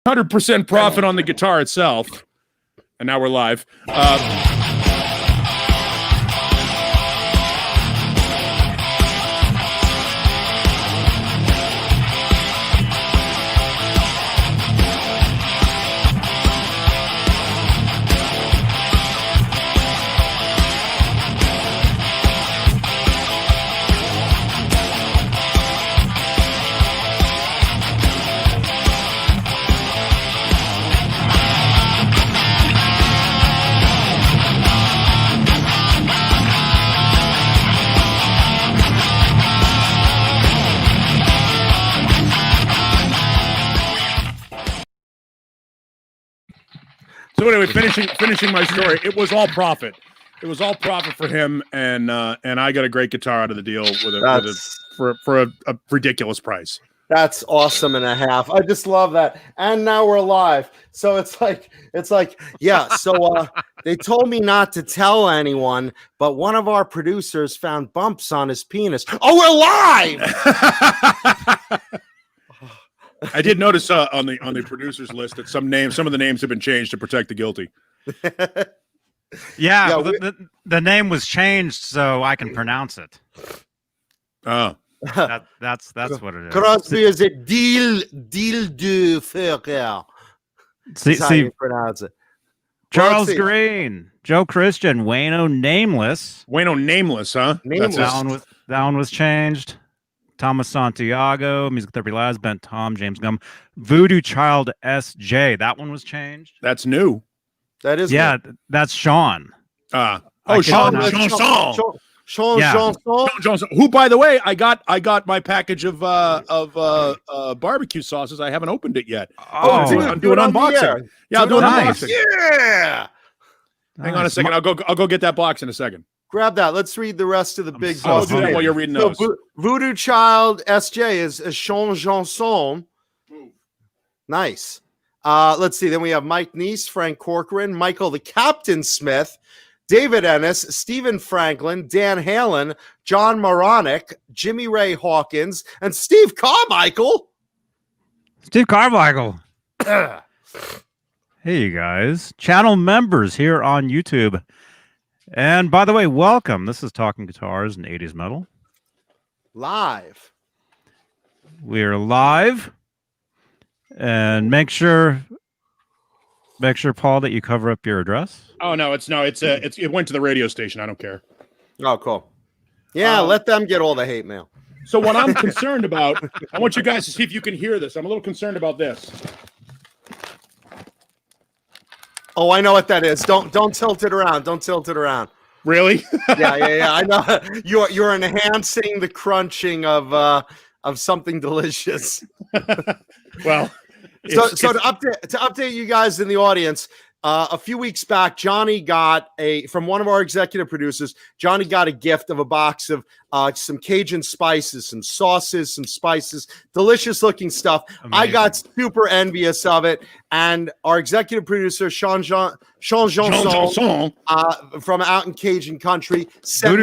100% profit on the guitar itself. And now we're live. So anyway, finishing my story. It was all profit. It was all profit for him, and I got a great guitar out of the deal for a ridiculous price. That's awesome and a half. I just love that. And now we're live. So it's like, yeah. So they told me not to tell anyone, but one of our producers found bumps on his penis. Oh, we're live. I did notice on the producers list that some of the names have been changed to protect the guilty. Yeah, the name was changed so I can pronounce it. Oh, that's what it is. Crosby is a deal de fer. See, you pronounce it. Charles Green, Joe Christian, Wayno Nameless. Wayno Nameless, huh? Nameless. That one was changed. Thomas Santiago, Music Therapy Labs, Ben Tom, James Gum, Voodoo Child SJ. That one was changed. That's new. That is that's Sean. Sean. Who, by the way, I got my package of barbecue sauces. I haven't opened it yet. I'm doing unboxing. Yeah, I'll do an unboxing. Yeah. Hang on a second. I'll go get that box in a second. Grab that. Let's read the rest of the big. I'll do that while you're reading those. Voodoo Child SJ is a Sean Janson. Nice. Let's see. Then we have Mike Neese, Frank Corcoran, Michael the Captain Smith, David Ennis, Stephen Franklin, Dan Halen, John Moronic, Jimmy Ray Hawkins, and Steve Carmichael. Steve Carmichael. Hey, you guys. Channel members here on YouTube. And by the way, welcome. This is Talking Guitars and 80s Metal. Live. We're live. And make sure, Paul, that you cover up your address. Oh no, it went to the radio station. I don't care. Oh, cool. Yeah, let them get all the hate mail. So what I'm concerned about, I want you guys to see if you can hear this. I'm a little concerned about this. Oh, I know what that is. Don't tilt it around. Don't tilt it around. Really? Yeah. I know. You're enhancing the crunching of something delicious. Well, so to update you guys in the audience, a few weeks back, Johnny got from one of our executive producers. Johnny got a gift of a box of some Cajun spices, some sauces, some spices, delicious looking stuff. Amazing. I got super envious of it, and our executive producer Sean Janson from out in Cajun country sent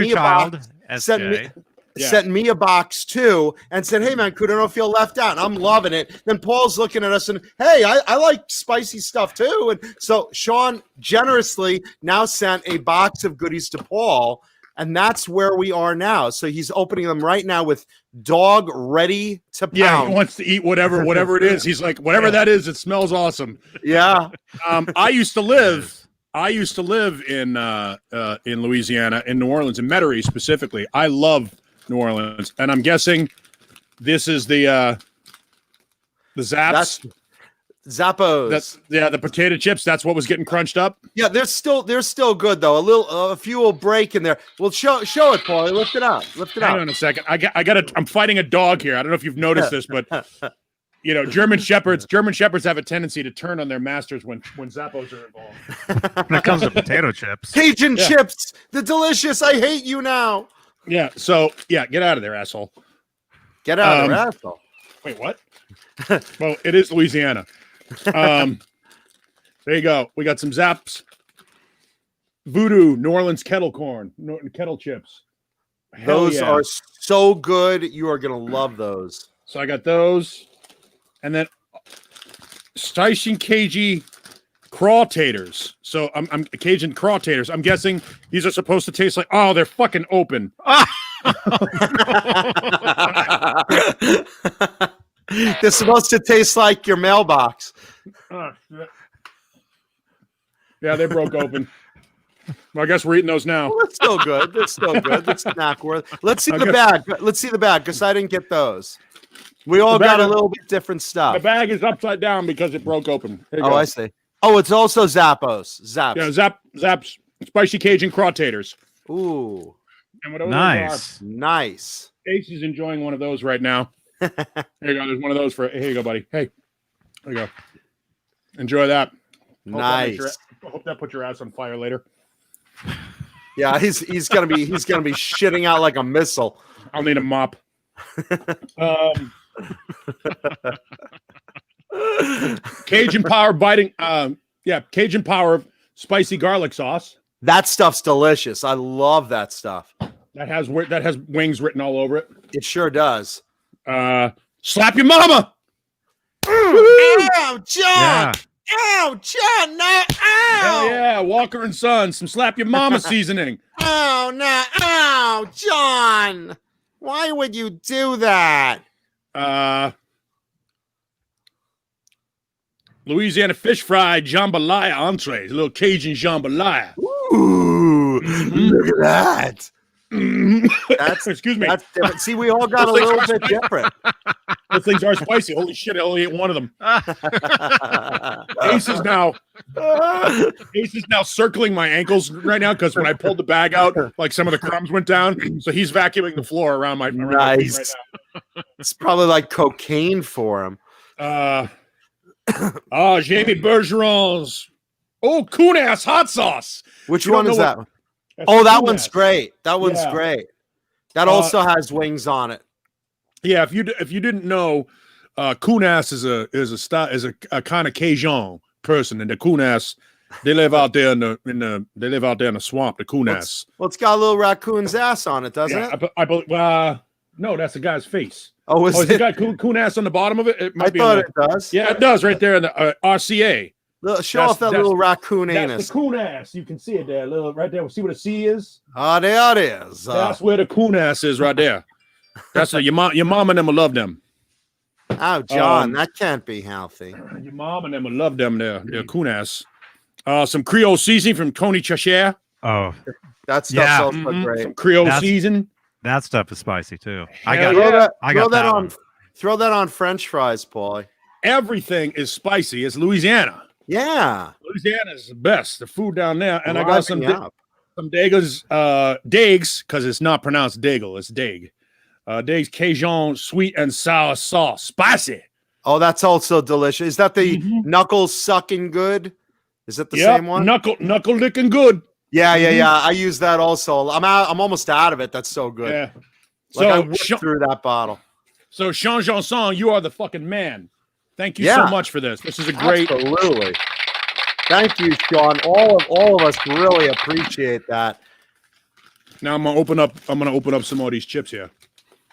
me a box too and said, hey man, I don't feel left out. I'm loving it. Then Paul's looking at us and, hey, I like spicy stuff too. And so Sean generously now sent a box of goodies to Paul, and that's where we are now. So he's opening them right now with dog ready to pound. Yeah, he wants to eat whatever it is. He's like, whatever that is, it smells awesome. Yeah. I used to live in Louisiana, in New Orleans, in Metairie specifically. I love New Orleans, and I'm guessing this is the Zaps. Zappos. The potato chips. That's what was getting crunched up. Yeah, they're still good though. A few will break in there. Well, show it, Paul. Lift it up. Hang on a second. I'm fighting a dog here. I don't know if you've noticed this, but German shepherds have a tendency to turn on their masters when Zappos are involved. When it comes to potato chips, Cajun chips, the delicious. I hate you now. Yeah. So get out of there, asshole. Get out of there, asshole. Wait, what? Well, it is Louisiana. There you go. We got some Zaps. Voodoo, New Orleans kettle corn, kettle chips. Those are so good. You are going to love those. So I got those. And then Station Cajun craw taters. So I'm Cajun craw taters. I'm guessing these are supposed to taste like. Oh, they're fucking open. They're supposed to taste like your mailbox. Oh, shit. Yeah, they broke open. Well, I guess we're eating those now. Well, that's still good. That's still good. That's snack worth. Let's see the bag. Let's see the bag because I didn't get those. We all got a little bit different stuff. The bag is upside down because it broke open. Oh, I see. Oh, it's also Zappos. Zaps. Yeah, Zaps. Spicy Cajun craw taters. Ooh. And whatever nice. Nice. Ace is enjoying one of those right now. Here you go. There's one of those for. Here you go, buddy. Hey, there you go. Enjoy that. Nice. Hope that puts your ass on fire later. Yeah, he's gonna be shitting out like a missile. I'll need a mop. Cajun power biting. Cajun power spicy garlic sauce. That stuff's delicious. I love that stuff. That has wings written all over it. It sure does. Slap your mama. Ow, John. Yeah. Ow, John. No. Ow. Hell yeah, Walker and Son. Some slap your mama seasoning. Oh no. Ow, John. Why would you do that? Louisiana fish fry jambalaya entrees. A little Cajun jambalaya. Ooh, look at that. That's excuse me. That's different. See, we all got a little bit different. Those things are spicy. Holy shit! I only ate one of them. Ace is now circling my ankles right now because when I pulled the bag out, like some of the crumbs went down. So he's vacuuming the floor around my feet right now. It's probably like cocaine for him. Jamie Bergeron's coon ass hot sauce. Which one is that? Oh, that one's great. That one's great. That also has wings on it. Yeah, if you didn't know, coon ass is a kind of Cajun person, and the coon ass they live out there in the swamp. The coon ass. Well, it's got a little raccoon's ass on it, doesn't it? I believe. No, that's the guy's face. Oh, is it got coon ass on the bottom of it? It might I thought it does. Yeah, it does right there in the RCA. Show off that little raccoon anus. That's the coon ass. You can see it there, little right there. See what a C is? Oh, there it is. That's where the coon ass is right there. That's your mom and them will love them. Oh, John, that can't be healthy. Your mom and them will love them. Their coon ass. Some Creole seasoning from Tony Cheshire. Oh, that stuff's also great. Some Creole season. That stuff is spicy too. Throw that on French fries, Paulie. Everything is spicy. It's Louisiana. Yeah, Louisiana is the best. The food down there, and I got some Daig's because it's not pronounced Daigle, it's Daig. Daig's Cajun sweet and sour sauce, spicy. Oh, that's also delicious. Is that the knuckle sucking good? Is that the same one? Knuckle licking good. Yeah. I use that also. I'm almost out of it. That's so good. Yeah. Like I whipped through that bottle. So Sean Janson, you are the fucking man. Thank you so much for this. This is a great. Absolutely. Thank you, Sean. All of us really appreciate that. Now I'm gonna open up some more of these chips here.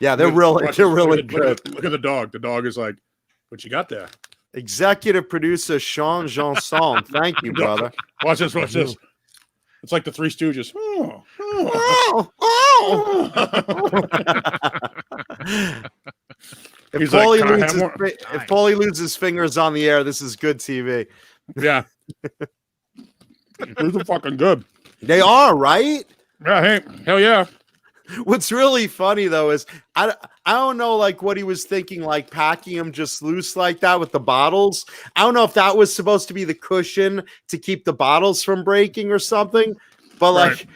Yeah, they're really good. Look at the dog. The dog is like, what you got there? Executive producer Sean Janson. Thank you, brother. Watch this. It's like the Three Stooges. If Paulie loses fingers on the air, this is good TV. Yeah. These are fucking good. They are, right? Yeah, hey, hell yeah. What's really funny though is I don't know like what he was thinking, like packing them just loose like that with the bottles. I don't know if that was supposed to be the cushion to keep the bottles from breaking or something, but like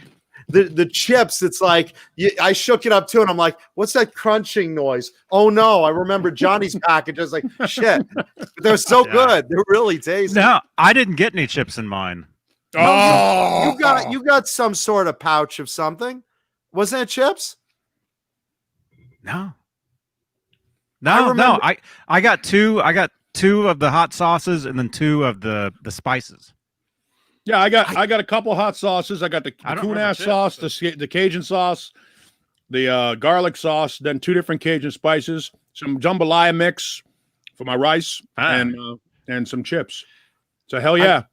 the chips, it's like I shook it up too, and I'm like, what's that crunching noise? Oh no, I remember Johnny's package. I was like, shit, they're so good. They're really tasty. No, I didn't get any chips in mine. Oh, you got some sort of pouch of something. Wasn't it chips? No. I got two. I got two of the hot sauces and then two of the spices. Yeah, I got a couple hot sauces. I got the coon ass sauce, the Cajun sauce, the garlic sauce, then two different Cajun spices, some jambalaya mix for my rice, and some chips. So hell yeah.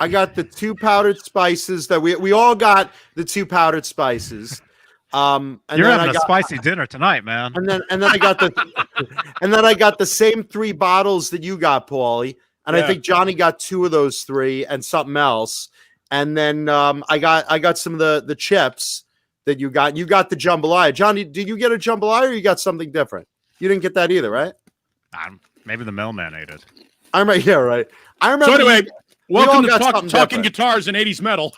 I got the 2 powdered spices that we all got the 2 powdered spices. And you're having a spicy dinner tonight, man. And then I got the same 3 bottles that you got, Paulie. And I think Johnny got 2 of those 3 and something else. And then I got some of the chips that you got. You got the jambalaya. Johnny, did you get a jambalaya or you got something different? You didn't get that either, right? Maybe the mailman ate it. I remember. So anyway, welcome to Talking Guitars and 80s Metal.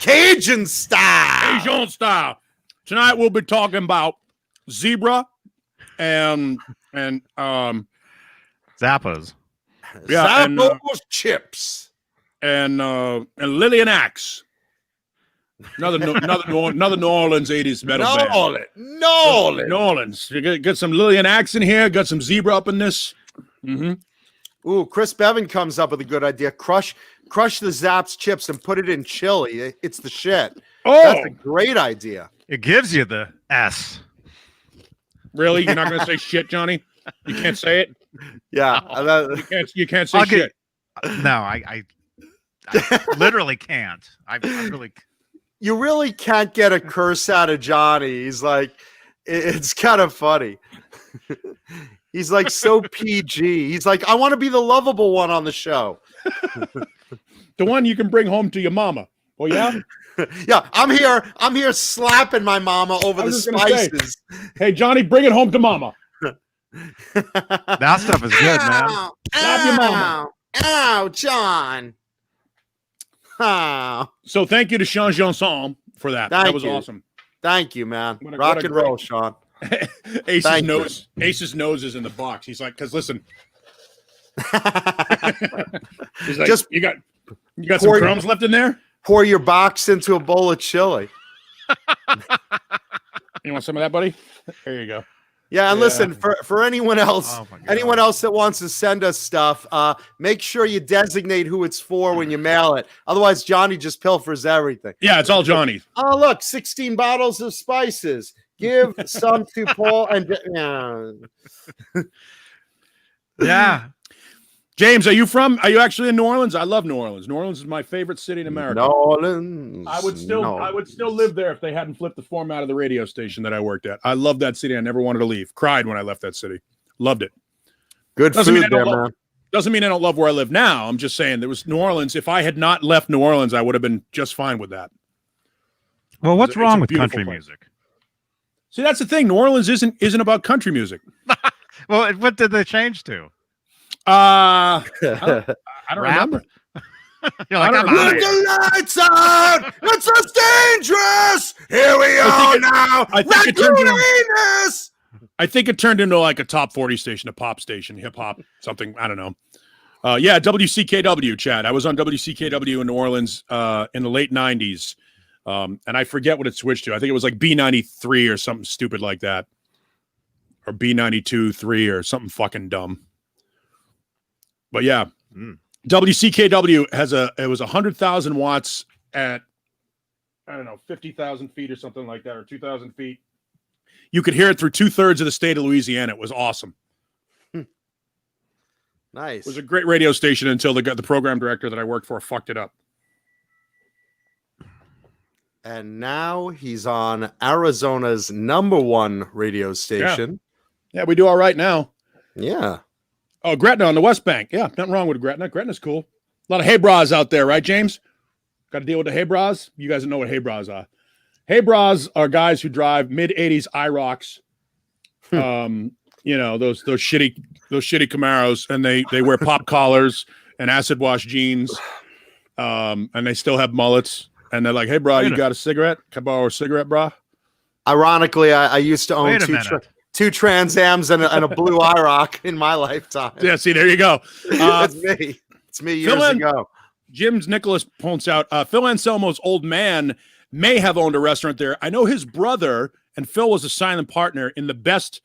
Cajun style. Cajun style. Tonight we'll be talking about Zebra and Zappas. Yeah, Zappos chips. And Lillian Axe. Another New Orleans 80s metal band. New Orleans. You get some Lillian Axe in here. Got some Zebra up in this. Mm-hmm. Ooh, Chris Bevan comes up with a good idea. Crush the Zapp's chips and put it in chili. It's the shit. Oh, that's a great idea. It gives you the S. Really? You're not going to say shit, Johnny? You can't say it? Yeah. No. You can't say shit. No, I literally can't. I really. You really can't get a curse out of Johnny. He's like, it's kind of funny. He's like so PG. He's like, I want to be the lovable one on the show. The one you can bring home to your mama. Well, yeah. Yeah, I'm here slapping my mama over the spices. Hey, Johnny, bring it home to mama. That stuff is good, man. Slap your mama. Ow, John. Oh. So thank you to Sean Janson for that. That was awesome. Thank you, man. Rock and roll, Sean. Ace's nose is in the box. He's like, because listen. He's like, you got some crumbs left in there? Pour your box into a bowl of chili. You want some of that, buddy? There you go. Yeah, and listen, for anyone else that wants to send us stuff, make sure you designate who it's for when you mail it. Otherwise, Johnny just pilfers everything. Yeah, it's all Johnny. Oh, look, 16 bottles of spices. Give some to Paul and yeah. James, are you actually in New Orleans? I love New Orleans. New Orleans is my favorite city in America. New Orleans. I would still live there if they hadn't flipped the format of the radio station that I worked at. I love that city. I never wanted to leave. Cried when I left that city. Loved it. Good food there, man. Doesn't mean I don't love where I live now. I'm just saying there was New Orleans. If I had not left New Orleans, I would have been just fine with that. Well, what's wrong with country music? See, that's the thing. New Orleans isn't about country music. Well, what did they change to? I don't remember. You're like, look the lights out! It's just dangerous! Here we are now! I think it turned into like a top 40 station, a pop station, hip hop, something. I don't know. Yeah, WCKW, Chad. I was on WCKW in New Orleans in the late 90s. And I forget what it switched to. I think it was like B93 or something stupid like that. Or B92.3 or something fucking dumb. But yeah, WCKW it was 100,000 watts at, I don't know, 50,000 feet or something like that, or 2,000 feet. You could hear it through 2/3 of the state of Louisiana. It was awesome. Nice. It was a great radio station until the program director that I worked for fucked it up. And now he's on Arizona's #1 radio station. Yeah, we do all right now. Yeah. Oh, Gretna on the West Bank. Yeah, nothing wrong with Gretna. Gretna's cool. A lot of hey bras out there, right, James? Got to deal with the hey bras? You guys know what hey bras are. Hey bras are guys who drive mid-80s IROCs. You know, those shitty Camaros, and they wear pop collars and acid wash jeans. And they still have mullets. And they're like, hey, bro, you got a cigarette? Can I borrow a cigarette, bro? Ironically, I used to own two Trans Ams and a blue IROC in my lifetime. Yeah, see, there you go. That's me. It's me years ago. Jim's Nicholas points out, Phil Anselmo's old man may have owned a restaurant there. I know his brother, and Phil was a silent partner in the best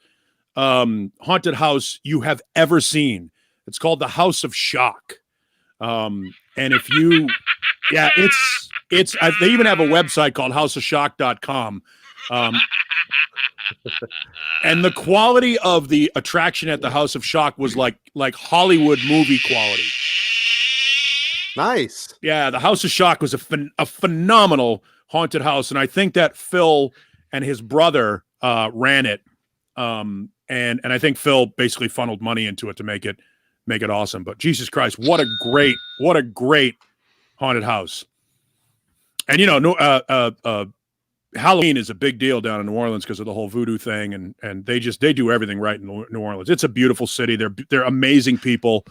haunted house you have ever seen. It's called the House of Shock. And if you, they even have a website called houseofshock.com. And the quality of the attraction at the House of Shock was like Hollywood movie quality. Nice. Yeah, the House of Shock was a phenomenal haunted house, and I think that Phil and his brother ran it. And I think Phil basically funneled money into it to make it awesome. But Jesus Christ, what a great haunted house. And Halloween is a big deal down in New Orleans because of the whole voodoo thing, and they do everything right in New Orleans. It's a beautiful city. They're amazing people.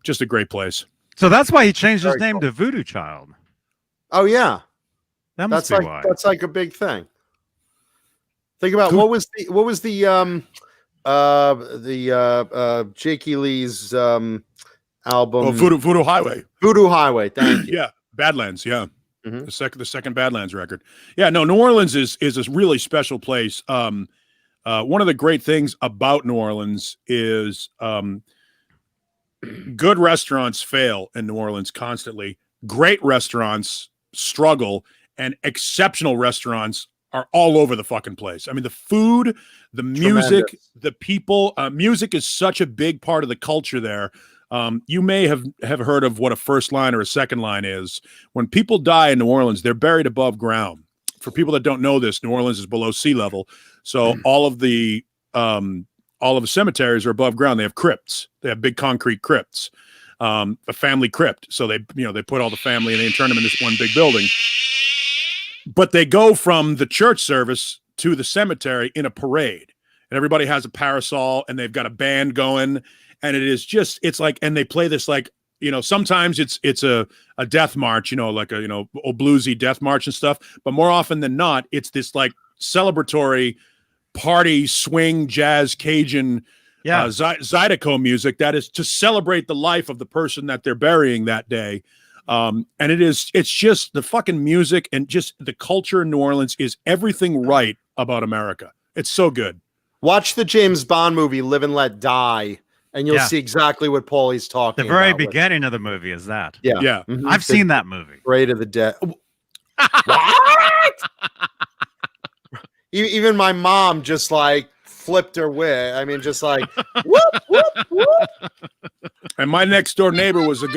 Just a great place. So that's why he changed his name to Voodoo Child. Oh yeah, that must be why. That's like a big thing. Think about what was the Jakey Lee's album? Oh, Voodoo Highway. Voodoo Highway. Thank you. Yeah, Badlands. Yeah. Mm-hmm. The second Badlands record. Yeah, no, New Orleans is a really special place. One of the great things about New Orleans is good restaurants fail in New Orleans constantly. Great restaurants struggle, and exceptional restaurants are all over the fucking place. I mean, the food, the music, the people. Music is such a big part of the culture there. You may have heard of what a first line or a second line is. When people die in New Orleans, they're buried above ground. For people that don't know this, New Orleans is below sea level, so all of the cemeteries are above ground. They have crypts. They have big concrete crypts, a family crypt. So they put all the family and they turn them in this one big building. But they go from the church service to the cemetery in a parade, and everybody has a parasol and they've got a band going. And it's like, and they play this like, sometimes it's a death march, like a bluesy death march and stuff. But more often than not, it's this like celebratory party, swing, jazz, Cajun, Zydeco music that is to celebrate the life of the person that they're burying that day. And it's just the fucking music and just the culture in New Orleans is everything right about America. It's so good. Watch the James Bond movie, Live and Let Die. And you'll see exactly what Paulie's talking about. The very beginning of the movie is that. Yeah. Mm-hmm. I've seen that movie. Parade of the Dead. What? Even my mom just like flipped her wig. I mean, just like, whoop, whoop, whoop. And my next door neighbor was a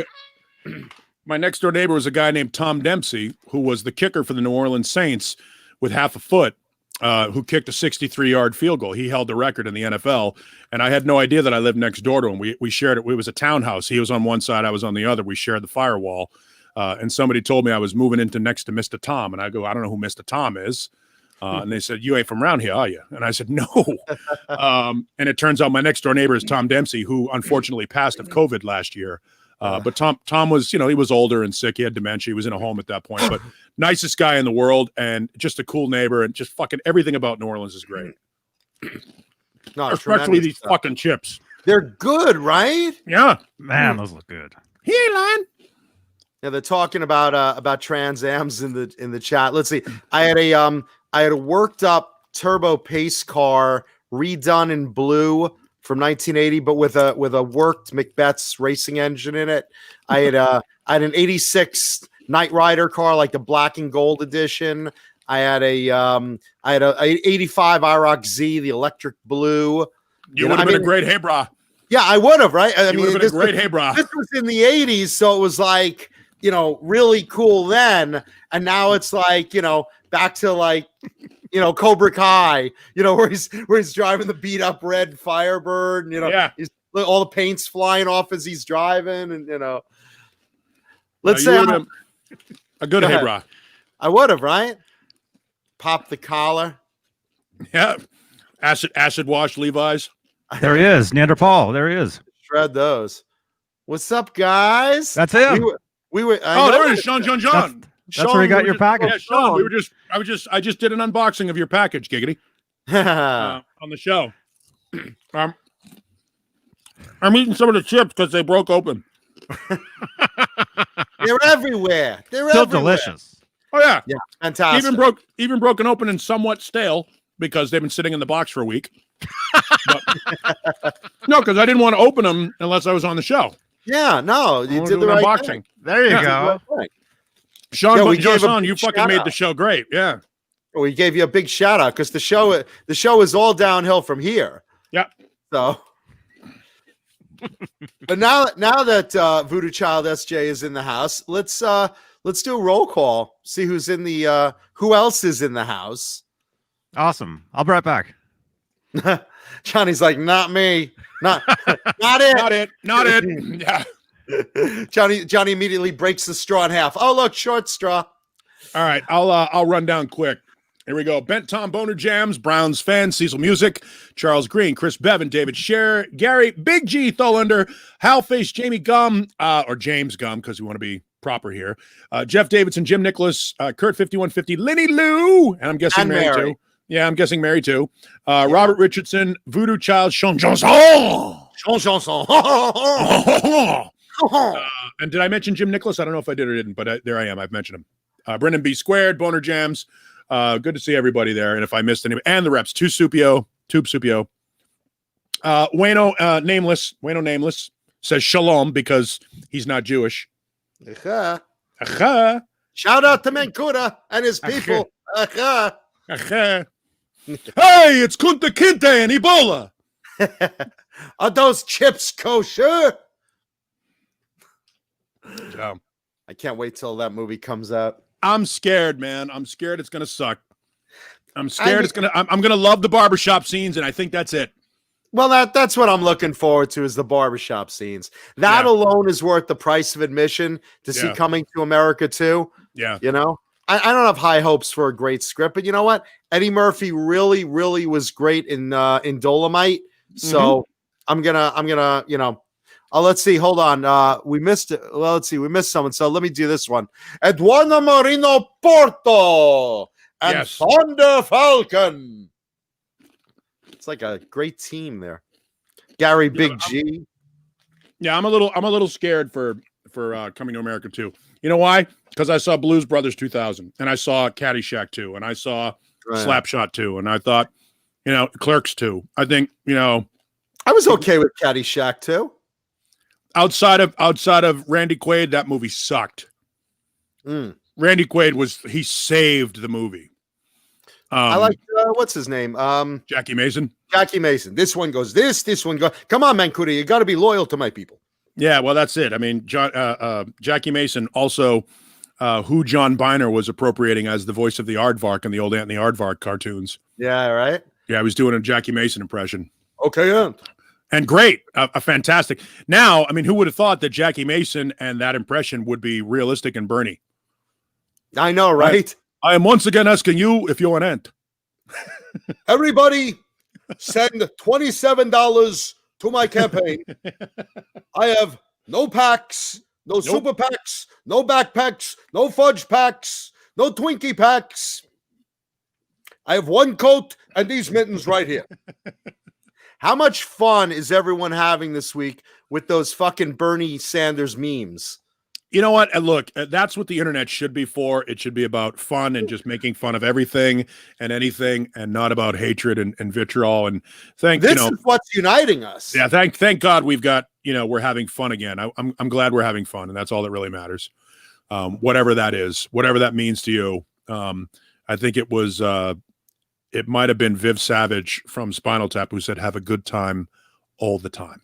guy named Tom Dempsey, who was the kicker for the New Orleans Saints with half a foot. Who kicked a 63-yard field goal. He held the record in the NFL, and I had no idea that I lived next door to him. We shared it. It was a townhouse. He was on one side, I was on the other. We shared the firewall, and somebody told me I was moving into next to Mr. Tom, and I go, I don't know who Mr. Tom is. And they said, you ain't from around here, are you? And I said, no. And it turns out my next door neighbor is Tom Dempsey, who unfortunately passed of COVID last year. But Tom was, he was older and sick. He had dementia. He was in a home at that point, but nicest guy in the world and just a cool neighbor and just fucking everything about New Orleans is great. No, especially these fucking chips. They're good, right? Yeah. Man, those look good. He ain't lying. Yeah, they're talking about Trans Ams in the chat. Let's see. I had a worked up turbo pace car redone in blue from 1980, but with a worked Macbeth's racing engine in it. I had an 86 Knight Rider car, like the black and gold edition. I had a 85 IROC Z, the electric blue. You would have been a great hey brah. Yeah, I would have, right? I mean, would have been a great hey brah. This was in the 80s, so it was like, really cool then. And now it's like, back to like, Cobra Kai, where he's driving the beat up red Firebird, and, he's all the paint's flying off as he's driving, and let's say a good hey brah. I would have, right? Pop the collar. Yeah. Acid wash Levi's. There he is, Neanderthal. There he is. Shred those. What's up, guys? That's him. We were. There it is, Sean. That's where he got your package. Yeah, Sean. I just did an unboxing of your package, Giggity, on the show. I'm eating some of the chips because they broke open. They're everywhere. They're still everywhere. Delicious. Oh yeah, fantastic. Even broken open and somewhat stale because they've been sitting in the box for a week. No, because I didn't want to open them unless I was on the show. Yeah, no, you did the right unboxing. Thing. There you go. Sean, you fucking made the show great. Yeah. We gave you a big shout out because the show is all downhill from here. Yep. So, but now that Voodoo Child SJ is in the house, let's do a roll call. See who's in the who else is in the house. Awesome. I'll be right back. Johnny's like, not me, not it, not it. Yeah. Johnny immediately breaks the straw in half. Oh, look, short straw. All right, I'll run down quick. Here we go. Bent Tom Boner Jams, Browns fan, Cecil Music, Charles Green, Chris Bevan, David Scher, Gary, Big G Tholander, Hal Face, Jamie Gum, or James Gum, because we want to be proper here. Jeff Davidson, Jim Nicholas, Kurt 5150, Lenny Lou, and I'm guessing And Mary Mary. too. Yeah, I'm guessing Mary too. Robert Richardson, Voodoo Child, Sean Johnson. And did I mention Jim Nicholas? I don't know if I did or didn't, but there I am. I've mentioned him. Brendan B. Squared, Boner Jams. Good to see everybody there. And if I missed anybody, and the reps, Tube Supio. Wayno Nameless says shalom because he's not Jewish. Shout Aha. out to Mancuda and his people. Aha. Hey, it's Kunta Kinte and Ebola. Are those chips kosher? Yeah. I can't wait till that movie comes out. I'm scared, man. I'm scared it's gonna suck. I'm scared I'm gonna love the barbershop scenes, and I think that's it. Well, that's what I'm looking forward to is the barbershop scenes. That alone is worth the price of admission to see Coming to America too. Yeah. You know, I don't have high hopes for a great script, but you know what? Eddie Murphy really, really was great in Dolomite. So I'm gonna, you know, let's see. Hold on. We missed it. Well, let's see. We missed someone. So let me do this one. Eduardo Marino Porto and Thunder Falcon. It's like a great team there. Gary Big G. Yeah, I'm a little scared for Coming to America too. You know why? Because I saw Blues Brothers 2000, and I saw Caddyshack 2, and I saw Slapshot 2, and I thought, you know, Clerks 2. I think, you know, I was okay with Caddyshack 2. Outside of Randy Quaid, that movie sucked. Randy Quaid he saved the movie. I like what's his name? Jackie Mason. Jackie Mason. This one goes this one goes. Come on, Mancuda, you got to be loyal to my people. Yeah, well, that's it. I mean, Jackie Mason also, who John Biner was appropriating as the voice of the Aardvark in the old Ant and the Aardvark cartoons. Yeah, right. Yeah, I was doing a Jackie Mason impression. Okay, Ant. And great, a fantastic. Now, I mean, who would have thought that Jackie Mason and that impression would be realistic in Bernie? I know, right? I am once again asking you if you're an ant. Everybody send $27 to my campaign. I have no packs, no super packs, no backpacks, no fudge packs, no Twinkie packs. I have one coat and these mittens right here. How much fun is everyone having this week with those fucking Bernie Sanders memes? You know what? And look, that's what the internet should be for. It should be about fun and just making fun of everything and anything, and not about hatred and vitriol. And this is what's uniting us. Yeah, thank God we've got, we're having fun again. I'm glad we're having fun, and that's all that really matters. Whatever that is, whatever that means to you. I think it was it might have been Viv Savage from Spinal Tap who said, "Have a good time all the time."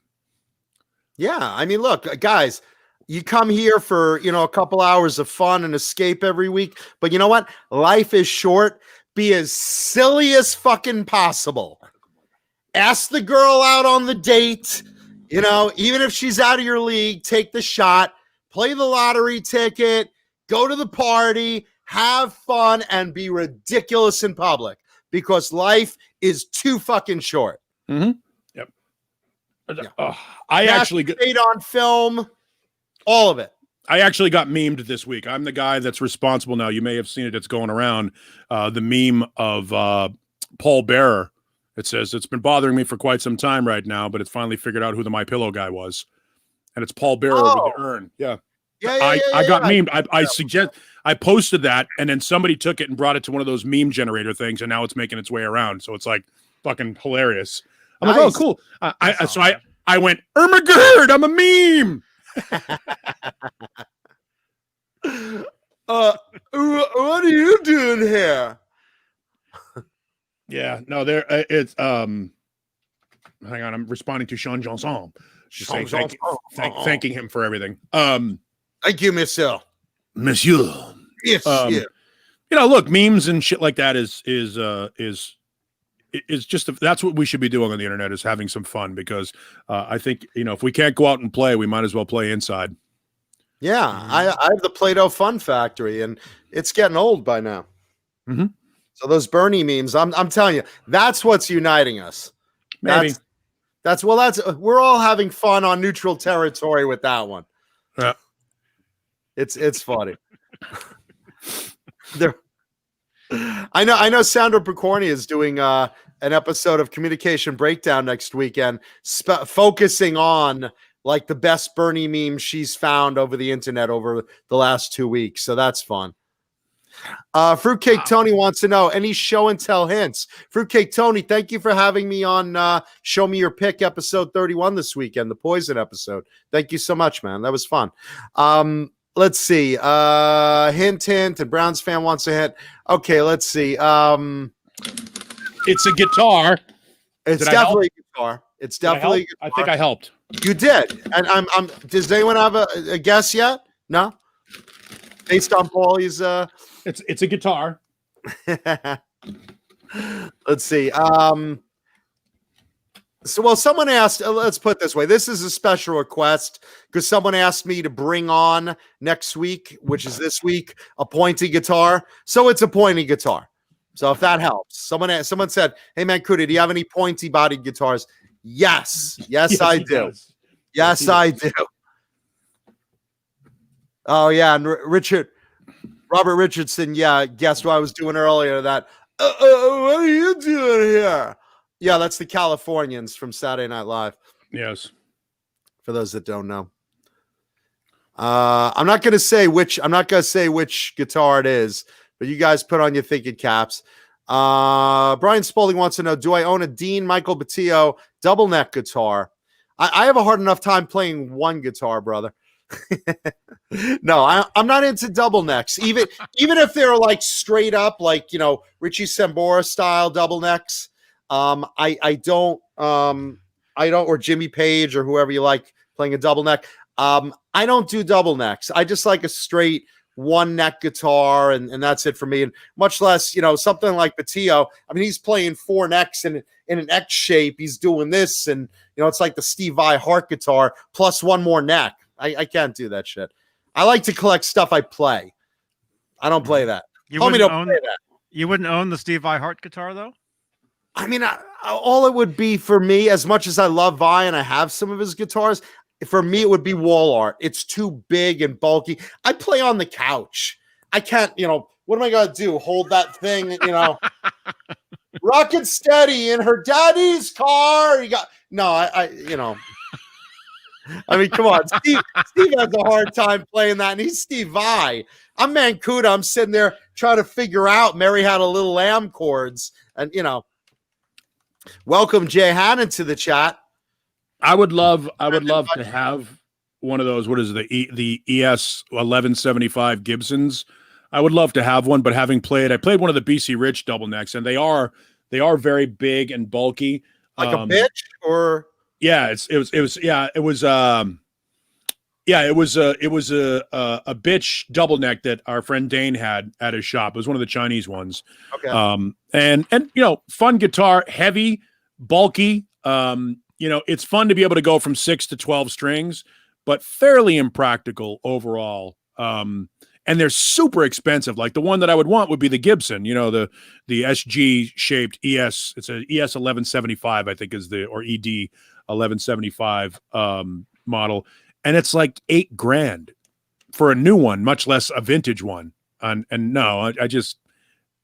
Yeah, I mean, look, guys. You come here for, a couple hours of fun and escape every week. But you know what? Life is short. Be as silly as fucking possible. Ask the girl out on the date. Even if she's out of your league, take the shot. Play the lottery ticket. Go to the party. Have fun and be ridiculous in public. Because life is too fucking short. Mm-hmm. Yep. Yeah. I actually stayed on film. All of it. I actually got memed this week. I'm the guy that's responsible now. You may have seen it. It's going around. The meme of Paul Bearer. It says, "It's been bothering me for quite some time right now, but it's finally figured out who the My Pillow guy was." And it's Paul Bearer with the urn. Yeah. I got memed. I posted that, and then somebody took it and brought it to one of those meme generator things, and now it's making its way around. So it's like fucking hilarious. I'm like, oh, cool. So I went, Ermagerd, I'm a meme. What are you doing here? No, there it's hang on, I'm responding to Sean Johnson. Just saying, thanking him for everything. Thank you, monsieur. Yes, yeah. You know, look, memes and shit like that is just that's what we should be doing on the internet, is having some fun, because I think, you know, if we can't go out and play, we might as well play inside. Yeah, I have the Play-Doh Fun Factory, and it's getting old by now. Mm-hmm. So those Bernie memes, I'm telling you, that's what's uniting us. Maybe that's we're all having fun on neutral territory with that one. Yeah, it's funny. There, I know Sandra Picorni is doing an episode of Communication Breakdown next weekend, focusing on like the best Bernie memes she's found over the internet over the last 2 weeks. So that's fun. Fruitcake Tony wants to know any show and tell hints. Fruitcake Tony, thank you for having me on Show Me Your Pick episode 31 this weekend, the Poison episode. Thank you so much, man. That was fun. Let's see. Hint, and Browns fan wants a hint. Okay, let's see. it's a guitar. It's definitely a guitar. It's definitely a guitar. I think I helped. You did. And I'm does anyone have a guess yet? No? Based on Paulie's it's a guitar. Let's see. So someone asked, let's put it this way. This is a special request because someone asked me to bring on next week, which is this week, a pointy guitar. So it's a pointy guitar. So if that helps. Someone said, "Hey man, Kuda, do you have any pointy bodied guitars?" Yes, I do. Yes, I do. Oh yeah, and Robert Richardson, guessed what I was doing earlier. That what are you doing here? Yeah, that's the Californians from Saturday Night Live. Yes. For those that don't know. I'm not gonna say which guitar it is, but you guys put on your thinking caps. Brian Spalding wants to know, do I own a Dean Michael Batio double neck guitar? I have a hard enough time playing one guitar, brother. No, I'm not into double necks. Even if they're like straight up, like, you know, Richie Sambora style double necks. I don't, or Jimmy Page or whoever you like playing a double neck. I don't do double necks. I just like a straight one neck guitar, and that's it for me. And much less, you know, something like Batio. I mean, he's playing four necks in an X shape. He's doing this, and you know, it's like the Steve Vai Heart guitar plus one more neck. I can't do that shit. I like to collect stuff I play. I don't play that. You wouldn't own the Steve Vai Heart guitar though? I mean, all it would be for me, as much as I love Vai and I have some of his guitars, for me, it would be wall art. It's too big and bulky. I play on the couch. I can't, you know, what am I going to do? Hold that thing, you know, rocket steady in her daddy's car. You know, I mean, come on. Steve has a hard time playing that, and he's Steve Vai. I'm Mancuda. I'm sitting there trying to figure out Mary Had a Little Lamb chords, and, you know, welcome Jay Hannon to the chat. I would love to have one of those. What is it, the ES 1175 Gibsons? I would love to have one, but I played one of the BC Rich double necks, and they are very big and bulky. Like a bitch, or yeah, it was a bitch double neck that our friend Dane had at his shop. It was one of the Chinese ones. Okay. And you know, fun guitar, heavy, bulky. You know, it's fun to be able to go from 6 to 12 strings, but fairly impractical overall. And they're super expensive. Like the one that I would want would be the Gibson, you know, the SG shaped ES. It's a ES 1175, I think or ED 1175 model. And it's like $8,000 for a new one, much less a vintage one. And no,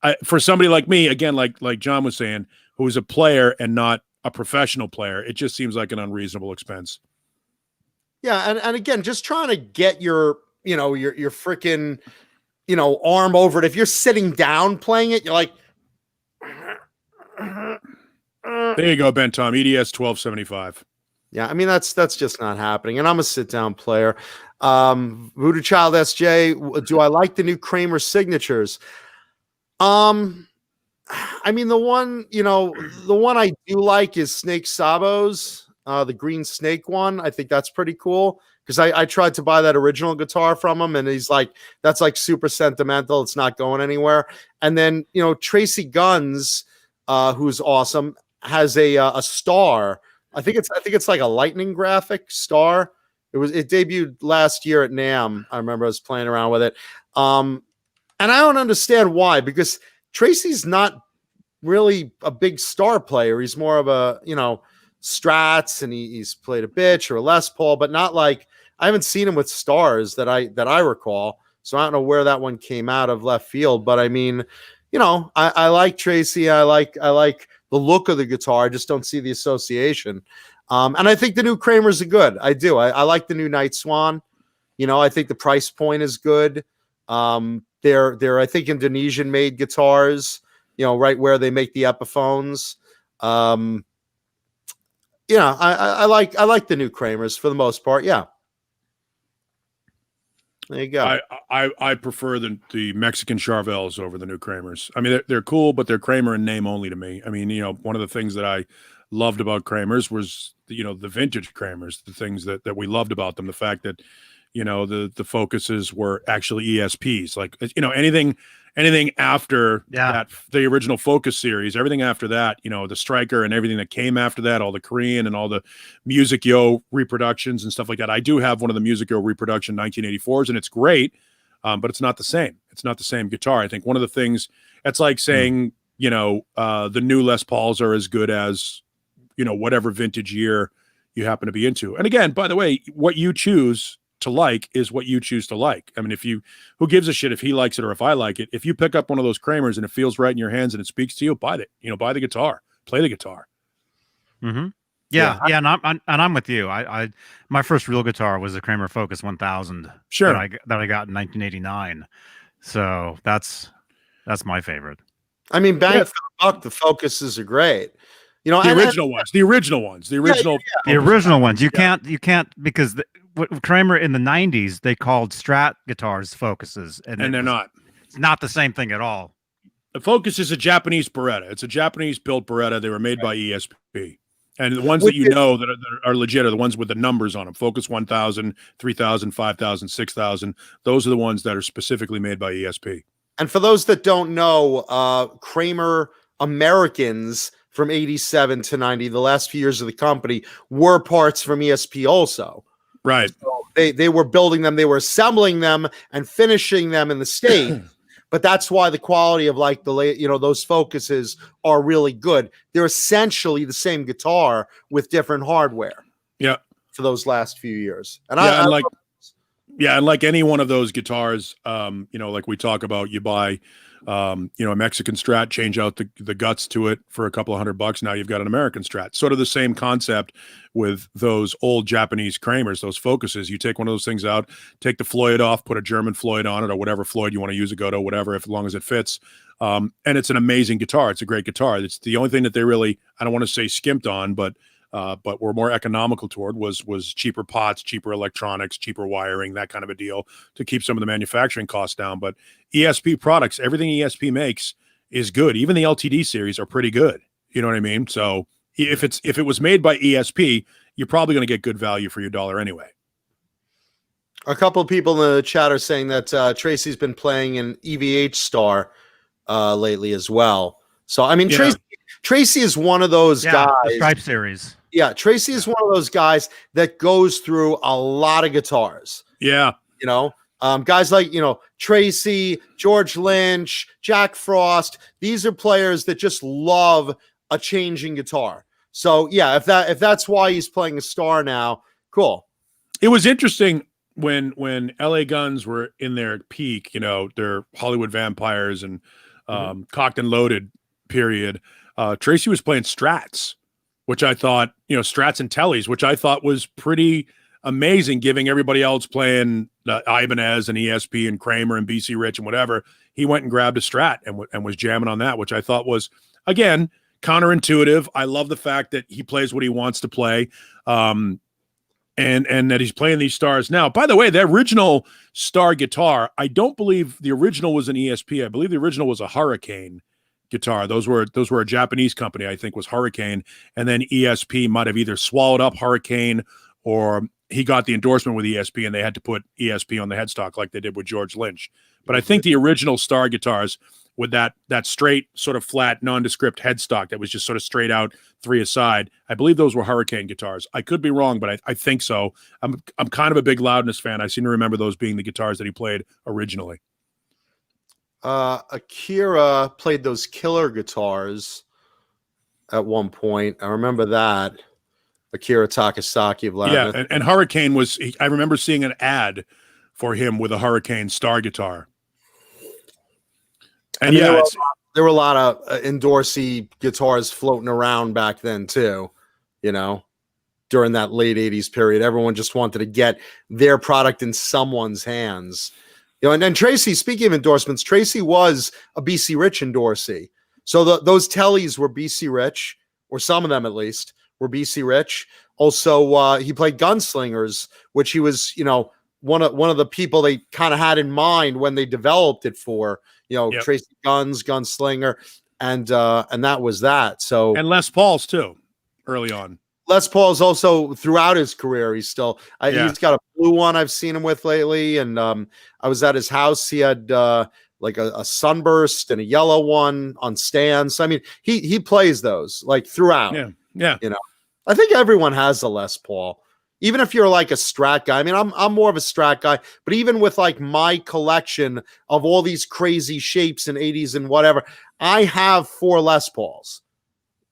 I for somebody like me, again, like John was saying, who is a player and not a professional player, it just seems like an unreasonable expense. Yeah, and again, just trying to get your freaking, you know, arm over it. If you're sitting down playing it, you're like, there you go, Ben Tom, EDS 1275. Yeah, I mean, that's just not happening. And I'm a sit down player. Voodoo Child SJ, do I like the new Kramer signatures? I mean, the one I do like is Snake Sabo's, the green snake one. I think that's pretty cool because I tried to buy that original guitar from him, and he's like, that's like super sentimental. It's not going anywhere. And then Tracy Guns, who's awesome, has a star. I think it's like a lightning graphic star. It debuted last year at NAMM. I remember I was playing around with it. And I don't understand why, because Tracy's not really a big star player. He's more of a, Strats, and he's played a bitch or a Les Paul, but not like, I haven't seen him with stars that I recall. So I don't know where that one came out of left field, but I mean, I like Tracy. I like the look of the guitar. I just don't see the association. And I think the new Kramers are good. I do. I like the new Night Swan. I think the price point is good. They're I think Indonesian made guitars, right where they make the Epiphones. I like the new Kramers for the most part. Yeah. There you go. I prefer the Mexican Charvels over the new Kramers. I mean, they're cool, but they're Kramer in name only to me. I mean, one of the things that I loved about Kramers was the vintage Kramers, the things that we loved about them, the fact that the focuses were actually ESPs, like anything after that, the original Focus series, everything after that, the Striker and everything that came after that, all the Korean and all the Music Yo reproductions and stuff like that. I do have one of the Music Yo reproduction 1984s, and it's great, but it's not the same. It's not the same guitar. I think one of the things, that's like saying the new Les Pauls are as good as whatever vintage year you happen to be into. And again, by the way, what you choose to like is what you choose to like. I mean, who gives a shit if he likes it or if I like it? If you pick up one of those Kramers and it feels right in your hands and it speaks to you, buy it. Buy the guitar, play the guitar. Mm-hmm. Yeah. And I'm with you. My first real guitar was a Kramer Focus 1000. Sure. That I got in 1989. So that's my favorite. I mean, bang for the buck, the Focuses are great. The original ones. The original ones. You can't because what Kramer in the 90s, they called Strat guitars Focuses, and they're not. It's not the same thing at all. The Focus is a Japanese Beretta. It's a Japanese built Beretta. They were made by ESP. And the ones that that are legit are the ones with the numbers on them. Focus 1000, 3000, 5000, 6000. Those are the ones that are specifically made by ESP. And for those that don't know, Kramer Americans from 87 to 90, the last few years of the company, were parts from ESP also. Right. So they were building them, they were assembling them and finishing them in the States. But that's why the quality of like those Focuses are really good. They're essentially the same guitar with different hardware. Yeah. For those last few years. And and like any one of those guitars, like we talk about, you buy a Mexican Strat, change out the guts to it for a couple of $100. Now you've got an American Strat. Sort of the same concept with those old Japanese Kramers, those Focuses. You take one of those things out, take the Floyd off, put a German Floyd on it, or whatever Floyd you want to use, a Goto, whatever, as long as it fits. And it's an amazing guitar. It's a great guitar. It's the only thing that they really, I don't want to say skimped on, but were more economical toward was cheaper pots, cheaper electronics, cheaper wiring, that kind of a deal to keep some of the manufacturing costs down. But ESP products, everything ESP makes is good. Even the LTD series are pretty good. You know what I mean? So if it was made by ESP, you're probably going to get good value for your dollar anyway. A couple of people in the chat are saying that Tracy's been playing an EVH Star lately as well. So I mean, Tracy is one of those guys. The Stripe series. Yeah, Tracy is one of those guys that goes through a lot of guitars. Yeah. Guys like, Tracy, George Lynch, Jack Frost. These are players that just love a changing guitar. So yeah, if that's why he's playing a Star now, cool. It was interesting when LA Guns were in their peak, their Hollywood Vampires and Cocked and Loaded period. Tracy was playing Strats, which I thought, Strats and Tellys, which I thought was pretty amazing, giving everybody else playing Ibanez and ESP and Kramer and BC Rich and whatever. He went and grabbed a Strat and was jamming on that, which I thought was, again, counterintuitive. I love the fact that he plays what he wants to play, and that he's playing these Stars now. By the way, the original Star guitar, I don't believe the original was an ESP. I believe the original was a Hurricane guitar. Those were a Japanese company, I think, was Hurricane, and then ESP might have either swallowed up Hurricane or he got the endorsement with ESP and they had to put ESP on the headstock like they did with George Lynch. But I think the original Star guitars with that straight, sort of flat, nondescript headstock that was just sort of straight out, 3 aside, I believe those were Hurricane guitars. I could be wrong, but I think so. I'm kind of a big Loudness fan. I seem to remember those being the guitars that he played originally. Akira played those killer guitars at one point. I remember that. Akira Takasaki of Loudness. Yeah, and Hurricane was, I remember seeing an ad for him with a Hurricane Star guitar. And yeah, there were a lot of endorsee guitars floating around back then too, you know, during that late 80s period. Everyone just wanted to get their product in someone's hands. You know, and then Tracy, speaking of endorsements, Tracy was a BC Rich endorsee. So those tellies were BC Rich, or some of them at least were BC Rich. Also, he played Gunslingers, which he was, you know, one of the people they kind of had in mind when they developed it for, you know, Tracy Guns, Gunslinger, and that was that. So, and Les Paul's too, early on. Les Paul's also throughout his career. He's still he's got a blue one I've seen him with lately, and I was at his house. He had like a sunburst and a yellow one on stands. I mean, he plays those like throughout. Yeah. You know, I think everyone has a Les Paul. Even if you're like a Strat guy, I mean, I'm more of a Strat guy, but even with like my collection of all these crazy shapes and 80s and whatever, I have 4 Les Pauls.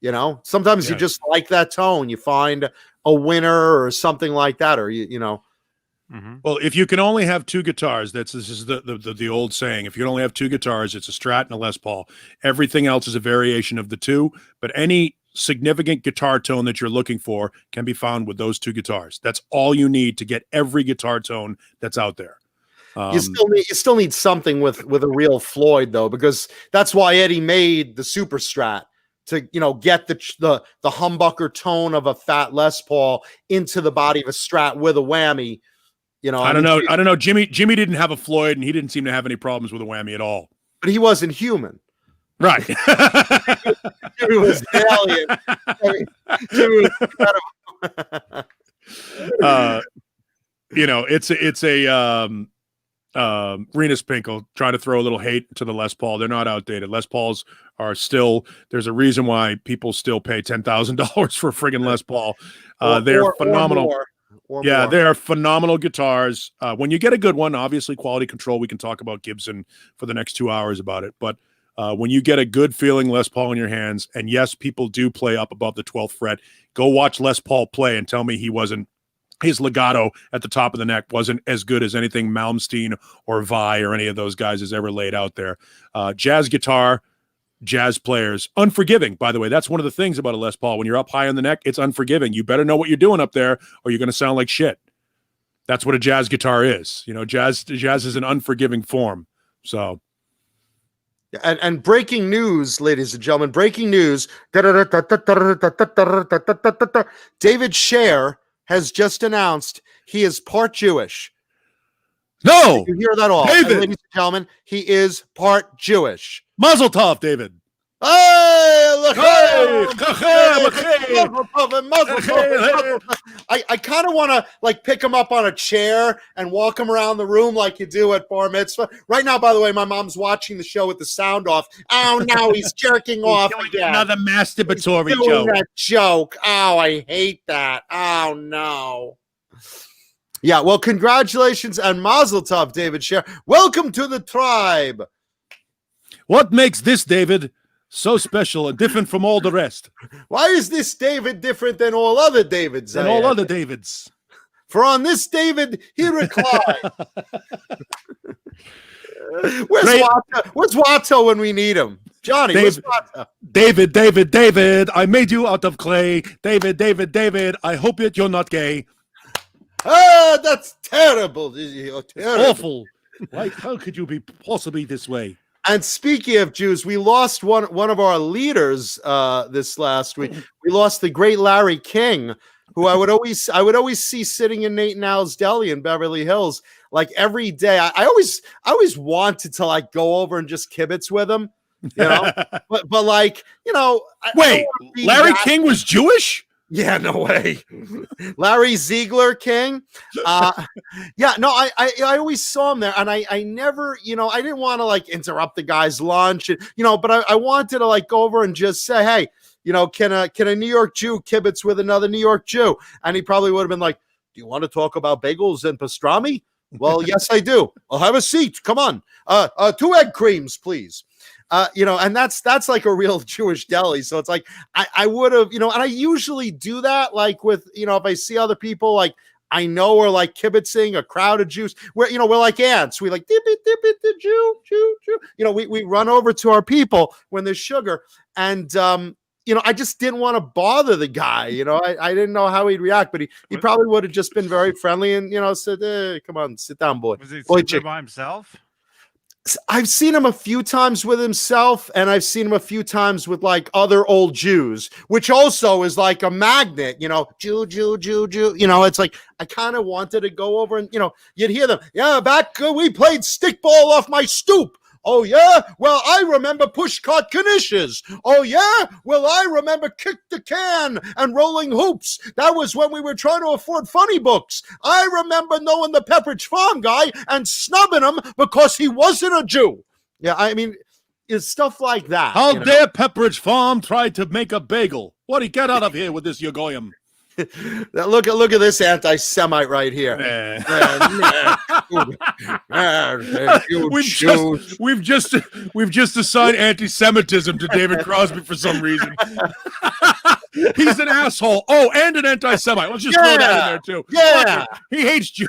You know, sometimes you just like that tone. You find a winner or something like that, or you know. Mm-hmm. Well, if you can only have 2 guitars, this is the old saying. If you can only have 2 guitars, it's a Strat and a Les Paul. Everything else is a variation of the 2, but any significant guitar tone that you're looking for can be found with those 2 guitars. That's all you need to get every guitar tone that's out there. You still need something with a real Floyd though, because that's why Eddie made the Super Strat to, you know, get the humbucker tone of a fat Les Paul into the body of a Strat with a whammy. You know, I don't know. Jimmy didn't have a Floyd, and he didn't seem to have any problems with a whammy at all. But he wasn't human. Right. Jimmy was alien. Jimmy was incredible. You know, it's Renus Pinkel trying to throw a little hate to the Les Paul. They're not outdated. Les Pauls are still, there's a reason why people still pay $10,000 for a friggin' Les Paul. They're phenomenal. They are phenomenal guitars. When you get a good one, obviously quality control, we can talk about Gibson for the next 2 hours about it. But when you get a good feeling Les Paul in your hands, and yes, people do play up above the 12th fret, go watch Les Paul play and tell me his legato at the top of the neck wasn't as good as anything Malmsteen or Vi or any of those guys has ever laid out there. Jazz guitar, jazz players, unforgiving, by the way. That's one of the things about a Les Paul. When you're up high on the neck, it's unforgiving. You better know what you're doing up there or you're going to sound like shit. That's what a jazz guitar is. You know, jazz is an unforgiving form. So... And breaking news, ladies and gentlemen, breaking news. David Scher has just announced he is part Jewish. No! You hear that all. David! And ladies and gentlemen, he is part Jewish. Mazel tov, David. I kind of want to like pick him up on a chair and walk him around the room like you do at bar mitzvah. Right now, by the way, my mom's watching the show with the sound off. Oh no, he's jerking off again. Another masturbatory he's doing joke. That joke. Oh, I hate that. Oh no. Yeah, well, congratulations and mazel tov, David Scher. Welcome to the tribe. What makes this, David, so special and different from all the rest? Why is this David different than all other Davids? And all other Davids. For on this David, he reclined. Where's Watto when we need him? Johnny, where's Watto? David, I made you out of clay. David, I hope that you're not gay. Ah, that's terrible. Terrible. Awful. Like, how could you be possibly this way? And speaking of Jews, we lost one of our leaders this last week. We lost the great Larry King, who I would always see sitting in Nate and Al's Deli in Beverly Hills like every day. I always wanted to like go over and just kibitz with him. you know. but like, you know, wait, Larry King was Jewish? Yeah, no way. Larry Ziegler King. Yeah, no, I always saw him there, and I never, you know, I didn't want to like interrupt the guy's lunch, and, you know, but I wanted to like go over and just say, hey, you know, can a New York Jew kibitz with another New York Jew? And he probably would have been like, do you want to talk about bagels and pastrami? Well, yes, I do. I'll have a seat. Come on. 2 egg creams, please. You know, and that's like a real Jewish deli. So it's like, I would have, you know, and I usually do that, like with, you know, if I see other people, like I know are like kibitzing a crowd of Jews where, you know, we're like ants. We like, dip it, the Jew. You know, we run over to our people when there's sugar. And, you know, I just didn't want to bother the guy. You know, I didn't know how he'd react, but he probably would have just been very friendly and, you know, said, come on, sit down, boy. Was he sitting there by himself? I've seen him a few times with himself, and I've seen him a few times with like other old Jews, which also is like a magnet, you know, Jew. You know, it's like I kind of wanted to go over and, you know, you'd hear them. Yeah, back we played stickball off my stoop. Oh, yeah? Well, I remember pushcart knishes. Oh, yeah? Well, I remember kick the can and rolling hoops. That was when we were trying to afford funny books. I remember knowing the Pepperidge Farm guy and snubbing him because he wasn't a Jew. Yeah, I mean, it's stuff like that. How dare Pepperidge Farm try to make a bagel? What do you get out of here with this Yogoyim? Look at this anti-Semite right here. We've just assigned anti-Semitism to David Crosby for some reason. He's an asshole. Oh, and an anti-Semite. Let's just throw that in there too. Yeah, he hates Jews.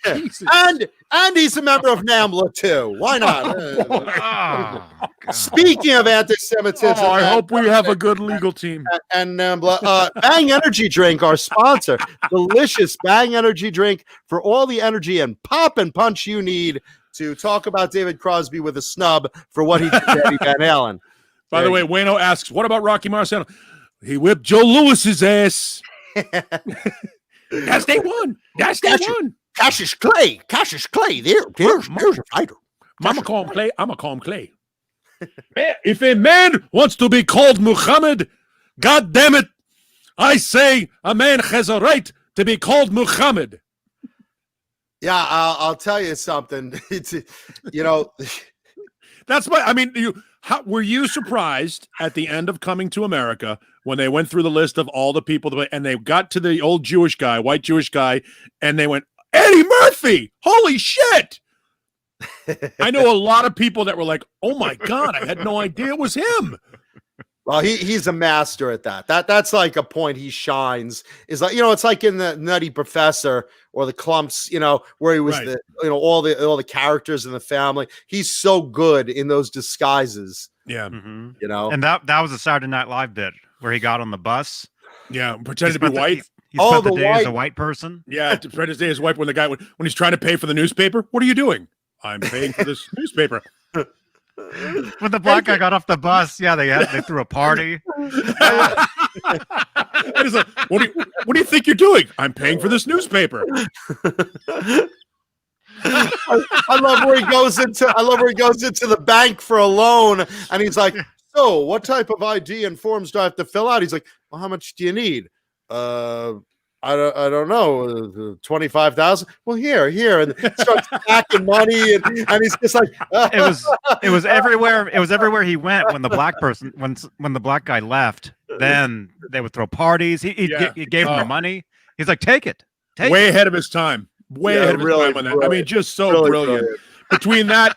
And he's a member of NAMBLA too. Why not? Speaking of anti-Semitism, I hope we have a good legal team. And NAMBLA, Bang Energy Drink, our sponsor, delicious Bang Energy Drink for all the energy and pop and punch you need to talk about David Crosby with a snub for what he did to Eddie Van Halen. By the way, Wayno asks, what about Rocky Marciano? He whipped Joe Lewis's ass. That's day one. Cassius Clay. There's a fighter. Mama call him Clay. I'ma call him Clay. If a man wants to be called Muhammad, God damn it, I say a man has a right to be called Muhammad. Yeah, I'll tell you something. It's, you know, that's my. I mean, were you surprised at the end of Coming to America when they went through the list of all the people and they got to the old Jewish guy, white Jewish guy, and they went, Eddie Murphy, holy shit. I know a lot of people that were like, oh my God, I had no idea it was him. Well, he's a master at that. That's like a point he shines. Is like, you know, it's like in the Nutty Professor or the Clumps, you know, where he was right. all the characters in the family. He's so good in those disguises. Yeah. Mm-hmm. You know, and that was a Saturday Night Live bit where he got on the bus. Yeah, pretended to be white. He spent the day as a white person. Yeah, to spend his day as white when the guy when he's trying to pay for the newspaper. What are you doing? I'm paying for this newspaper. When the black guy got off the bus, yeah, they threw a party. Like, what do you think you're doing? I'm paying for this newspaper. I love where he goes into the bank for a loan, and he's like, "So, what type of ID and forms do I have to fill out?" He's like, "Well, how much do you need?" I don't know, 25,000. Well, here, and starts packing money, and he's just like, it was everywhere. It was everywhere he went when the black person, when the black guy left. Then they would throw parties. He gave him the money. He's like, take it. Way ahead of his time. Way ahead of his time on that. I mean, just so brilliant. Between that,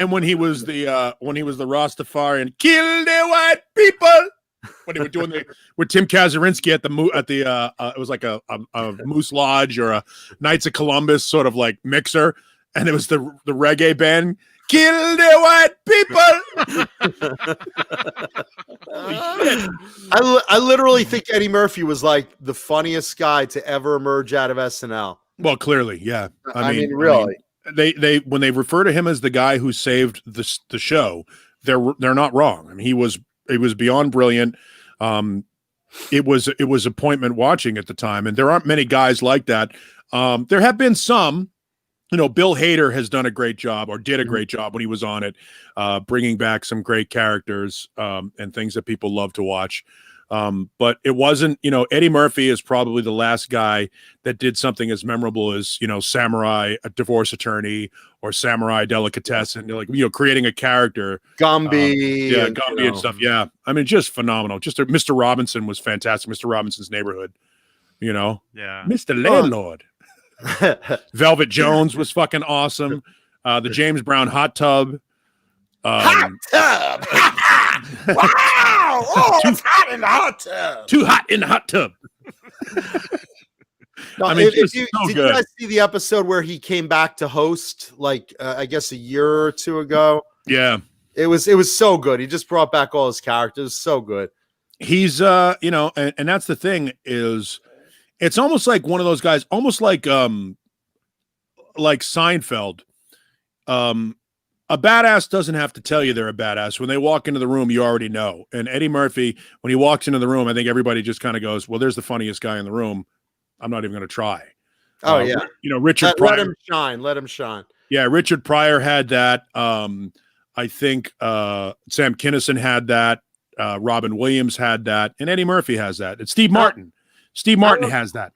and when he was the Rastafarian, kill the white people. When they were doing with Tim Kazurinsky at the it was like a Moose Lodge or a Knights of Columbus sort of like mixer, and it was the reggae band, kill the white people. I literally think Eddie Murphy was like the funniest guy to ever emerge out of SNL. Well, clearly, yeah. I mean, really, they when they refer to him as the guy who saved the show, they're not wrong. I mean, he was beyond brilliant. It was appointment watching at the time, and there aren't many guys like that. There have been some, Bill Hader has done a great job, or did a great job when he was on it, bringing back some great characters and things that people love to watch. But it wasn't, Eddie Murphy is probably the last guy that did something as memorable as, Samurai, a divorce attorney, or Samurai Delicatessen, creating a character. Gumby. Gumby and stuff. Yeah. I mean, just phenomenal. Just Mr. Robinson was fantastic. Mr. Robinson's Neighborhood, Yeah. Mr. Landlord. Velvet Jones was fucking awesome. The James Brown hot tub. Hot tub. Wow! Oh, it's hot in the hot tub. Too hot in the hot tub. No, did you guys see the episode where he came back to host, I guess a year or two ago? Yeah, it was so good. He just brought back all his characters. So good. He's and that's the thing is, it's almost like one of those guys, almost like Seinfeld. A badass doesn't have to tell you they're a badass. When they walk into the room, you already know. And Eddie Murphy, when he walks into the room, I think everybody just kind of goes, well, there's the funniest guy in the room. I'm not even going to try. Oh, yeah. Richard Pryor. Let him shine. Let him shine. Yeah, Richard Pryor had that. I think Sam Kinison had that. Robin Williams had that. And Eddie Murphy has that. And Steve Martin. Steve Martin has that.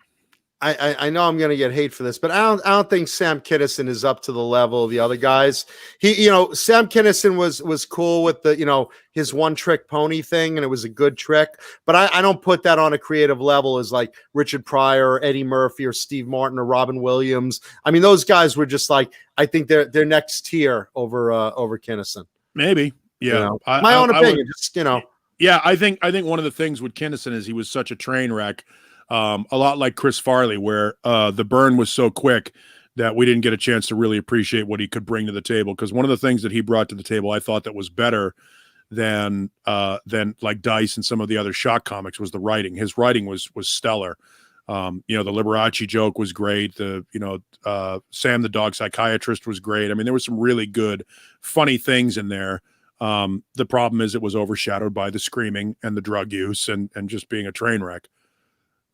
I know I'm going to get hate for this, but I don't think Sam Kinison is up to the level of the other guys. Sam Kinison was cool with the, his one trick pony thing, and it was a good trick, but I don't put that on a creative level as like Richard Pryor or Eddie Murphy or Steve Martin or Robin Williams. I mean, those guys were just I think they're next tier over Kinison. Maybe. Yeah. My own opinion, Yeah, I think one of the things with Kinison is he was such a train wreck. A lot like Chris Farley, where the burn was so quick that we didn't get a chance to really appreciate what he could bring to the table. Because one of the things that he brought to the table, I thought that was better than like Dice and some of the other shock comics, was the writing. His writing was stellar. The Liberace joke was great. Sam the Dog Psychiatrist was great. I mean, there were some really good, funny things in there. The problem is it was overshadowed by the screaming and the drug use and just being a train wreck.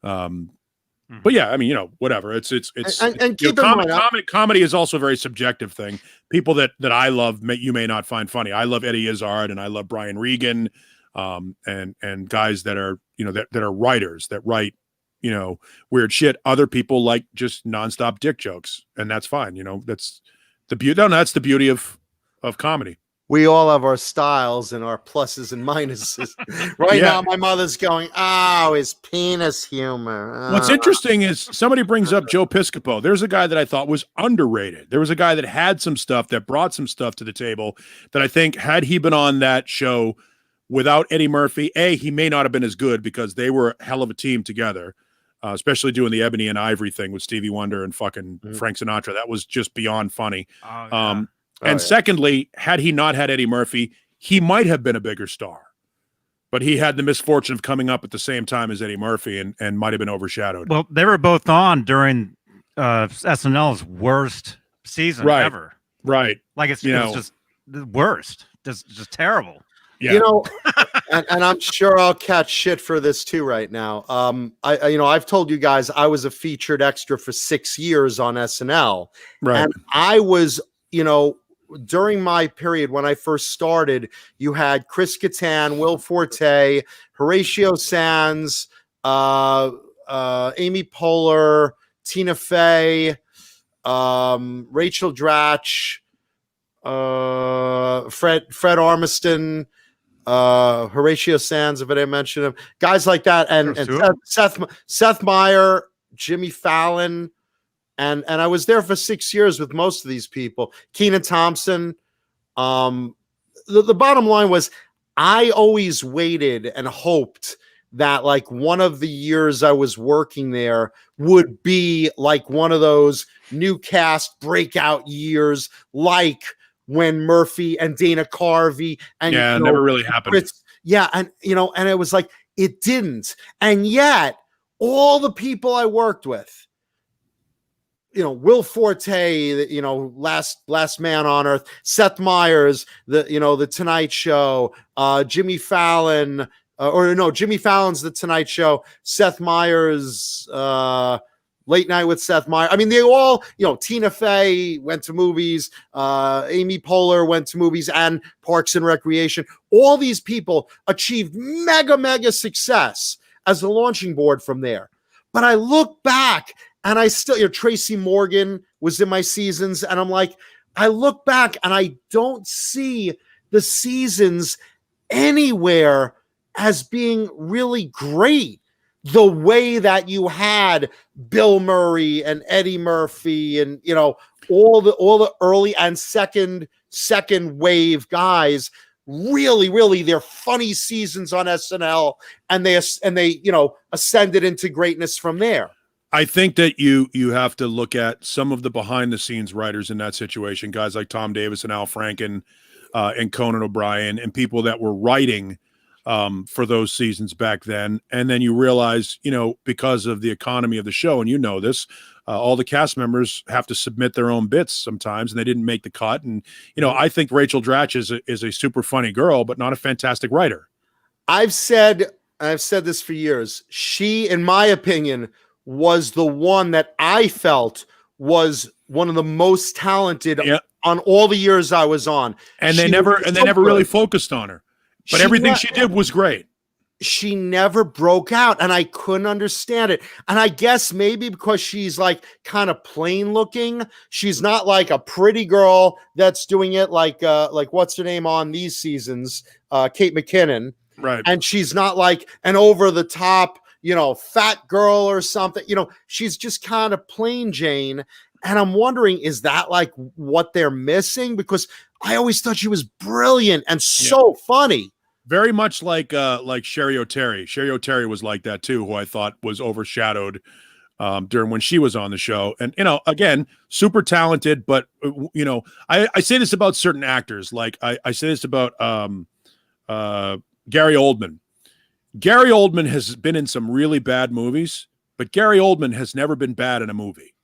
But yeah, I mean, whatever. It's and keep in mind, comedy is also a very subjective thing. People that I love, you may not find funny. I love Eddie Izzard and I love Brian Regan, and guys that are, that are writers that write, weird shit. Other people like just nonstop dick jokes, and that's fine. That's the beauty. No, that's the beauty of comedy. We all have our styles and our pluses and minuses. Right now, my mother's going, oh, his penis humor. What's interesting is somebody brings up Joe Piscopo. There's a guy that I thought was underrated. There was a guy that had some stuff, that brought some stuff to the table, that I think had he been on that show without Eddie Murphy, he may not have been as good, because they were a hell of a team together, especially doing the Ebony and Ivory thing with Stevie Wonder and fucking Frank Sinatra. That was just beyond funny. Oh, yeah. Secondly, had he not had Eddie Murphy, he might have been a bigger star. But he had the misfortune of coming up at the same time as Eddie Murphy and might have been overshadowed. Well, they were both on during SNL's worst season ever. Right. Like it's just the worst. Just terrible. Yeah. And I'm sure I'll catch shit for this too right now. I've told you guys I was a featured extra for 6 years on SNL. Right. And I was, during my period when I first started, you had Chris Kattan, Will Forte, Horatio Sands, Amy Poehler, Tina Fey, Rachel Dratch, Fred Armiston, Horatio Sands, if I didn't mention him, guys like that, and Seth Meyer, Jimmy Fallon. And I was there for 6 years with most of these people. Kenan Thompson. The bottom line was, I always waited and hoped that like one of the years I was working there would be like one of those new cast breakout years, like when Murphy and Dana Carvey and it never really happened. And it was like it didn't. And yet all the people I worked with, Will Forte, last man on earth, Seth Meyers, the Tonight Show, Jimmy Fallon, Jimmy Fallon's The Tonight Show, Seth Meyers, Late Night with Seth Meyers. I mean, they all, Tina Fey went to movies, Amy Poehler went to movies, and Parks and Recreation. All these people achieved mega success as a launching board from there. But I look back and I still, Tracy Morgan was in my seasons, and I'm like, I look back and I don't see the seasons anywhere as being really great. The way that you had Bill Murray and Eddie Murphy and all the early and second wave guys, really their funny seasons on SNL, and they ascended into greatness from there. I think that you have to look at some of the behind the scenes writers in that situation, guys like Tom Davis and Al Franken and Conan O'Brien, and people that were writing for those seasons back then. And then you realize, because of the economy of the show, and this, all the cast members have to submit their own bits sometimes, and they didn't make the cut. And, I think Rachel Dratch is a super funny girl, but not a fantastic writer. I've said this for years. She, in my opinion, was the one that I felt was one of the most talented on all the years I was on. And they never really focused on her. But everything she did was great. She never broke out, and I couldn't understand it. And I guess maybe because she's like kind of plain looking, she's not like a pretty girl that's doing it like what's her name on these seasons, Kate McKinnon, right? And she's not like an over the top, fat girl or something. She's just kind of plain Jane. And I'm wondering, is that like what they're missing? Because I always thought she was brilliant and so funny. Very much like Sherry O'Terry. Sherry O'Terry was like that too, who I thought was overshadowed during when she was on the show. And again, super talented, but I say this about certain actors. Like I say this about Gary Oldman. Gary Oldman has been in some really bad movies, but Gary Oldman has never been bad in a movie.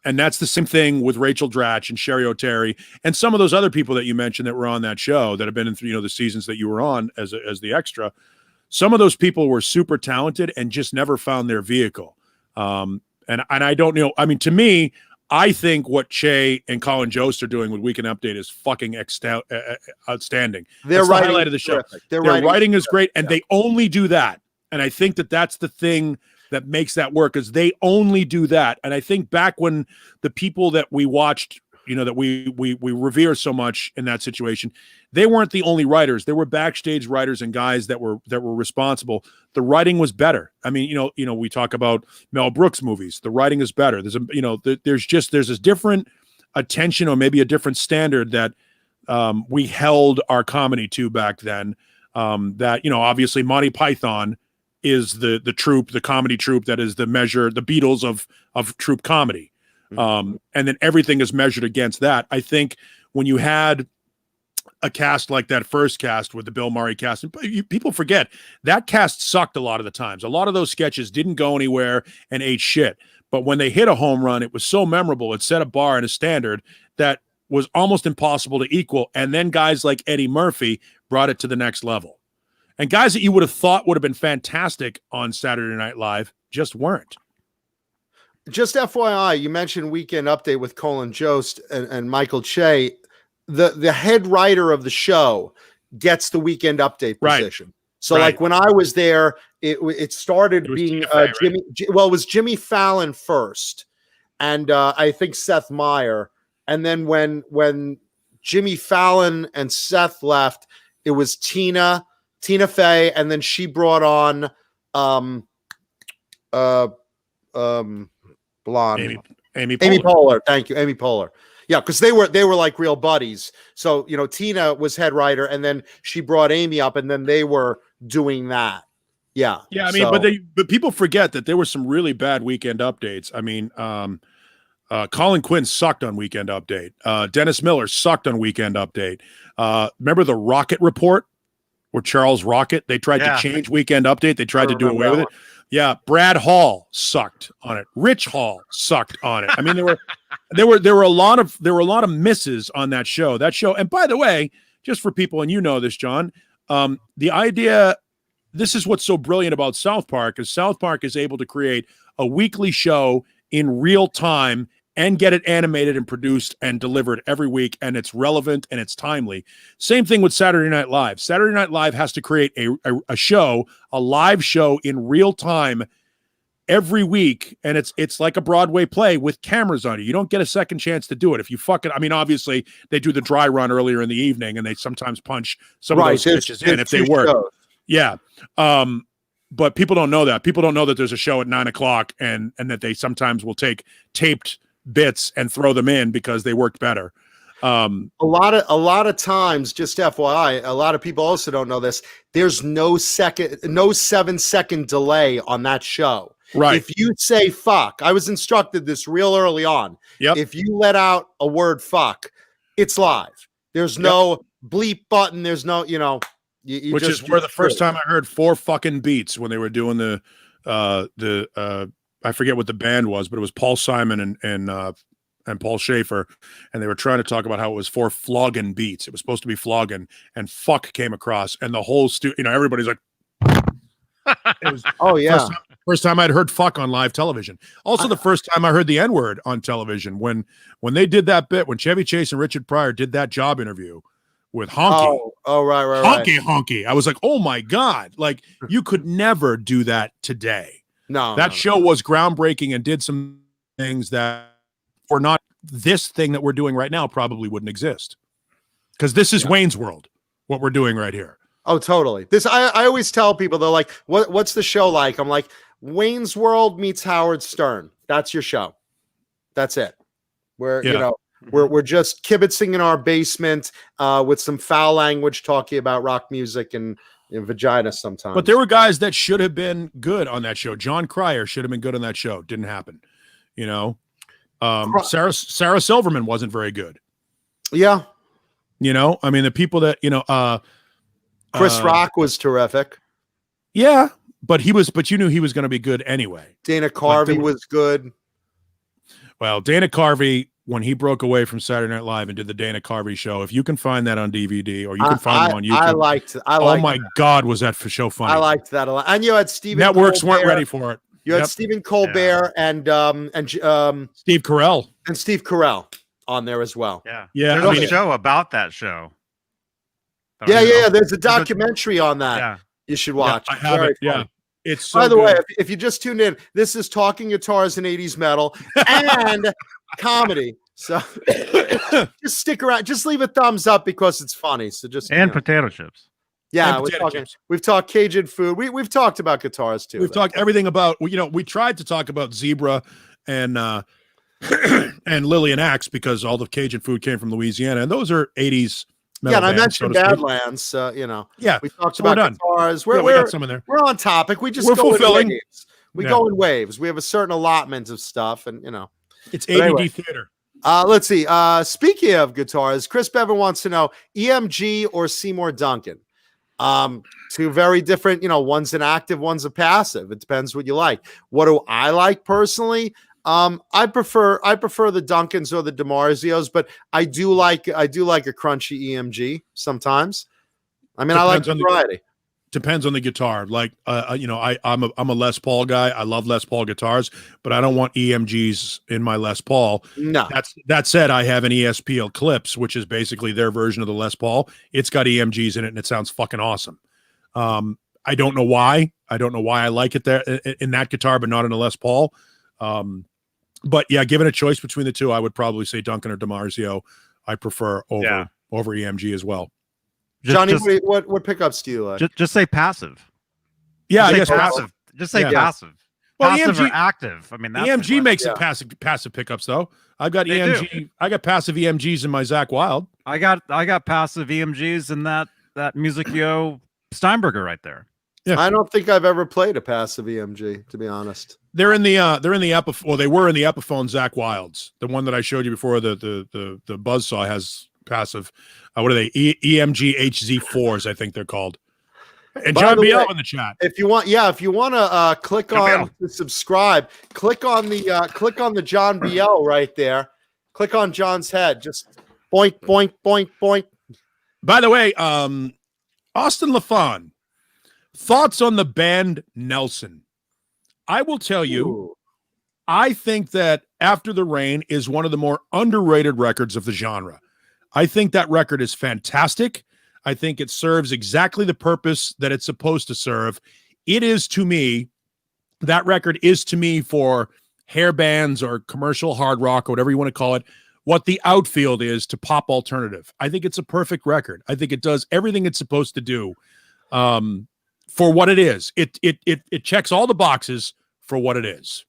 And that's the same thing with Rachel Dratch and Sherry O'Terry and some of those other people that you mentioned that were on that show that have been in the seasons that you were on as the extra. Some of those people were super talented and just never found their vehicle. And I don't know. I mean, to me, I think what Che and Colin Jost are doing with Weekend Update is fucking outstanding. They're the highlight of the show. Their writing is great, and they only do that. And I think that that's the thing that makes that work, is they only do that. And I think back when the people that we watched, that we revere so much in that situation, they weren't the only writers. There were backstage writers and guys that were responsible. The writing was better. I mean, we talk about Mel Brooks movies. The writing is better. There's there's this different attention, or maybe a different standard that we held our comedy to back then. That obviously Monty Python is the troupe, the comedy troupe that is the measure, the Beatles of troupe comedy. And then everything is measured against that. I think when you had a cast like that first cast with the Bill Murray cast, and people forget that cast sucked a lot of the times. A lot of those sketches didn't go anywhere and ate shit. But when they hit a home run, it was so memorable. It set a bar and a standard that was almost impossible to equal. And then guys like Eddie Murphy brought it to the next level. And guys that you would have thought would have been fantastic on Saturday Night Live just weren't. Just FYI, you mentioned Weekend Update with Colin Jost and Michael Che. The head writer of the show gets the Weekend Update position. Right. So like when I was there, it started being Jimmy. Well, it was Jimmy Fallon first, and I think Seth Meyer. And then when Jimmy Fallon and Seth left, it was Tina Fey, and then she brought on blonde Amy Poehler. Thank you, Amy Poehler. Yeah, because they were like real buddies. So Tina was head writer, and then she brought Amy up, and then they were doing that. Yeah. I mean, but people forget that there were some really bad Weekend Updates. I mean, Colin Quinn sucked on Weekend Update. Dennis Miller sucked on Weekend Update. Remember the Rocket Report? Or Charles Rocket, they tried to change Weekend Update. They tried to do away with it. Yeah, Brad Hall sucked on it. Rich Hall sucked on it. I mean, there were a lot of misses on that show. And by the way, just for people, and this, John, the idea. This is what's so brilliant about South Park, is South Park is able to create a weekly show in real time and get it animated and produced and delivered every week, and it's relevant and it's timely. Same thing with Saturday Night Live. Saturday Night Live has to create a show, a live show in real time every week, and it's like a Broadway play with cameras on you. You don't get a second chance to do it. If you fuck it, I mean, obviously they do the dry run earlier in the evening, and they sometimes punch some of those stitches in if they work. Shows. Yeah. But people don't know that. People don't know that there's a show at 9:00 and that they sometimes will take taped bits and throw them in because they worked better. A lot of times, just FYI, a lot of people also don't know this. There's no 7-second delay on that show. Right. If you say fuck, I was instructed this real early on. Yep. If you let out a word fuck, it's live. There's no bleep button. There's no, which is where the first time I heard 4 fucking beats when they were doing the I forget what the band was, but it was Paul Simon and Paul Schaefer, and they were trying to talk about how it was 4 flogging beats. It was supposed to be flogging, and fuck came across, and the whole everybody's like, it was first time I'd heard fuck on live television. Also, the first time I heard the N-word on television when they did that bit, when Chevy Chase and Richard Pryor did that job interview with Honky. Oh, right. Honky. I was like, oh my God. Like, you could never do that today. That show was groundbreaking and did some things that were not this thing that we're doing right now probably wouldn't exist. Because this is Wayne's World, what we're doing right here. Oh, totally. This I always tell people, they're like, what's the show like? I'm like, Wayne's World meets Howard Stern. That's your show. That's it. We're just kibitzing in our basement with some foul language, talking about rock music and vagina sometimes. But there were guys that should have been good on that show. John Cryer should have been good on that show. Didn't happen. Sarah Silverman wasn't very good. Yeah. I mean, the people that, Chris Rock was terrific. Yeah, but you knew he was going to be good anyway. Dana Carvey was good. Well, Dana Carvey, when he broke away from Saturday Night Live and did the Dana Carvey show, if you can find that on DVD or you can find it on YouTube. I liked oh my God, was that show funny? I liked that a lot. And you had Stephen Networks Colbert. weren't ready for it. You had Stephen Colbert and Steve Carell. And Steve Carell on there as well. Yeah. There's a show about that show. Yeah. There's a documentary on that. Yeah. You should watch. Yeah, I have it. Yeah. It's so By the good. way, if you just tuned in, this is Talking Guitars and 80s Metal and comedy. So just stick around. Just leave a thumbs up because it's funny. So potato chips. Yeah, we've talked Cajun food. We've talked about guitars too. We've talked everything about, we tried to talk about Zebra and and Lillian Axe because all the Cajun food came from Louisiana, and those are 80s metal and I bands, mentioned Badlands. Yeah, we talked about guitars. We got some in there. We're on topic. We're fulfilling. In waves. We go in waves. We have a certain allotment of stuff, and it's ADD theater. Let's see. Speaking of guitars, Chris Bevan wants to know EMG or Seymour Duncan. Two very different, one's an active, one's a passive. It depends what you like. What do I like personally? I prefer the Duncans or the DiMarzios, but I do like a crunchy EMG sometimes. I mean, I like the variety. Depends on the guitar. Like, I'm a Les Paul guy. I love Les Paul guitars, but I don't want EMGs in my Les Paul. No. That said, I have an ESP Eclipse, which is basically their version of the Les Paul. It's got EMGs in it, and it sounds fucking awesome. I don't know why. I don't know why I like it there in that guitar, but not in a Les Paul. But yeah, given a choice between the two, I would probably say Duncan or DiMarzio. I prefer over EMG as well. Johnny, what pickups do you like? Just say passive. Yeah, I guess passive. Just say passive. Well, passive EMG, or active. I mean, that's EMG makes it passive pickups though. I've got EMG. I got passive EMGs in my Zach Wild. I got passive EMGs in that Music Yo Steinberger right there. Yeah. I don't think I've ever played a passive EMG, to be honest. They're in the they were in the Epiphone Zach Wilds. The one that I showed you before, the Buzzsaw has passive. What are they? EMG HZ4s, I think they're called. And John BL in the chat. If you want to click on to subscribe, click on the John BL right there. Click on John's head. Just boink, boink, boink, boink. By the way, Austin LaFon, thoughts on the band Nelson? I will tell you, I think that After the Rain is one of the more underrated records of the genre. I think that record is fantastic. I think it serves exactly the purpose that it's supposed to serve. It is to me, that record is to me for hair bands or commercial hard rock or whatever you want to call it, what the outfield is to pop alternative. I think it's a perfect record. I think it does everything it's supposed to do for what it is. It checks all the boxes for what it is.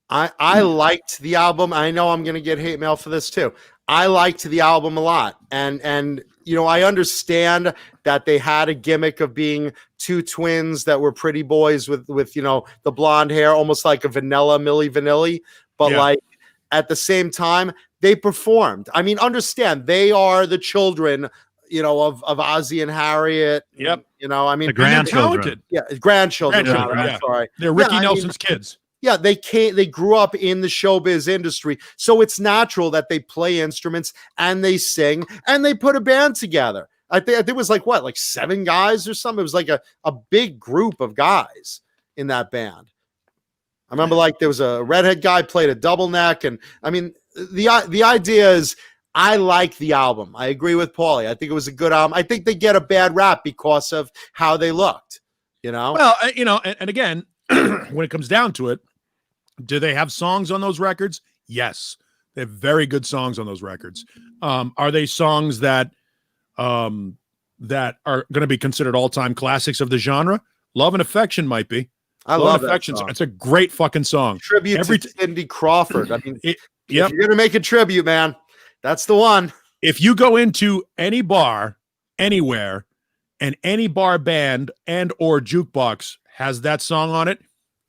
I liked the album. I know I'm going to get hate mail for this too. I liked the album a lot. And you know, I understand that they had a gimmick of being two twins that were pretty boys with you know, the blonde hair, almost like a vanilla Milli Vanilli. But like at the same time, they performed. I mean, understand, they are the children, you know, of Ozzy and Harriet. Yep. You know, I mean, The grandchildren. Yeah, grandchildren. Yeah. Sorry. They're Ricky Nelson's kids. Yeah, they grew up in the showbiz industry. So it's natural that they play instruments and they sing and they put a band together. I think it was like 7 guys or something. It was like a big group of guys in that band. I remember like there was a redhead guy played a double neck. And I mean, the idea is, I like the album. I agree with Paulie. I think it was a good album. I think they get a bad rap because of how they looked, you know? Well, you know, and again, when it comes down to it, do they have songs on those records? Yes. They have very good songs on those records. Are they songs that that are going to be considered all-time classics of the genre? Love and Affection might be. I Love love and that Affection. song. It's a great fucking song. Tribute to Cindy Crawford. I mean, if you're going to make a tribute, man, that's the one. If you go into any bar, anywhere, and any bar band and or jukebox has that song on it,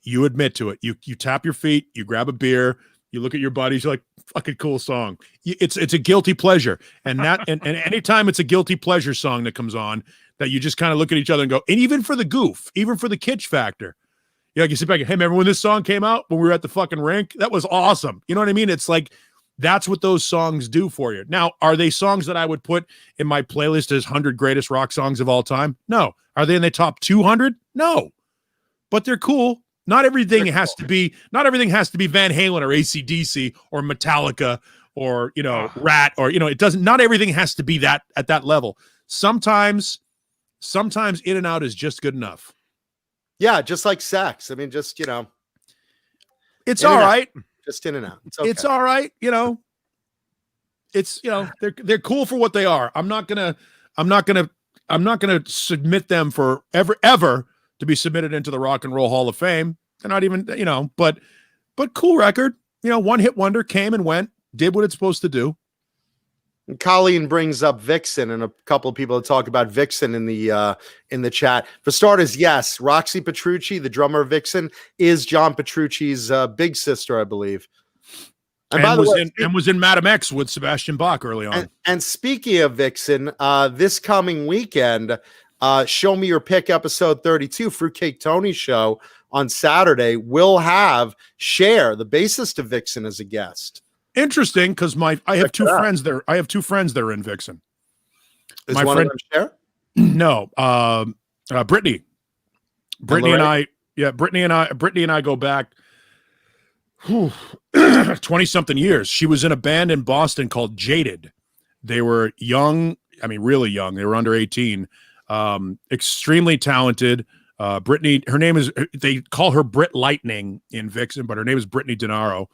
you admit to it. You tap your feet, you grab a beer, you look at your buddies, you're like, fucking cool song. It's a guilty pleasure. And that and anytime it's a guilty pleasure song that comes on, that you just kind of look at each other and go, and even for the goof, even for the kitsch factor, you sit back and, hey, remember when this song came out when we were at the fucking rink? That was awesome. You know what I mean? It's like, that's what those songs do for you. Now, are they songs that I would put in my playlist as 100 greatest rock songs of all time? No. Are they in the top 200? No. But they're cool. Not everything has to be Van Halen or AC/DC or Metallica or, you know, RATT or, you know, it doesn't, not everything has to be that at that level. Sometimes In and Out is just good enough. Yeah, just like sex. I mean, just, you know, it's all right. Just In and Out. It's okay. It's all right, you know. It's, you know, they're cool for what they are. I'm not gonna submit them for ever to be submitted into the Rock and Roll Hall of Fame. They're not even, you know, but cool record. You know, one hit wonder, came and went, did what it's supposed to do. And Colleen brings up Vixen, and a couple of people talk about Vixen in the chat. For starters, yes, Roxy Petrucci, the drummer of Vixen, is John Petrucci's big sister, I believe. And by the way, was in Madam X with Sebastian Bach early on. And speaking of Vixen, this coming weekend, Show Me Your Pick episode 32, Fruitcake Tony's show on Saturday, will have Cher, the bassist of Vixen, as a guest. Interesting, because I have two friends there. I have two friends that are in Vixen. Is my one friend of them Cher? No, Brittany. Brittany and I go back 20-something years. She was in a band in Boston called Jaded. They were young, I mean, really young. They were under 18. Extremely talented. Brittany, her name is, they call her Brit Lightning in Vixen, but her name is Brittany Denaro.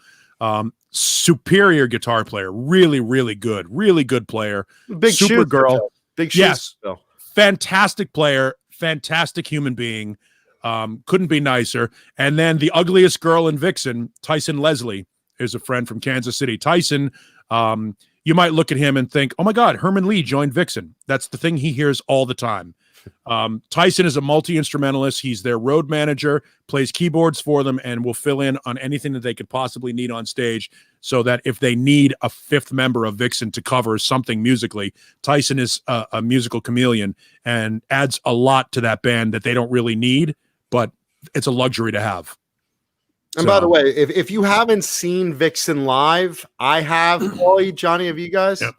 Superior guitar player, really good player. Big super girl. Big shoes. Yes. Fantastic player, fantastic human being. Couldn't be nicer. And then the ugliest girl in Vixen, Tyson Leslie, is a friend from Kansas City. Tyson, you might look at him and think, oh my God, Herman Lee joined Vixen. That's the thing he hears all the time. Tyson is a multi-instrumentalist. He's their road manager, plays keyboards for them, and will fill in on anything that they could possibly need on stage, so that if they need a fifth member of Vixen to cover something musically, Tyson is a musical chameleon and adds a lot to that band that they don't really need, but it's a luxury to have. And by the way, if you haven't seen Vixen live, I have. Paulie, Johnny, have you guys? Yep.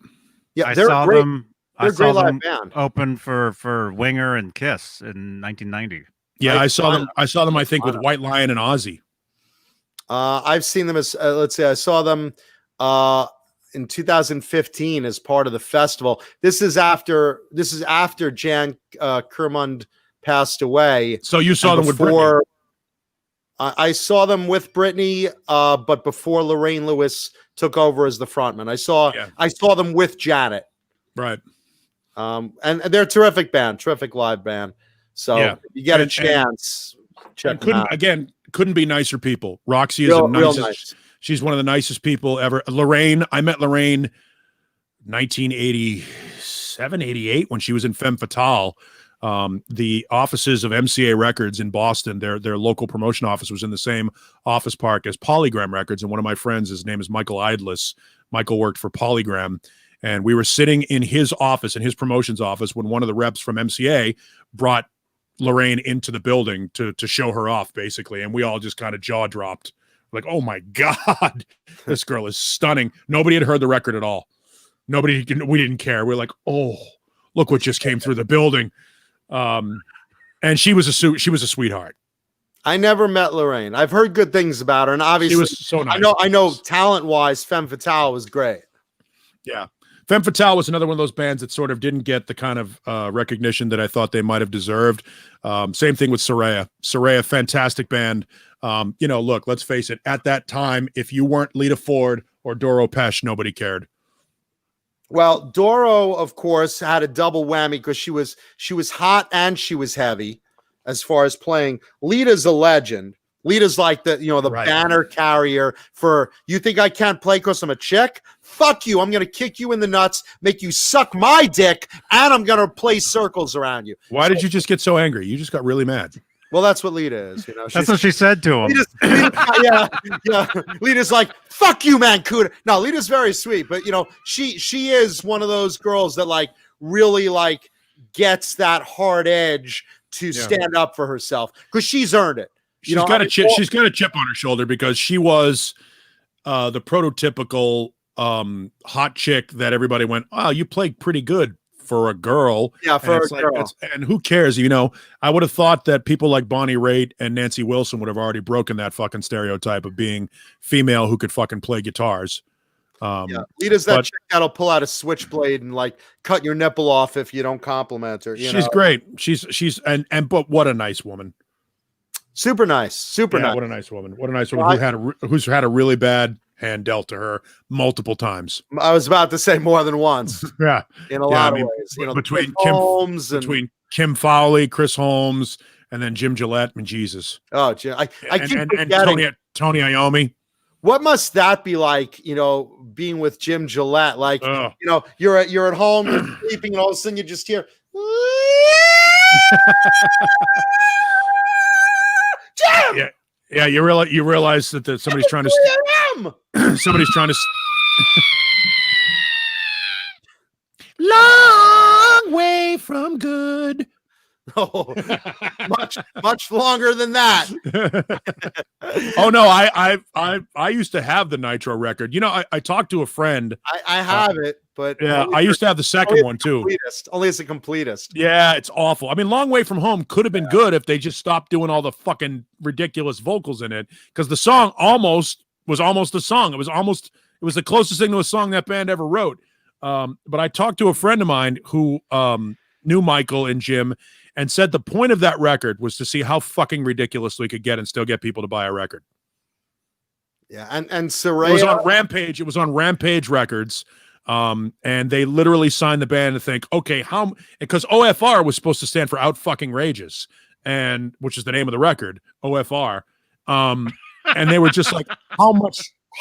Yeah, I they're saw great. them. They're I a great saw live them band. open for Winger and Kiss in 1990. Yeah, I saw them. I think with Wow. White Lion and Ozzy. I've seen them as let's say I saw them in 2015 as part of the festival. This is after Jan Kermund passed away. So you saw them with Britney. I saw them with Britney, but before Lorraine Lewis took over as the frontman. I saw them with Janet. Right. And they're a terrific band, terrific live band. So if you get a chance, check them out. Couldn't be nicer people. Roxy is nice. She's one of the nicest people ever. Lorraine, I met Lorraine 1987, 88 when she was in Femme Fatale. The offices of MCA Records in Boston, their local promotion office was in the same office park as Polygram Records. And one of my friends, his name is Michael Idless. Michael worked for Polygram. And we were sitting in his office, in his promotions office, when one of the reps from MCA brought Lorraine into the building to show her off, basically. And we all just kind of jaw dropped. Like, oh my God, this girl is stunning. Nobody had heard the record at all. We didn't care. We're like, oh, look what just came through the building. And she was a sweetheart. I never met Lorraine. I've heard good things about her, and obviously, she was so nice. I know talent-wise, Femme Fatale was great. Yeah. Femme Fatale was another one of those bands that sort of didn't get the kind of recognition that I thought they might have deserved. Same thing with Soraya. Soraya, fantastic band. Look, let's face it. At that time, if you weren't Lita Ford or Doro Pesch, nobody cared. Well, Doro, of course, had a double whammy because she was hot and she was heavy as far as playing. Lita's a legend. Lita's like the banner carrier for, you think I can't play because I'm a chick? Fuck you. I'm going to kick you in the nuts, make you suck my dick, and I'm going to play circles around you. Why did you just get so angry? You just got really mad. Well, that's what Lita is. That's what she said to him. Yeah. Lita's like, fuck you, man, Cooter. No, Lita's very sweet, but she is one of those girls that like really like gets that hard edge to stand up for herself because she's earned it. She's got a chip on her shoulder because she was the prototypical hot chick that everybody went, oh, you played pretty good for a girl. Yeah, for a girl. And who cares? I would have thought that people like Bonnie Raitt and Nancy Wilson would have already broken that fucking stereotype of being female who could fucking play guitars. Lita's that chick that'll pull out a switchblade and like cut your nipple off if you don't compliment her. She's great. But what a nice woman. Super nice. Nice. What a nice woman. What a nice woman who's had a really bad hand dealt to her multiple times. I was about to say more than once. Yeah. In a lot of ways. Between Kim Fowley, Chris Holmes, and then Jim Gillette. And Jesus. Oh, Jim. I keep and Tony Iommi. What must that be like, being with Jim Gillette? Like, you're at home, you're sleeping, and all of a sudden you just hear Jim! Yeah, you realize that somebody's trying to long way from good. Oh, much longer than that. Oh no, I used to have the Nitro record. I talked to a friend. I have it, but I used to have the second one too. Only as a completist. Yeah, it's awful. I mean, Long Way From Home could have been good if they just stopped doing all the fucking ridiculous vocals in it, because the song was almost a song. It was the closest thing to a song that band ever wrote. But I talked to a friend of mine who knew Michael and Jim, and said the point of that record was to see how fucking ridiculous we could get and still get people to buy a record. Yeah, and Soraya, it was on Rampage. It was on Rampage Records, and they literally signed the band to think, okay, because OFR was supposed to stand for Out Fucking Rages, and which is the name of the record, OFR. And they were just like,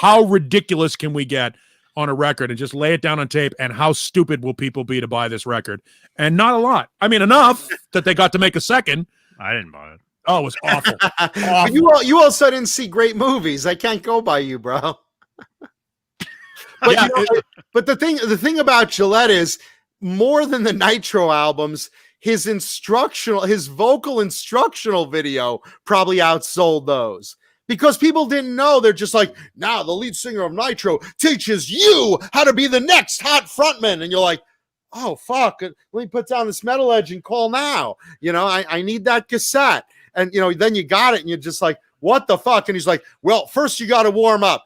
how ridiculous can we get on a record and just lay it down on tape, and how stupid will people be to buy this record? And not a lot. I mean, enough that they got to make a second. I didn't buy it. Oh, it was awful. Awful. You also didn't see great movies. I can't go by you, bro. But but the thing about Gillette is, more than the Nitro albums, his vocal instructional video probably outsold those. Because people didn't know. They're just like, now the lead singer of Nitro teaches you how to be the next hot frontman. And you're like, oh, fuck. Let me put down this metal edge and call now. I need that cassette. And, then you got it and you're just like, what the fuck? And he's like, well, first you got to warm up.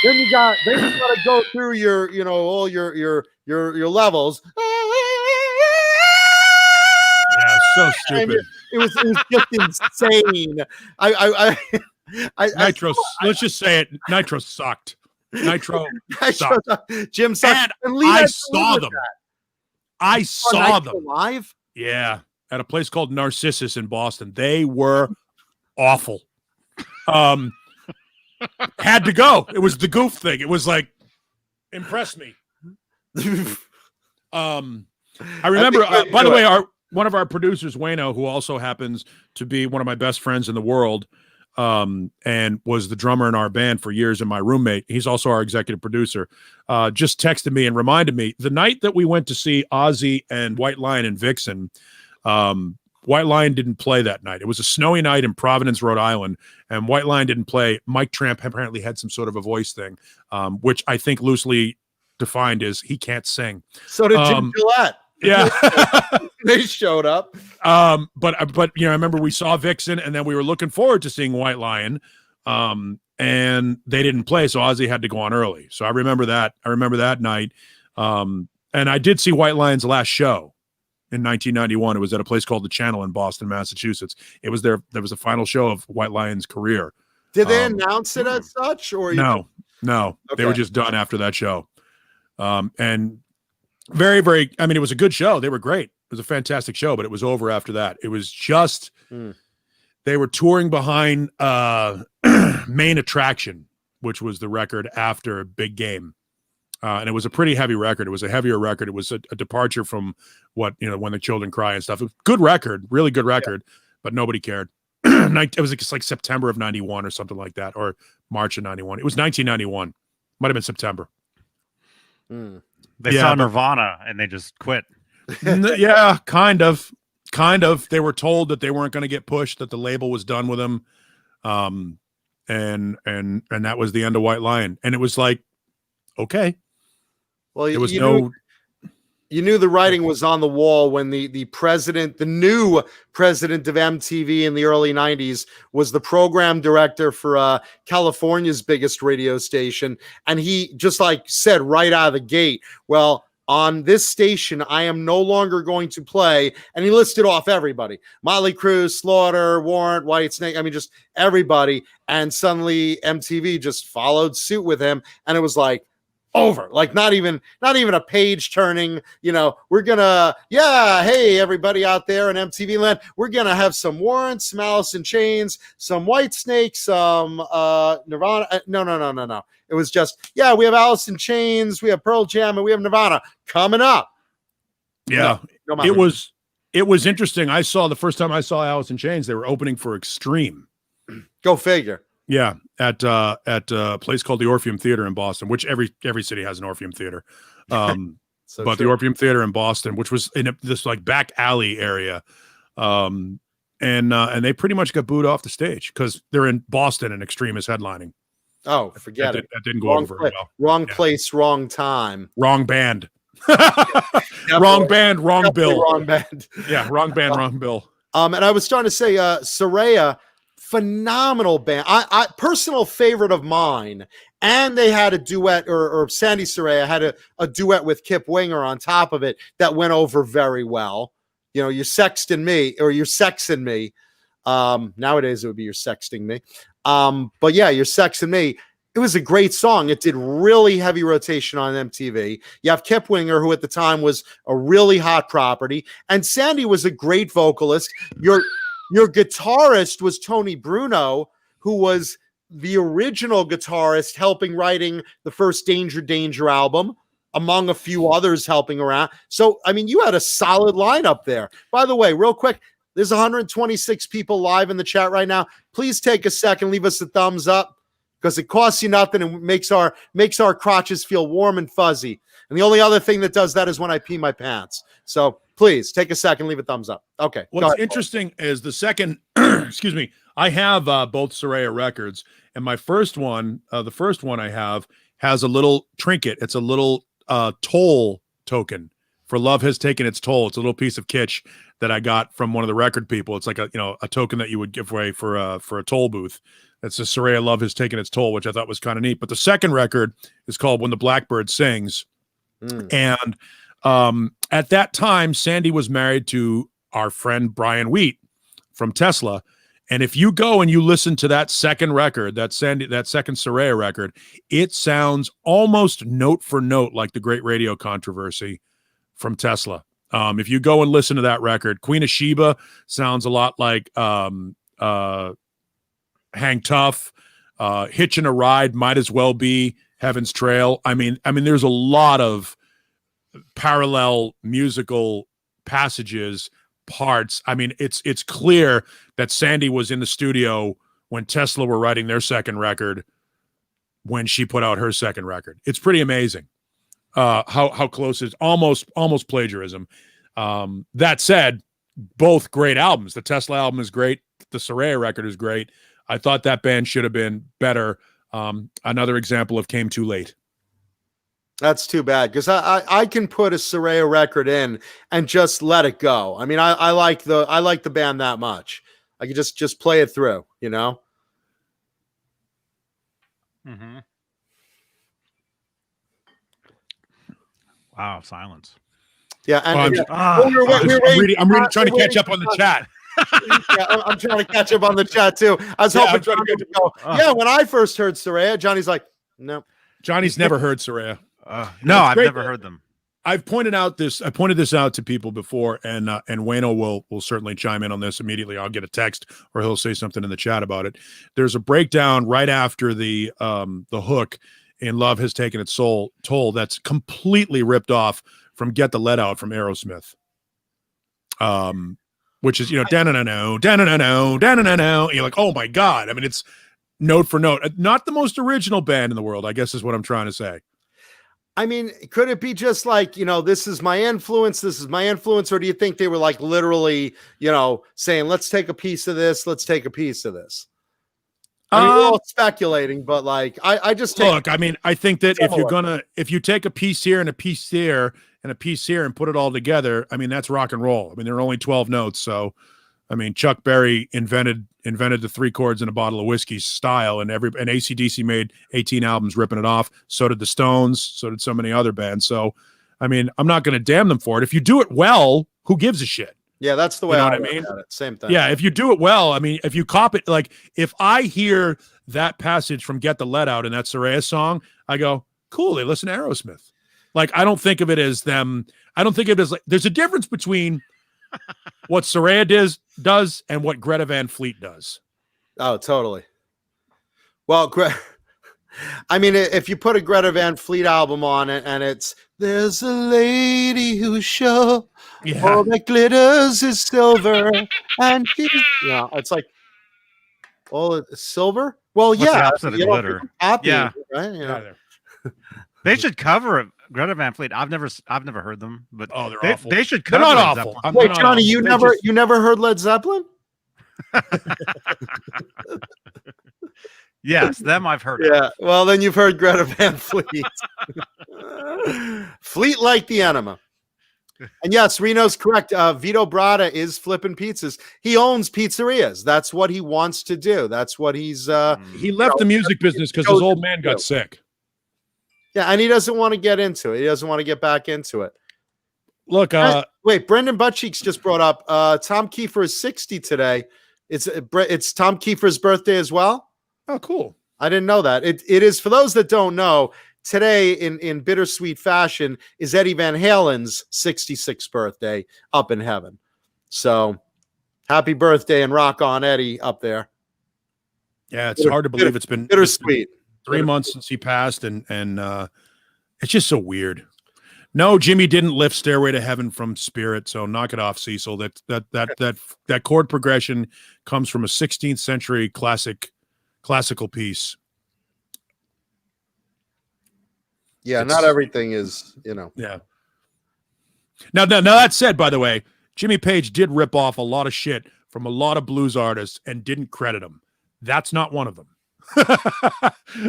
then you got to go through your, all your levels. Yeah, so stupid. It was just insane. Nitro. Let's just say it. Nitro sucked. Nitro sucked. Jim sucked. And I saw them. I saw them live. Yeah, at a place called Narcissus in Boston. They were awful. Had to go. It was the goof thing. It was like, impress me. I remember. By the way, one of our producers, Wayno, who also happens to be one of my best friends in the world, and was the drummer in our band for years and my roommate. He's also our executive producer. Just texted me and reminded me the night that we went to see Ozzy and White Lion and Vixen. White Lion didn't play that night. It was a snowy night in Providence, Rhode Island, and White Lion didn't play. Mike Tramp apparently had some sort of a voice thing, which I think loosely defined is he can't sing. So did Jim Gillette. Yeah, they showed up. But I remember we saw Vixen, and then we were looking forward to seeing White Lion, and they didn't play, so Ozzy had to go on early. So I remember that. I remember that night, and I did see White Lion's last show in 1991. It was at a place called the Channel in Boston, Massachusetts. It was there. There was the final show of White Lion's career. Did they announce it as such, or no? Okay. They were just done after that show, and. Very, very, I mean, it was a good show. They were great. It was a fantastic show, but it was over after that. It was just, they were touring behind Main Attraction, which was the record after Big Game. And it was a pretty heavy record. It was a heavier record. It was a departure from what, When the Children Cry and stuff. It was a good record, really good record, but nobody cared. It was like September of 91 or something like that, or March of 91. It was 1991. Might have been September. They saw Nirvana and they just quit. Yeah, kind of. They were told that they weren't going to get pushed, that the label was done with them, and that was the end of White Lion. And it was like, okay. Well, it was you knew the writing was on the wall when the new president of MTV in the early 90s was the program director for California's biggest radio station. And he just said right out of the gate, well, on this station, I am no longer going to play. And he listed off everybody: Motley Crue, Slaughter, Warrant, Whitesnake. I mean, just everybody. And suddenly MTV just followed suit with him. And it was like, over, not even a page turning, we're gonna, hey, everybody out there in MTV land, we're gonna have some Warrant, some Alice in Chains, some Whitesnake, some Nirvana. No. It was just, we have Alice in Chains, we have Pearl Jam, and we have Nirvana coming up. Yeah, it was interesting. The first time I saw Alice in Chains, they were opening for Extreme. Go figure. Yeah, at a place called the Orpheum Theater in Boston, which every city has an Orpheum Theater. But true. The Orpheum Theater in Boston, which was in this back alley area, and they pretty much got booed off the stage because they're in Boston and Extreme is headlining. Oh, forget it. That didn't go over very well. Wrong place, wrong time. Wrong band. Wrong band, wrong bill. Wrong band. Yeah, wrong band, wrong bill. And I was starting to say, Soraya, phenomenal band. I personal favorite of mine. And they had a duet, or Sandy Soraya had a duet with Kip Winger on top of it that went over very well. You're sexting me, or you're sexing me. Nowadays it would be you're sexting me. But yeah, you're sexing me. It was a great song. It did really heavy rotation on MTV. You have Kip Winger, who at the time was a really hot property, and Sandy was a great vocalist. Your guitarist was Tony Bruno, who was the original guitarist helping writing the first Danger Danger album, among a few others helping around. So, I mean, you had a solid lineup there. By the way, real quick, there's 126 people live in the chat right now. Please take a second, leave us a thumbs up, because it costs you nothing and makes our crotches feel warm and fuzzy. And the only other thing that does that is when I pee my pants. So please take a second, leave a thumbs up. Okay. What's interesting is the second, excuse me, I have both Soraya records, and my first one, the first one I have, has a little trinket. It's a little toll token for Love Has Taken Its Toll. It's a little piece of kitsch that I got from one of the record people. It's like a token that you would give away for a toll booth. That's the Soraya Love Has Taken Its Toll, which I thought was kind of neat. But the second record is called When the Blackbird Sings. And at that time, Sandy was married to our friend Brian Wheat from Tesla. And if you go and you listen to that second record, that second Soraya record, it sounds almost note for note like the Great Radio Controversy from Tesla. If you go and listen to that record, Queen of Sheba sounds a lot like Hang Tough. Hitching a Ride might as well be Heaven's Trail. I mean, there's a lot of parallel musical passages, parts. I mean, it's clear that Sandy was in the studio when Tesla were writing their second record when she put out her second record. It's pretty amazing how close it's almost plagiarism. That said, both great albums. The Tesla album is great. The Soraya record is great. I thought that band should have been better. Another example of came too late. That's too bad, because I can put a Soraya record in and just let it go. I mean, I like the band that much. I could just play it through, you know. Mm-hmm. Wow, silence. Yeah, and I'm reading, trying to catch up on the chat. Yeah, I'm trying to catch up on the chat too. I was hoping Johnny would go. Yeah, when I first heard Soraya, Johnny's like, no. Johnny's never heard Soraya. No, I've never heard them. I pointed this out to people before, and Wayno will certainly chime in on this immediately. I'll get a text or he'll say something in the chat about it. There's a breakdown right after the hook in Love Has Taken Its Toll that's completely ripped off from Get the Lead Out from Aerosmith. Which is, da-na-na-no, da-na-na-no, da-na-na-no. You're like, oh my God. I mean, it's note for note. Not the most original band in the world, I guess is what I'm trying to say. I mean, could it be just like, this is my influence, or do you think they were like literally, saying, let's take a piece of this, let's take a piece of this? I mean, we're all speculating, but like, I just look, I mean, I think that if you take a piece here and a piece there and a piece here and put it all together, I mean, that's rock and roll. I mean, there are only 12 notes. So, I mean, Chuck Berry invented the 3 chords in a bottle of whiskey style, and AC/DC made 18 albums ripping it off. So did the Stones. So did so many other bands. So, I mean, I'm not going to damn them for it. If you do it well, who gives a shit? Yeah, that's the way I mean. Same thing. Yeah, if you do it well, I mean, if you cop it, like if I hear that passage from Get the Lead Out in that Soraya song, I go, cool, they listen to Aerosmith. Like, I don't think of it as them. I don't think of it as like, there's a difference between what Soraya does and what Greta Van Fleet does. Oh, totally. Well, I mean, if you put a Greta Van Fleet album on it and it's, there's a lady who's sure all that glitters is silver, and it's like, oh, it's silver? Well, what's the opposite of glitter? Happy, yeah. Right? They should cover it. Greta Van Fleet. I've never heard them, but they're awful. They should cover. They're not awful. Wait, Johnny, you never heard Led Zeppelin? Yes, them I've heard. Yeah, well, then you've heard Greta Van Fleet. Fleet like the enema. And yes, Reno's correct. Vito Bratta is flipping pizzas. He owns pizzerias. That's what he wants to do. That's what he's. He left the music business because his old man got sick. Yeah, and he doesn't want to get into it. He doesn't want to get back into it. Look, wait, Brendan Buttcheeks just brought up Tom Kiefer is 60 today. It's Tom Kiefer's birthday as well. Oh, cool. I didn't know that. It is, for those that don't know, today in bittersweet fashion is Eddie Van Halen's 66th birthday up in heaven. So happy birthday and rock on, Eddie, up there. Yeah, it's hard to believe it's been bittersweet. 3 months since he passed, and it's just so weird. No, Jimmy didn't lift Stairway to Heaven from Spirit, so knock it off, Cecil. That chord progression comes from a 16th century classical piece. Yeah, not everything is, Yeah. Now that said, by the way, Jimmy Page did rip off a lot of shit from a lot of blues artists and didn't credit them. That's not one of them.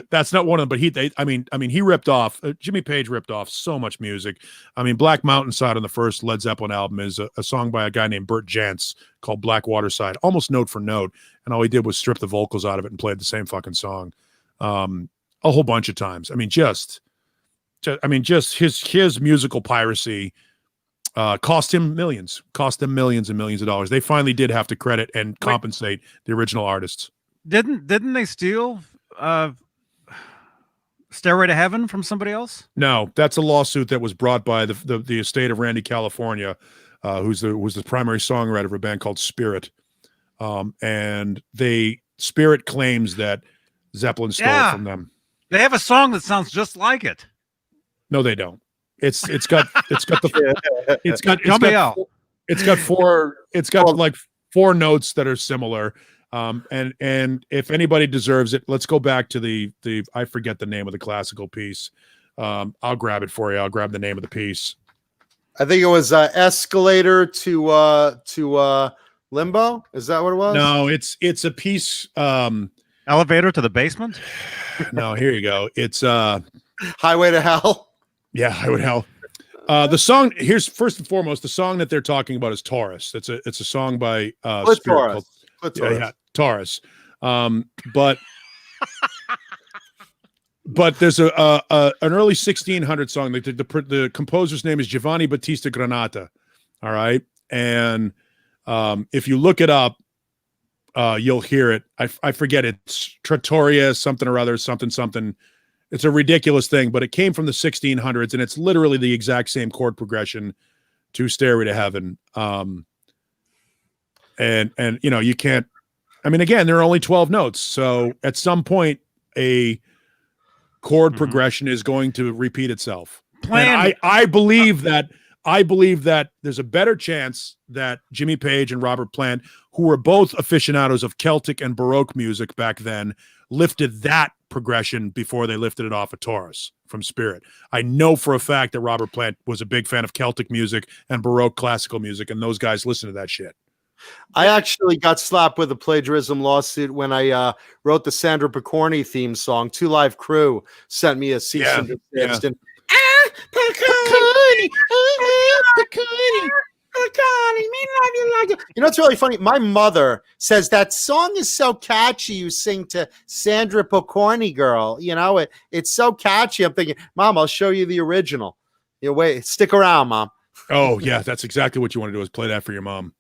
That's not one of them, but I mean, he ripped off. Jimmy Page ripped off so much music. I mean, Black Mountainside on the first Led Zeppelin album is a song by a guy named Burt Jantz called Black Waterside, almost note for note. And all he did was strip the vocals out of it and played the same fucking song a whole bunch of times. I mean, just his musical piracy cost them millions and millions of dollars. They finally did have to credit and compensate the original artists. Didn't they steal Stairway to Heaven from somebody else? No, that's a lawsuit that was brought by the estate of Randy California, was the primary songwriter of a band called Spirit. And Spirit claims that Zeppelin stole it from them. They have a song that sounds just like it. No, they don't. It's got like 4 notes that are similar. And if anybody deserves it, let's go back to the I forget the name of the classical piece. I'll grab it for you. I'll grab the name of the piece. I think it was Escalator to Limbo. Is that what it was? No, it's a piece. Elevator to the basement. No, here you go. It's Highway to Hell. Yeah, Highway to Hell. The song, here's first and foremost, the song that they're talking about is Taurus. It's a song by Spirit called Taurus. But there's an early 1600 song. The composer's name is Giovanni Battista Granata. All right, and if you look it up, you'll hear it. I forget, it's Trattoria something or other, something. It's a ridiculous thing, but it came from the 1600s, and it's literally the exact same chord progression to Stairway to Heaven. And you know, you can't. I mean, again, there are only 12 notes, so at some point, a chord progression is going to repeat itself. And I believe that there's a better chance that Jimmy Page and Robert Plant, who were both aficionados of Celtic and Baroque music back then, lifted that progression before they lifted it off of Taurus from Spirit. I know for a fact that Robert Plant was a big fan of Celtic music and Baroque classical music, and those guys listened to that shit. I actually got slapped with a plagiarism lawsuit when I wrote the Sandra Picorni theme song. 2 Live Crew sent me a cease and desist. And Picorni, Picorni. You know, it's really funny. My mother says that song is so catchy. You sing to Sandra Picorni, girl. You know, it's so catchy. I'm thinking, Mom, I'll show you the original. You know, wait, stick around, Mom. Oh yeah, that's exactly what you want to do, is play that for your mom.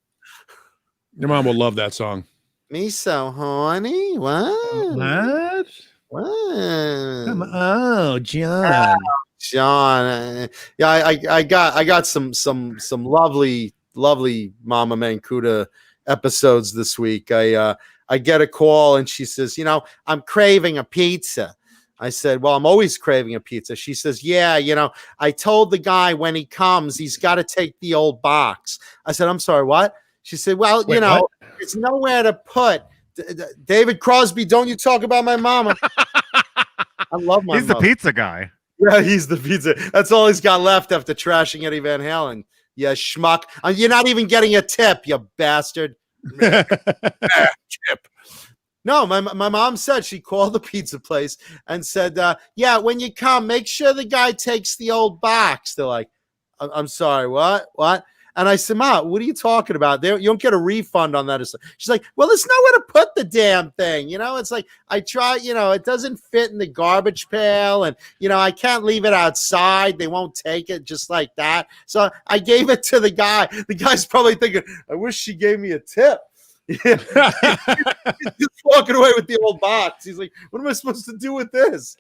Your mom will love that song. Me so horny. What? Oh, John. John, yeah, I got some lovely Mama Mancuda episodes this week. I get a call and she says, you know, I'm craving a pizza. I said, well, I'm always craving a pizza. She says, yeah, you know, I told the guy when he comes, he's got to take the old box. I said, I'm sorry, what? She said, well, you know, what? It's nowhere to put. David Crosby, don't you talk about my mama. I love my He's mother. The pizza guy. Yeah, he's the pizza. That's all he's got left after trashing Eddie Van Halen. Yeah, schmuck. You're not even getting a tip, you bastard. Tip. No, my mom said she called the pizza place and said, yeah, when you come, make sure the guy takes the old box. They're like, I'm sorry, what? And I said, Ma, what are you talking about? You don't get a refund on that. She's like, well, there's nowhere to put the damn thing. You know, it's like, I try, you know, it doesn't fit in the garbage pail. And, you know, I can't leave it outside. They won't take it just like that. So I gave it to the guy. The guy's probably thinking, I wish she gave me a tip. Yeah. He's just walking away with the old box. He's like, what am I supposed to do with this?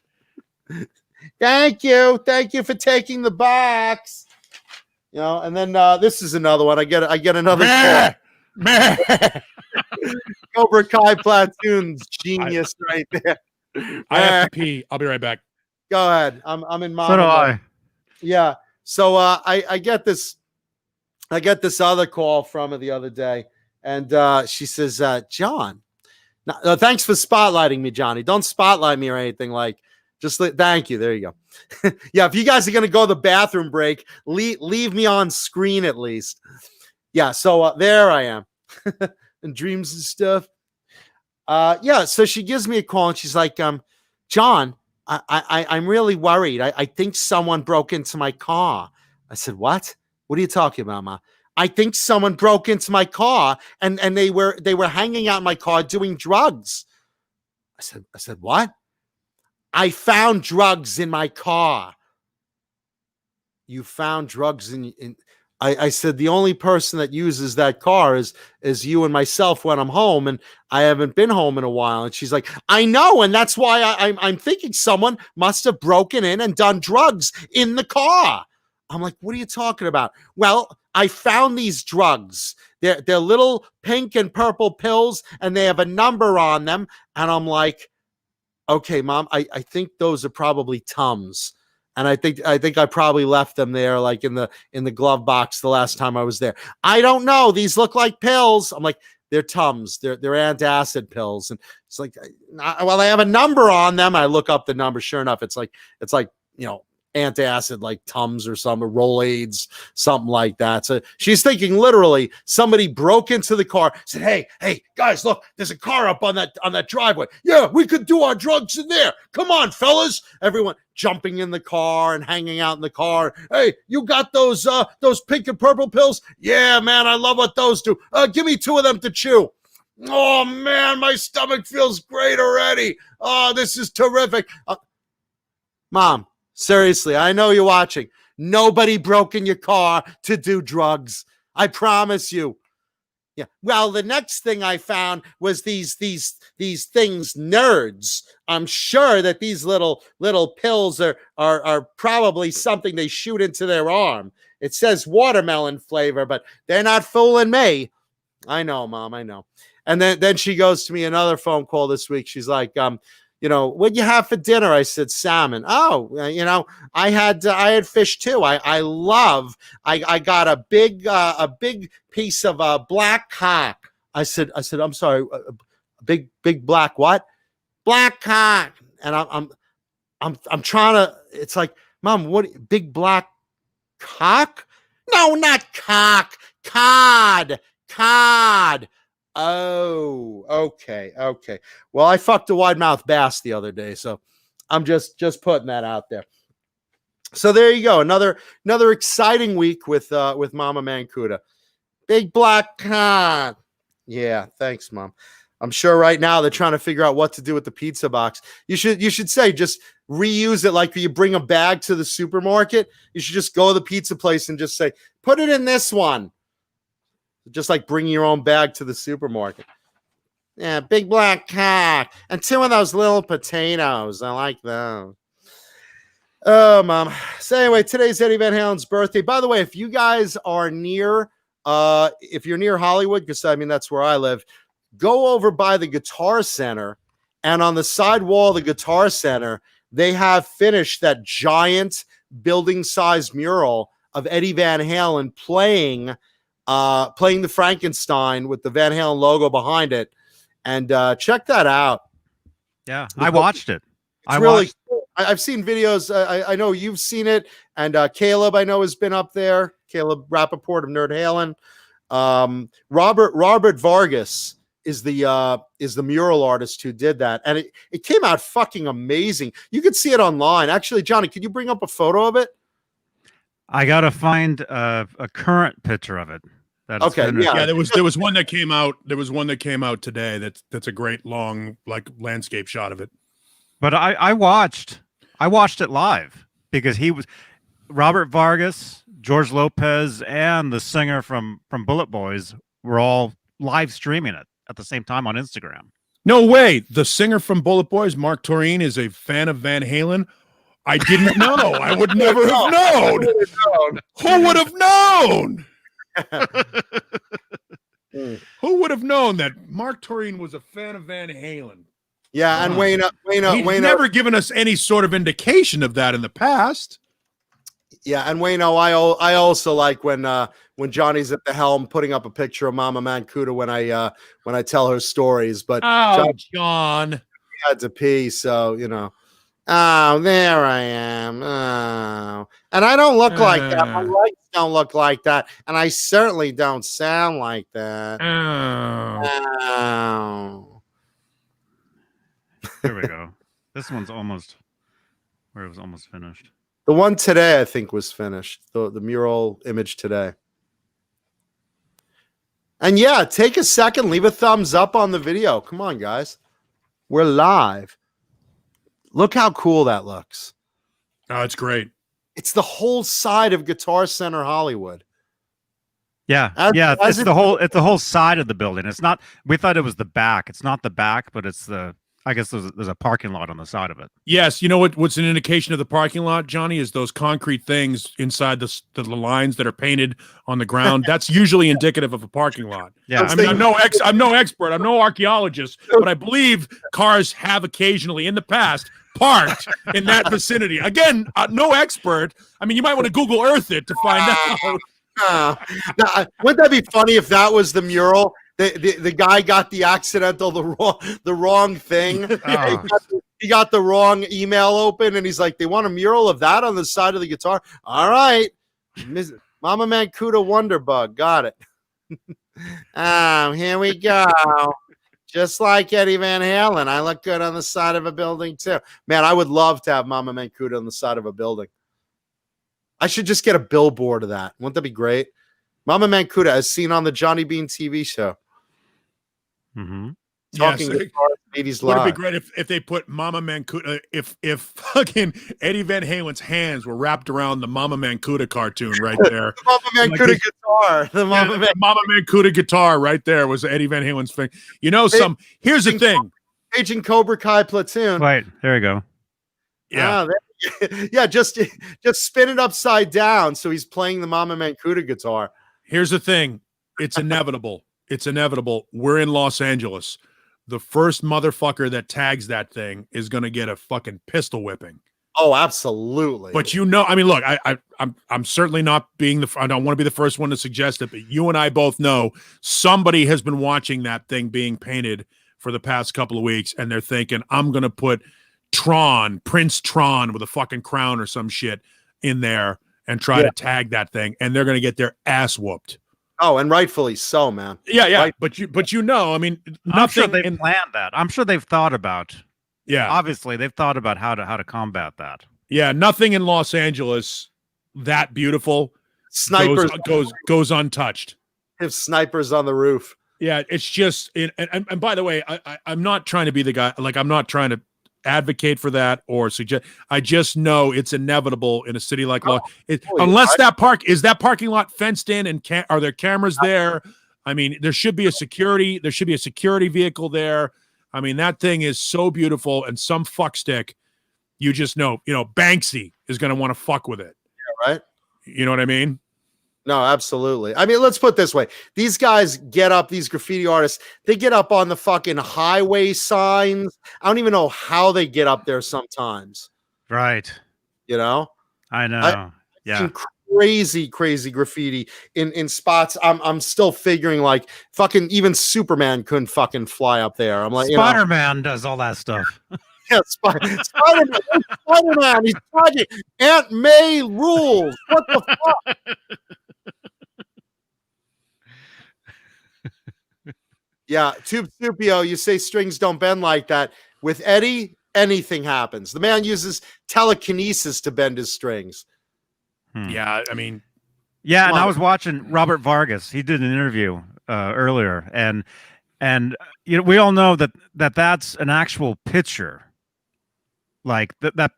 Thank you for taking the box. You know, and then this is another one. I get another call. Cobra Kai Platoon's genius right there. I have to pee. I'll be right back. Go ahead. I'm in mom. So do I. Yeah. So I get this other call from her the other day, and she says, John, thanks for spotlighting me, Johnny. Don't spotlight me or anything, like. Just thank you. There you go. Yeah, if you guys are going to go to the bathroom break, leave me on screen at least. Yeah, so there I am. And dreams and stuff. Yeah. So she gives me a call and she's like, John, I'm really worried. I think someone broke into my car. I said, what? What are you talking about, Ma? I think someone broke into my car and they were hanging out in my car doing drugs. I said, what? I found drugs in my car. You found drugs in I said, the only person that uses that car is you and myself when I'm home, and I haven't been home in a while. And she's like, I know, and that's why I'm thinking someone must have broken in and done drugs in the car. I'm like, what are you talking about? Well, I found these drugs. They're little pink and purple pills, and they have a number on them. And I'm like, okay, Mom, I think those are probably Tums. And I think I probably left them there, like in the glove box the last time I was there. I don't know. These look like pills. I'm like, they're Tums. They're antacid pills. And it's like, well, they have a number on them. I look up the number. Sure enough, it's like antacid, like Tums or some Rolaids, something like that. So she's thinking literally somebody broke into the car, said, hey guys, look, there's a car up on that driveway. Yeah, we could do our drugs in there. Come on, fellas. Everyone jumping in the car and hanging out in the car. Hey, you got those pink and purple pills? Yeah, man, I love what those do. Give me 2 of them to chew. Oh man, my stomach feels great already. Oh, this is terrific. Mom, seriously, I know you're watching. Nobody broke in your car to do drugs. I promise you. Yeah. Well, the next thing I found was these things, nerds. I'm sure that these little pills are probably something they shoot into their arm. It says watermelon flavor, but they're not fooling me. I know, Mom, I know. And then she goes to me another phone call this week. She's like, what'd you have for dinner? I said, salmon. Oh, I had fish too. I got a big piece of black cock. I said, I'm sorry, big black what? Black cock. And I'm trying to, it's like, Mom, what, big black cock? No, not cock, cod. Oh, okay. Well, I fucked a wide mouth bass the other day, so I'm just putting that out there. So there you go, another exciting week with Mama Mancuda. Big black cock. Yeah, thanks, Mom. I'm sure right now they're trying to figure out what to do with the pizza box. You should say just reuse it like you bring a bag to the supermarket. You should just go to the pizza place and just say, put it in this one. Just like bringing your own bag to the supermarket. Yeah, big black cock. And 2 of those little potatoes. I like those. Oh, Mom. So anyway, today's Eddie Van Halen's birthday. By the way, if you guys are near, if you're near Hollywood, because I mean, that's where I live, go over by the Guitar Center. And on the side wall of the Guitar Center, they have finished that giant building-sized mural of Eddie Van Halen playing the Frankenstein with the Van Halen logo behind it, and check that out. Yeah, I watched it. I've seen videos. I know you've seen it, and Caleb I know has been up there. Caleb Rappaport of Nerd Halen. Robert Vargas is the mural artist who did that, and it came out fucking amazing. You could see it online. Actually, Johnny, could you bring up a photo of it? I gotta find a current picture of it. Okay, yeah. There was one that came out. There was one that came out today. That's a great long landscape shot of it. But I watched it live because he was Robert Vargas, George Lopez, and the singer from Bullet Boys were all live streaming it at the same time on Instagram. No way! The singer from Bullet Boys, Mark Toreen, is a fan of Van Halen. I didn't know. I would never have known. Who would have known? Who would have known that Mark Toreen was a fan of Van Halen? Yeah, and Wayne never given us any sort of indication of that in the past. Yeah, and Wayne, I also like when Johnny's at the helm putting up a picture of Mama Mancuda when I tell her stories. But John had to pee, so Oh, there I am. Oh. And I don't look like that. My legs don't look like that. And I certainly don't sound like that. Oh. There we go. This one's almost where it was almost finished. The one today, I think, was finished. The mural image today. And yeah, take a second, leave a thumbs up on the video. Come on, guys. We're live. Look how cool that looks. Oh, it's great. It's the whole side of Guitar Center Hollywood. Yeah, it's the whole side of the building. It's not. We thought it was the back. It's not the back, but it's the. I guess there's a parking lot on the side of it. Yes, you know what's an indication of the parking lot, Johnny, is those concrete things inside the lines that are painted on the ground. That's usually indicative of a parking lot. Yeah, I mean, I'm no expert, I'm no archaeologist, but I believe cars have occasionally in the past parked in that vicinity. Again, no expert. I mean, you might want to Google Earth it to find out. Now, wouldn't that be funny if that was the mural? The guy got the wrong thing. Oh. He got the wrong email open, and he's like, "They want a mural of that on the side of the guitar." All right, Mama Mancuda Wonderbug, got it. Here we go. Just like Eddie Van Halen, I look good on the side of a building too. Man, I would love to have Mama Mancuda on the side of a building. I should just get a billboard of that. Wouldn't that be great? Mama Mancuda, as seen on the Johnny Beane TV show. Mm-hmm. Talking to 80's live. Would it be great if they put Mama Mancuda, if fucking Eddie Van Halen's hands were wrapped around the Mama Mancuda cartoon right there. The Mama Mancuda guitar. The Mama Mancuda guitar right there was Eddie Van Halen's thing. You know, here's the thing. Agent Cobra Kai platoon. Right, there you go. Yeah. Yeah, just spin it upside down so he's playing the Mama Mancuda guitar. Here's the thing. It's inevitable. It's inevitable. We're in Los Angeles. The first motherfucker that tags that thing is going to get a fucking pistol whipping. Oh, absolutely. But you know, I mean, look, I'm certainly not being I don't want to be the first one to suggest it, but you and I both know somebody has been watching that thing being painted for the past couple of weeks, and they're thinking, I'm going to put Prince Tron with a fucking crown or some shit in there and try to tag that thing, and they're going to get their ass whooped. Oh, and rightfully so, man. Yeah. Right. But you know, I mean, I'm sure they've planned that. I'm sure they've thought about. Yeah, obviously they've thought about how to combat that. Yeah, nothing in Los Angeles that beautiful snipers goes untouched. Have snipers on the roof. Yeah, it's just and by the way, I'm not trying to be the guy. Like, I'm not trying to advocate for that or suggest. I just know it's inevitable in a city like Los. Unless that parking lot fenced in and are there cameras there? I mean, there should be a security vehicle there. I mean, that thing is so beautiful, and some fuckstick, you just know, Banksy is going to want to fuck with it. Yeah, right. You know what I mean? No, absolutely. I mean, let's put it this way. These guys get up, these graffiti artists, they get up on the fucking highway signs. I don't even know how they get up there sometimes. Right. You know? I know. Yeah. Crazy graffiti in spots. I'm still figuring, like, fucking even Superman couldn't fucking fly up there. I'm like, Spider-Man does all that stuff. Yeah, Spider-Man. He's talking. Aunt May rules. What the fuck? Yeah, Tube Supio, you say strings don't bend like that. With Eddie, anything happens. The man uses telekinesis to bend his strings. Yeah, I mean, yeah. And I was watching Robert Vargas. He did an interview earlier, and we all know that's an actual picture. Like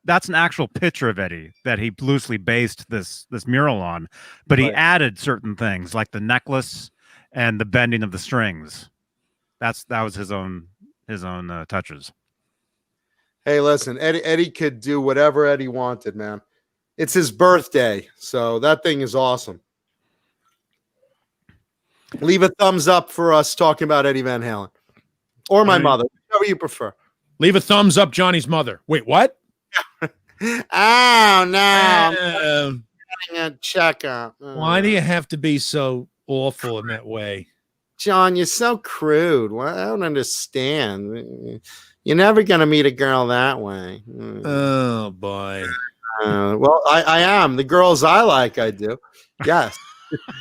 that's an actual picture of Eddie that he loosely based this mural on, but he added certain things like the necklace and the bending of the strings. That was his own touches. Hey, listen, Eddie could do whatever Eddie wanted, man. It's his birthday, so that thing is awesome. Leave a thumbs up for us talking about Eddie Van Halen. Or my mother, whatever you prefer. Leave a thumbs up, Johnny's mother. Wait, what? Oh, no. A checkup. Why do you have to be so awful in that way? John, you're so crude. Well, I don't understand. You're never going to meet a girl that way. Oh, boy. Well, I am. The girls I like, I do. Yes.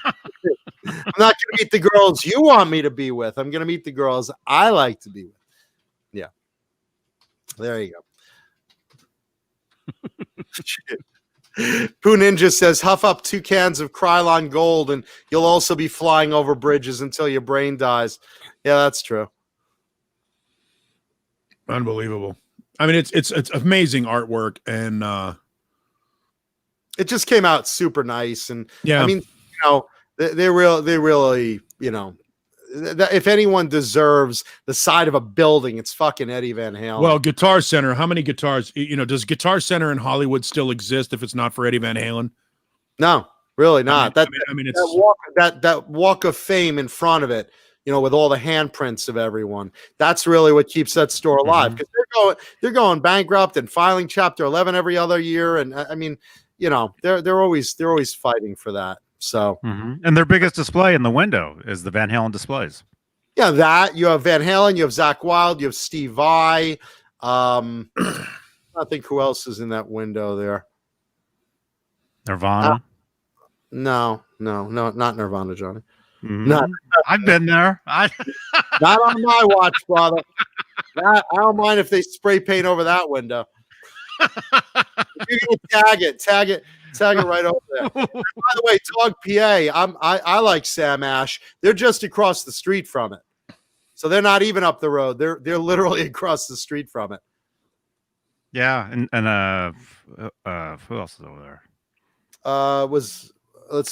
I'm not going to meet the girls you want me to be with. I'm going to meet the girls I like to be with. Yeah. There you go. Pooh Ninja says, huff up 2 cans of Krylon Gold and you'll also be flying over bridges until your brain dies. Yeah, that's true. Unbelievable. I mean, it's amazing artwork, and it just came out super nice. And yeah, I mean, they really, if anyone deserves the side of a building, it's fucking Eddie Van Halen. Well, Guitar Center, how many guitars, does Guitar Center in Hollywood still exist if it's not for Eddie Van Halen? No, really not. I mean, it's that walk of fame in front of it, with all the handprints of everyone. That's really what keeps that store alive, because they're going bankrupt and filing Chapter 11 every other year. And I mean, they're always fighting for that. So, and their biggest display in the window is the Van Halen displays. Yeah, that you have Van Halen, you have Zakk Wylde, you have Steve Vai. I think who else is in that window there. Nirvana. No, not Nirvana, Johnny. No, I've been there. Not on my watch, brother. I don't mind if they spray paint over that window. You can tag it right over there. By the way, Dog PA, I like Sam Ash. They're just across the street from it, so they're not even up the road. They're literally across the street from it. Yeah, and who else is over there? I was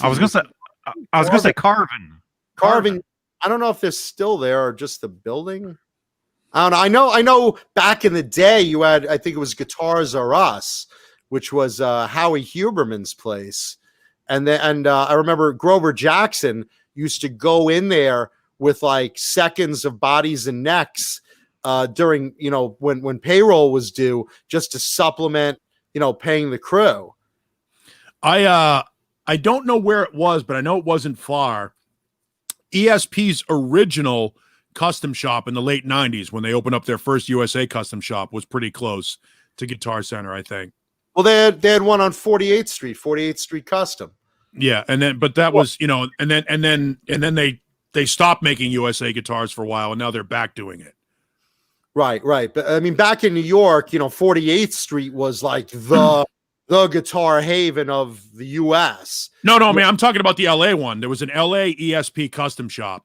gonna say Carvin. I don't know if they're still there or just the building. I don't know. I know back in the day you had, I think it was Guitars R Us, which was Howie Huberman's place. And I remember Grover Jackson used to go in there with like seconds of bodies and necks during, when payroll was due, just to supplement, paying the crew. I don't know where it was, but I know it wasn't far. ESP's original custom shop in the late 90s, when they opened up their first USA custom shop, was pretty close to Guitar Center, I think. Well, they had one on 48th Street Custom. Yeah, but that was, and then they stopped making USA guitars for a while, and now they're back doing it. Right. But I mean, back in New York, 48th Street was like the guitar haven of the US. No, I mean, I'm talking about the LA one. There was an LA ESP custom shop.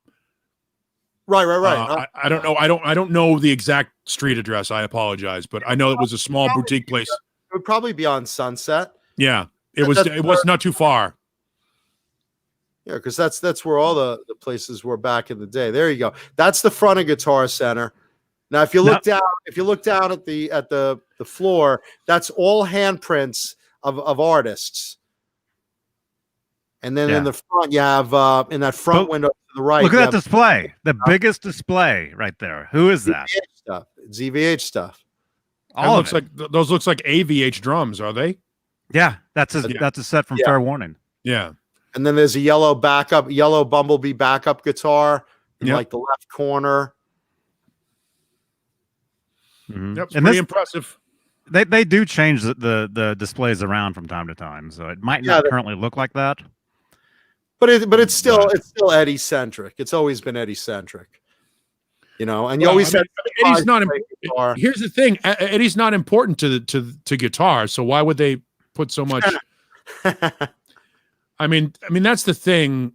Right. I don't know. I don't know the exact street address. I apologize, but I know it was a small boutique place. It would probably be on Sunset. Yeah, it was not too far. Yeah, because that's where all the places were back in the day. There you go. That's the front of Guitar Center. Now, if you look down at the floor, that's all handprints of artists. And then in the front, you have in that front window to the right. Look at that display. The biggest display right there. Who is that? Stuff. It's EVH stuff. Those looks like AVH drums, are they? Yeah, that's a set from Fair Warning. Yeah. And then there's a yellow Bumblebee backup guitar in like the left corner. Mm-hmm. Yep, it's pretty impressive. They do change the displays around from time to time, so it might not currently look like that. But it's still Eddie centric. It's always been Eddie centric. And you always said Eddie's not. Here's the thing: Eddie's not important to guitar. So why would they put so much? I mean that's the thing.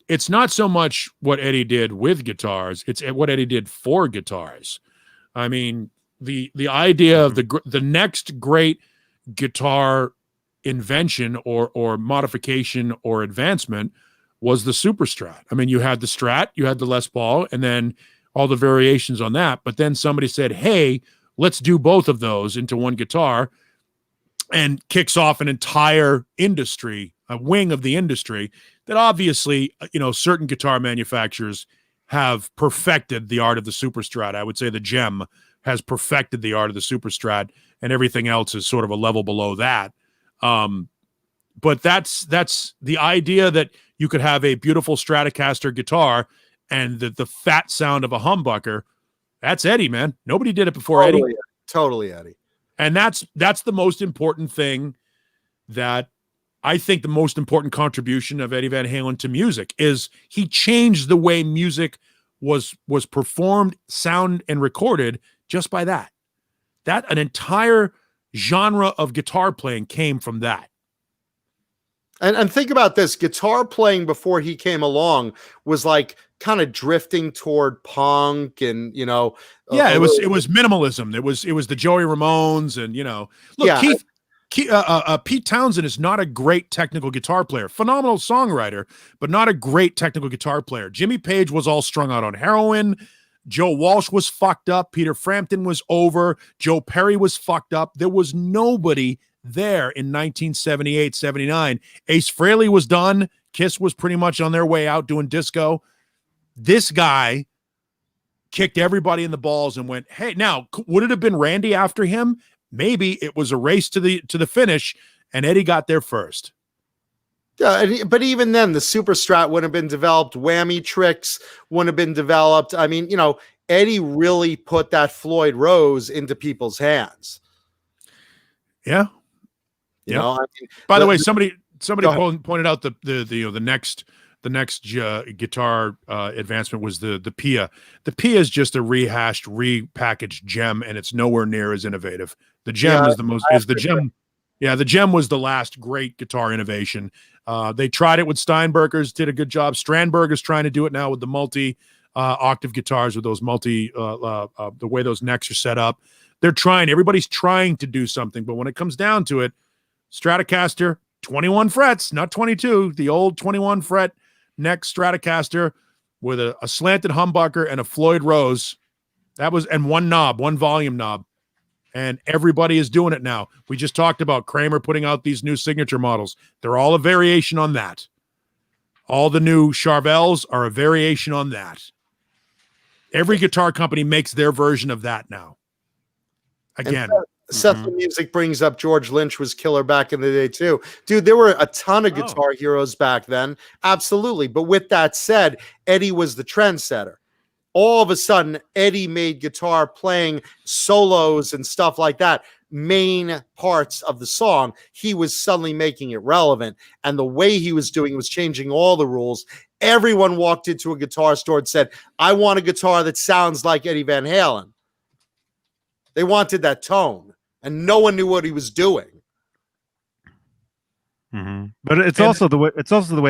It's not so much what Eddie did with guitars; it's what Eddie did for guitars. I mean, the idea of the next great guitar invention or modification or advancement was the Super Strat. I mean, you had the Strat, you had the Les Paul, and then all the variations on that. But then somebody said, hey, let's do both of those into one guitar, and kicks off an entire industry, a wing of the industry that obviously, certain guitar manufacturers have perfected the art of the Super Strat. I would say the Gem has perfected the art of the Super Strat, and everything else is sort of a level below that. But that's the idea that you could have a beautiful Stratocaster guitar and the fat sound of a humbucker. That's Eddie, man. Nobody did it before Eddie. Totally Eddie. And that's the most important thing, that I think the most important contribution of Eddie Van Halen to music is he changed the way music was performed, sound, and recorded just by that. That an entire genre of guitar playing came from that. And think about this, guitar playing before he came along was like kind of drifting toward punk and, you know, yeah, it was minimalism. It was the Joey Ramones and, you know, look, yeah. Pete Townsend is not a great technical guitar player, phenomenal songwriter, but not a great technical guitar player. Jimmy Page was all strung out on heroin. Joe Walsh was fucked up. Peter Frampton was over. Joe Perry was fucked up. There was nobody there in 1978, 79. Ace Frehley was done. Kiss was pretty much on their way out doing disco. This guy kicked everybody in the balls and went, hey, now, would it have been Randy after him? Maybe. It was a race to the finish, and Eddie got there first. Yeah, but even then, the Super Strat wouldn't have been developed. Whammy tricks wouldn't have been developed. I mean, you know, Eddie really put that Floyd Rose into people's hands. Yeah. You know, I mean, by the way, somebody pointed out the next guitar advancement was the Pia. The Pia is just a rehashed, repackaged gem, and it's nowhere near as innovative. The gem the gem. Yeah, the gem was the last great guitar innovation. They tried it with Steinbergers, did a good job. Strandberg is trying to do it now with the multi octave guitars with those the way those necks are set up. They're trying. Everybody's trying to do something, but when it comes down to it, Stratocaster, 21 frets, not 22. The old 21 fret neck Stratocaster with a slanted humbucker and a Floyd Rose. And one volume knob. And everybody is doing it now. We just talked about Kramer putting out these new signature models. They're all a variation on that. All the new Charvels are a variation on that. Every guitar company makes their version of that now. Again. Seth the Music brings up George Lynch was killer back in the day too. Dude, there were a ton of guitar heroes back then. Absolutely. But with that said, Eddie was the trendsetter. All of a sudden, Eddie made guitar playing solos and stuff like that main parts of the song. He was suddenly making it relevant. And the way he was doing it was changing all the rules. Everyone walked into a guitar store and said, I want a guitar that sounds like Eddie Van Halen. They wanted that tone. And no one knew what he was doing. Mm-hmm. But it's also the way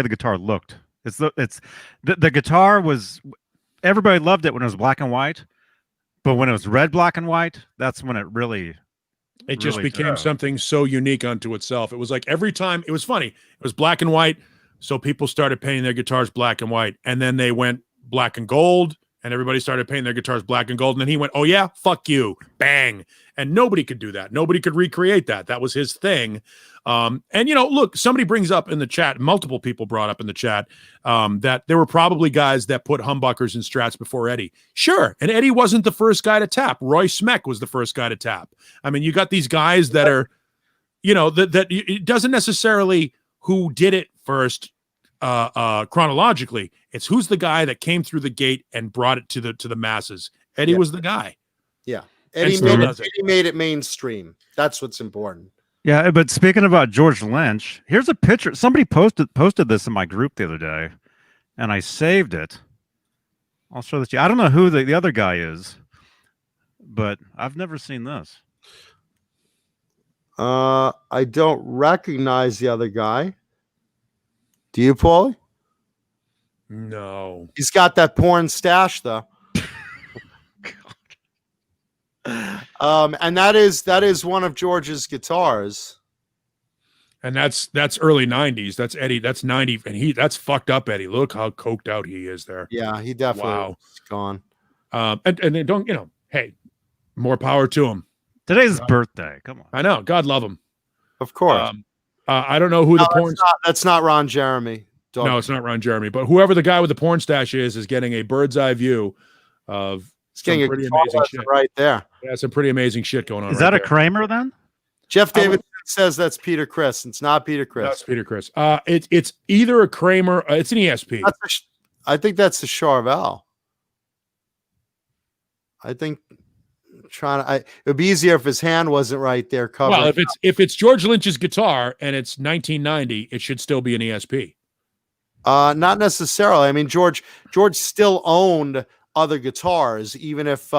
the guitar looked. The guitar was, everybody loved it when it was black and white, but when it was red, black and white, that's when it just became something so unique unto itself. It was like every time, it was funny. It was black and white, so people started painting their guitars black and white, and then they went black and gold. And everybody started painting their guitars black and gold. And then he went, oh, yeah, fuck you. Bang. And nobody could do that. Nobody could recreate that. That was his thing. And, you know, look, somebody brings up in the chat, multiple people brought up in the chat, that there were probably guys that put humbuckers and strats before Eddie. Sure. And Eddie wasn't the first guy to tap. Roy Smeck was the first guy to tap. I mean, you got these guys that are, you know, that it doesn't necessarily who did it first chronologically. It's who's the guy that came through the gate and brought it to the masses. Eddie was the guy. Yeah. Eddie made it mainstream. That's what's important. Yeah, but speaking about George Lynch, here's a picture. Somebody posted this in my group the other day, and I saved it. I'll show this to you. I don't know who the other guy is, but I've never seen this. I don't recognize the other guy. Do you, Paulie? No. He's got that porn stash, though. And that is one of George's guitars. And that's early 90s. That's Eddie. That's 90. And that's fucked up, Eddie. Look how coked out he is there. Yeah, he definitely is gone. And don't, you know, hey, more power to him. Today's his birthday. Come on. I know. God love him. Of course. I don't know who the porn. That's not Ron Jeremy. No, it's not Ron Jeremy. But whoever the guy with the porn stash is getting a bird's eye view of some pretty amazing shit right there. Yeah, some pretty amazing shit going on. Is that a Kramer then? Jeff David says that's Peter Criss. It's not Peter Criss. That's Peter Criss. It's either a Kramer. It's an ESP. I think that's the Charvel. I think. It would be easier if his hand wasn't right there covering. Well, if it's George Lynch's guitar and it's 1990, it should still be an ESP. Not necessarily. I mean, George still owned other guitars, even if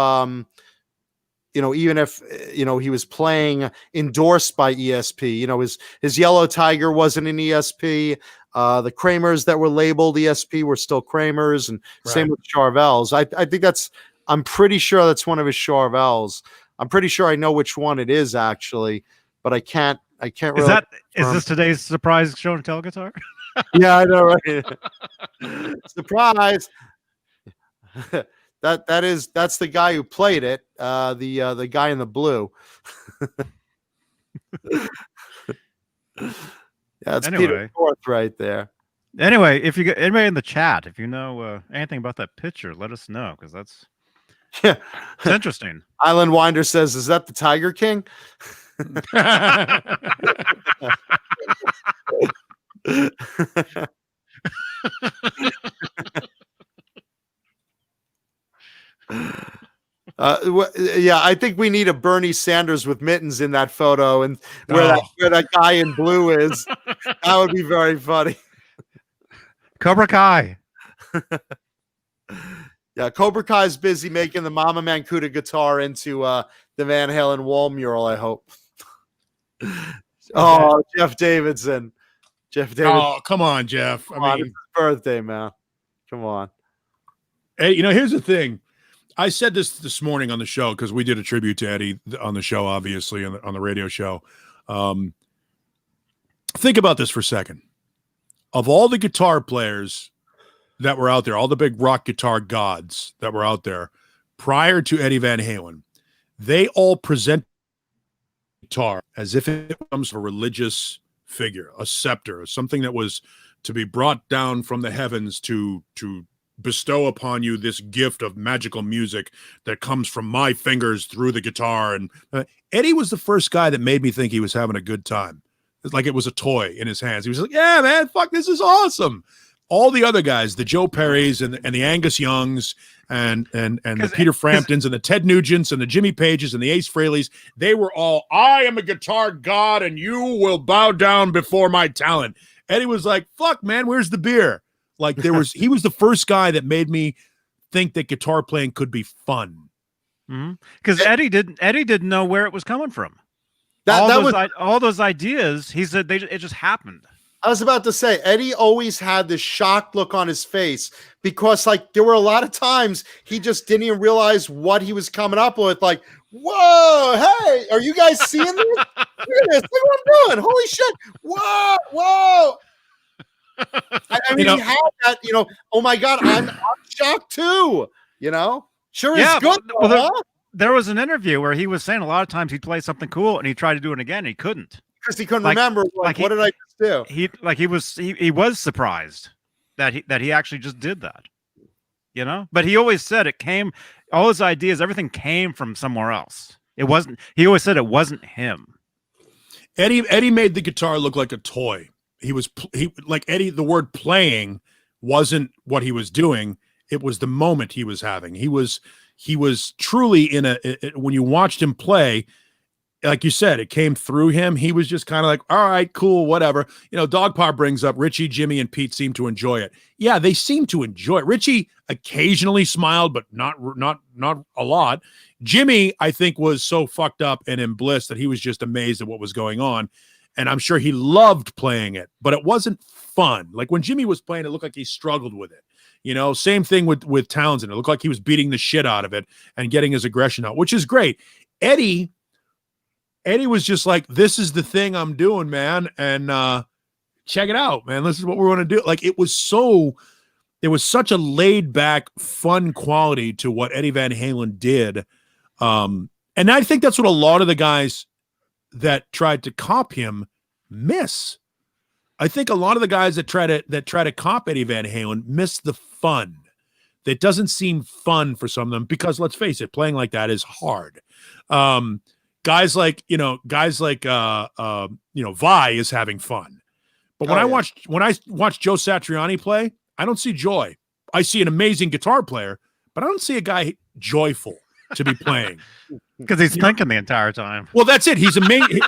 even if he was playing endorsed by ESP, his Yellow Tiger wasn't an ESP. The Kramers that were labeled ESP were still Kramers, and same with Charvel's. I think I'm pretty sure that's one of his Charvel's. I'm pretty sure I know which one it is actually, but I can't really. Is this today's surprise show and tell guitar? Yeah, I know, right? Surprise. That's the guy who played it. The guy in the blue. Yeah, it's Peter North right there. Anyway, if you get anybody in the chat, if you know anything about that picture, let us know, because it's interesting. Island Winder says, "Is that the Tiger King?" Yeah, I think we need a Bernie Sanders with mittens in that photo, and where that guy in blue is. That would be very funny. Cobra Kai. Yeah, Cobra Kai's busy making the Mama Mancuda guitar into the Van Halen wall mural, I hope. Oh, Jeff Davidson. Oh, come on, Jeff. Come on, it's his birthday, man. Come on. Hey, here's the thing. I said this morning on the show, because we did a tribute to Eddie on the show, obviously, on the radio show. Think about this for a second. Of all the guitar players that were out there, all the big rock guitar gods that were out there prior to Eddie Van Halen, they all present guitar as if it comes from a religious figure, a scepter, something that was to be brought down from the heavens to bestow upon you this gift of magical music that comes from my fingers through the guitar. And Eddie was the first guy that made me think he was having a good time. It's like it was a toy in his hands. He was like, yeah, man, fuck, this is awesome. All the other guys, the Joe Perrys and the Angus Youngs and the Peter Framptons and the Ted Nugents and the Jimmy Pages and the Ace Frehleys, they were all, I am a guitar god and you will bow down before my talent. Eddie was like, fuck, man, where's the beer? Like he was the first guy that made me think that guitar playing could be fun. Because Eddie didn't know where it was coming from. All those ideas, he said it just happened. I was about to say, Eddie always had this shocked look on his face because, like, there were a lot of times he just didn't even realize what he was coming up with. Like, whoa, hey, are you guys seeing this? Look at this. Look what I'm doing. Holy shit. Whoa. I mean, he had that, oh my God, I'm shocked too, Sure is good. There was an interview where he was saying a lot of times he'd play something cool and he tried to do it again and he couldn't. Because he couldn't remember. What did I just do? He was surprised that he actually just did that. But he always said all his ideas, everything came from somewhere else. He always said it wasn't him. Eddie made the guitar look like a toy. He like Eddie, the word playing wasn't what he was doing. It was the moment he was having. He was truly when you watched him play, like you said, it came through him. He was just kind of like, all right, cool, whatever. Dogpaw brings up Richie, Jimmy, and Pete seem to enjoy it. Yeah, they seem to enjoy it. Richie occasionally smiled, but not a lot. Jimmy, I think, was so fucked up and in bliss that he was just amazed at what was going on. And I'm sure he loved playing it, but it wasn't fun. Like when Jimmy was playing, it looked like he struggled with it. Same thing with Townsend. It looked like he was beating the shit out of it and getting his aggression out, which is great. Eddie was just like, this is the thing I'm doing, man. And check it out, man. This is what we're going to do. Like there was such a laid back, fun quality to what Eddie Van Halen did. And I think that's what a lot of the guys that tried to cop him miss. I think a lot of the guys that try to cop Eddie Van Halen miss the fun. That doesn't seem fun for some of them because let's face it, playing like that is hard. Guys like Vi is having fun. But when I watch Joe Satriani play, I don't see joy. I see an amazing guitar player, but I don't see a guy joyful to be playing. Because he's thinking the entire time. Well, that's it. He's amazing.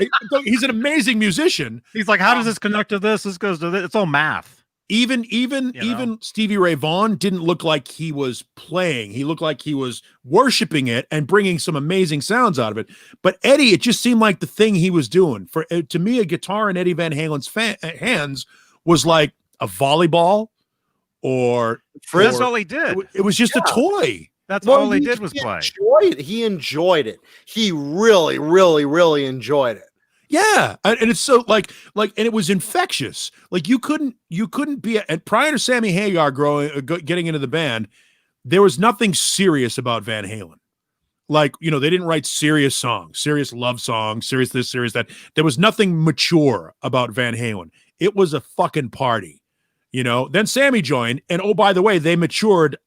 He's an amazing musician. He's like, how does this connect to this? This goes to this. It's all math. Even Stevie Ray Vaughan didn't look like he was playing. He looked like he was worshiping it and bringing some amazing sounds out of it. But Eddie, it just seemed like the thing he was doing. To me, a guitar in Eddie Van Halen's hands was like a volleyball or that's all he did. It was just a toy. That's all he did was play. He enjoyed it. He really, really, really enjoyed it. Yeah, and it's so like, and it was infectious. Like you couldn't be. And prior to Sammy Hagar getting into the band, there was nothing serious about Van Halen. Like they didn't write serious songs, serious love songs, serious this, serious that. There was nothing mature about Van Halen. It was a fucking party. Then Sammy joined, and oh, by the way, they matured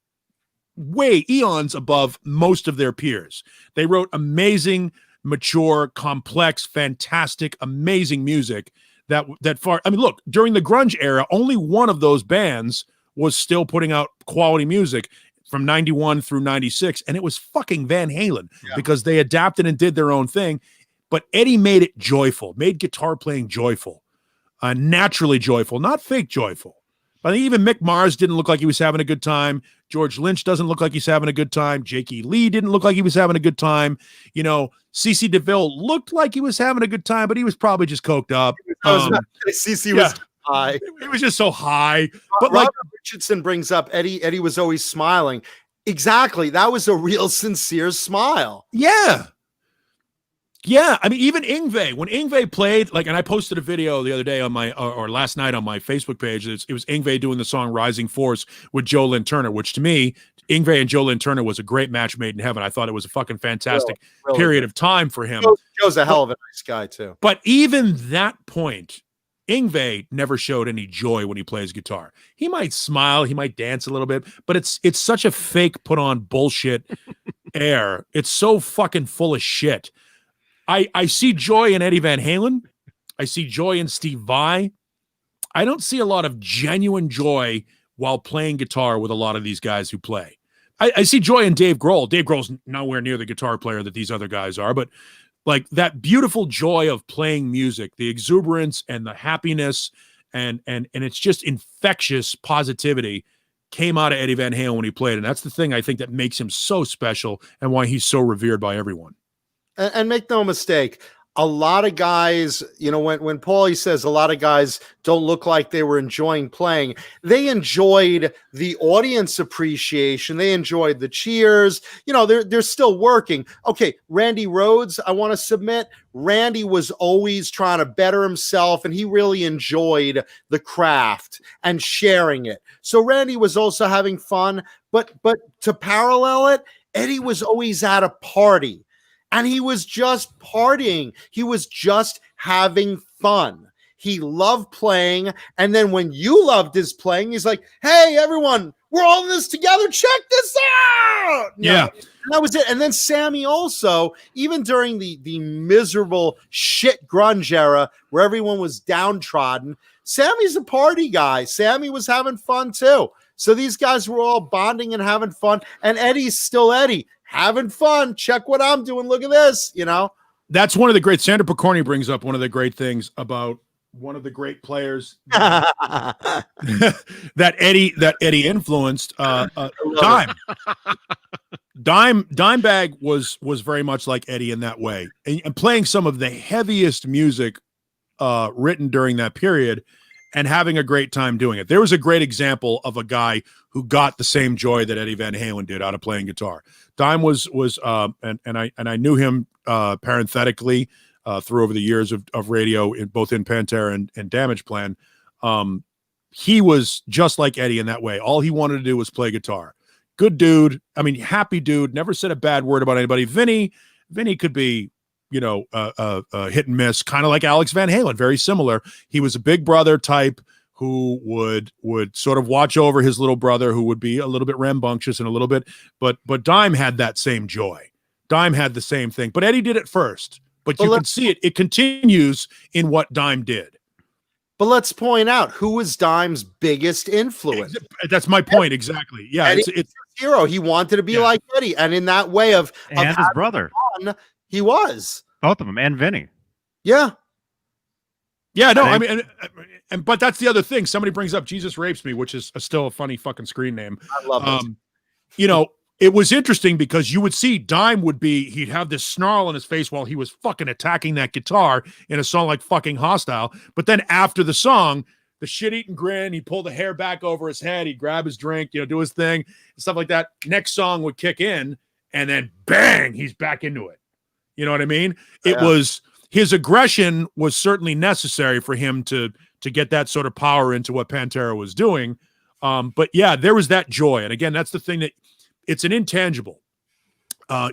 way eons above most of their peers. They wrote amazing, mature, complex, fantastic, amazing music that far. I mean, look, during the grunge era, only one of those bands was still putting out quality music from 91 through 96, and it was fucking Van Halen because they adapted and did their own thing. But Eddie made it joyful, made guitar playing joyful, naturally joyful, not fake joyful. I think even Mick Mars didn't look like he was having a good time. George Lynch doesn't look like he's having a good time. Jake E. Lee didn't look like he was having a good time. CeCe DeVille looked like he was having a good time, but he was probably just coked up. CeCe was high. He was just so high. But Robert Richardson brings up Eddie. Eddie was always smiling. Exactly. That was a real sincere smile. Yeah. Yeah, I mean, even Yngwie, when Yngwie played, and I posted a video the other day on my, or last night on my Facebook page, it was Yngwie doing the song Rising Force with Joe Lynn Turner, which to me, Yngwie and Joe Lynn Turner was a great match made in heaven. I thought it was a fucking fantastic period of time for him. Joe's a hell of a nice guy, too. But even that point, Yngwie never showed any joy when he plays guitar. He might smile, he might dance a little bit, but it's such a fake put on bullshit air. It's so fucking full of shit. I see joy in Eddie Van Halen. I see joy in Steve Vai. I don't see a lot of genuine joy while playing guitar with a lot of these guys who play. I see joy in Dave Grohl. Dave Grohl's nowhere near the guitar player that these other guys are, but like that beautiful joy of playing music, the exuberance and the happiness and it's just infectious positivity came out of Eddie Van Halen when he played. And that's the thing I think that makes him so special and why he's so revered by everyone. And make no mistake, a lot of guys, when Paulie says a lot of guys don't look like they were enjoying playing, they enjoyed the audience appreciation. They enjoyed the cheers. They're still working. Okay, Randy Rhoads, I want to submit. Randy was always trying to better himself, and he really enjoyed the craft and sharing it. So Randy was also having fun, but to parallel it, Eddie was always at a party. And he was just partying. He was just having fun. He loved playing. And then when you loved his playing, he's like, hey, everyone, we're all in this together. Check this out. Yeah. That was it. And then Sammy also, even during the miserable shit grunge era where everyone was downtrodden, Sammy's a party guy. Sammy was having fun too. So these guys were all bonding and having fun. And Eddie's still Eddie. Having fun. Check what I'm doing. Look at this. That's one of the great. Sandra Picorni brings up one of the great things about one of the great players that Eddie influenced. Dimebag was very much like Eddie in that way, and playing some of the heaviest music written during that period. And having a great time doing it. There was a great example of a guy who got the same joy that Eddie Van Halen did out of playing guitar. Dime was and I knew him parenthetically through over the years of radio, both in Pantera and Damage Plan. He was just like Eddie in that way. All he wanted to do was play guitar. Good dude. I mean, happy dude. Never said a bad word about anybody. Vinny could be hit and miss, kind of like Alex Van Halen, very similar. He was a big brother type who would sort of watch over his little brother, who would be a little bit rambunctious and a little bit, but Dime had that same joy. Dime had the same thing, but Eddie did it first. But you can see it continues in what Dime did. But let's point out who was Dime's biggest influence. That's my point. Exactly. Yeah. Eddie it's hero. He wanted to be like Eddie. And in that way of his brother, fun, he was both of them, and Vinny. Yeah. Yeah, no, I mean, but that's the other thing. Somebody brings up Jesus Rapes Me, which is still a funny fucking screen name. I love it. You know, it was interesting because you would see he'd have this snarl on his face while he was fucking attacking that guitar in a song like fucking Hostile. But then after the song, the shit-eating grin, he'd pull the hair back over his head, he'd grab his drink, do his thing, and stuff like that. Next song would kick in, and then bang, he's back into it. You know what I mean? It was his aggression was certainly necessary for him to get that sort of power into what Pantera was doing. But yeah, there was that joy. And again, that's the thing, that it's an intangible.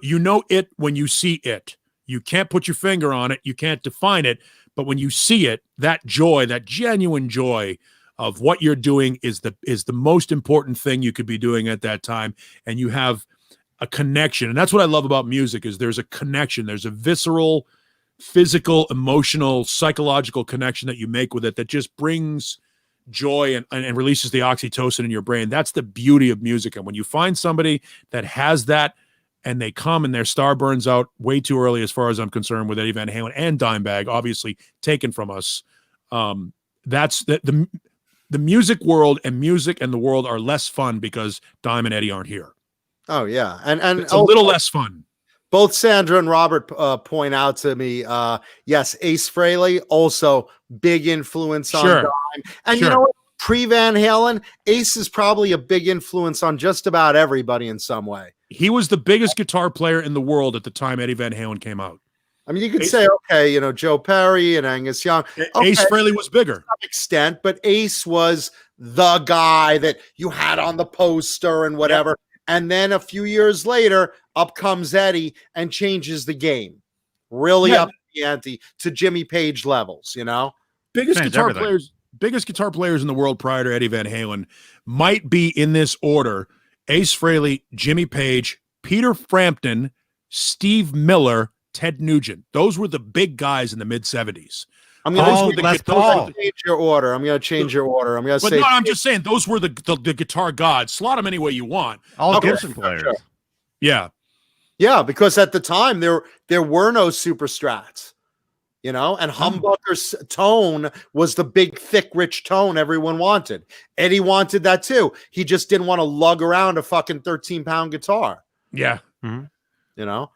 You know it when you see it. You can't put your finger on it. You can't define it. But when you see it, that joy, that genuine joy of what you're doing is the most important thing you could be doing at that time. And you have a connection. And that's what I love about music, is there's a connection. There's a visceral, physical, emotional, psychological connection that you make with it that just brings joy and releases the oxytocin in your brain. That's the beauty of music. And when you find somebody that has that, and they come and their star burns out way too early, as far as I'm concerned, with Eddie Van Halen and Dimebag, obviously taken from us. That's the music world and the world are less fun because Dime and Eddie aren't here. Oh yeah. And it's a little less fun. Both Sandra and Robert point out to me, yes, Ace Frehley, also big influence on Dime. And you know what? Pre-Van Halen, Ace is probably a big influence on just about everybody in some way. He was the biggest guitar player in the world at the time Eddie Van Halen came out. I mean, you could say, okay, Joe Perry and Angus Young. Okay, Ace Frehley was bigger. To some extent, but Ace was the guy that you had on the poster and whatever. Yep. And then a few years later, up comes Eddie and changes the game. Really up the ante to Jimmy Page levels, Biggest guitar players in the world prior to Eddie Van Halen might be in this order: Ace Frehley, Jimmy Page, Peter Frampton, Steve Miller, Ted Nugent. Those were the big guys in the mid-'70s. I'm going to change your order. I'm going to change your order. I'm going to say. No, I'm just saying those were the guitar gods. Slot them any way you want. All Gibson players. Sure. Yeah. Yeah, because at the time there were no super strats, and Humbucker's tone was the big, thick, rich tone everyone wanted. Eddie wanted that too. He just didn't want to lug around a fucking 13-pound guitar. Yeah. Mm-hmm.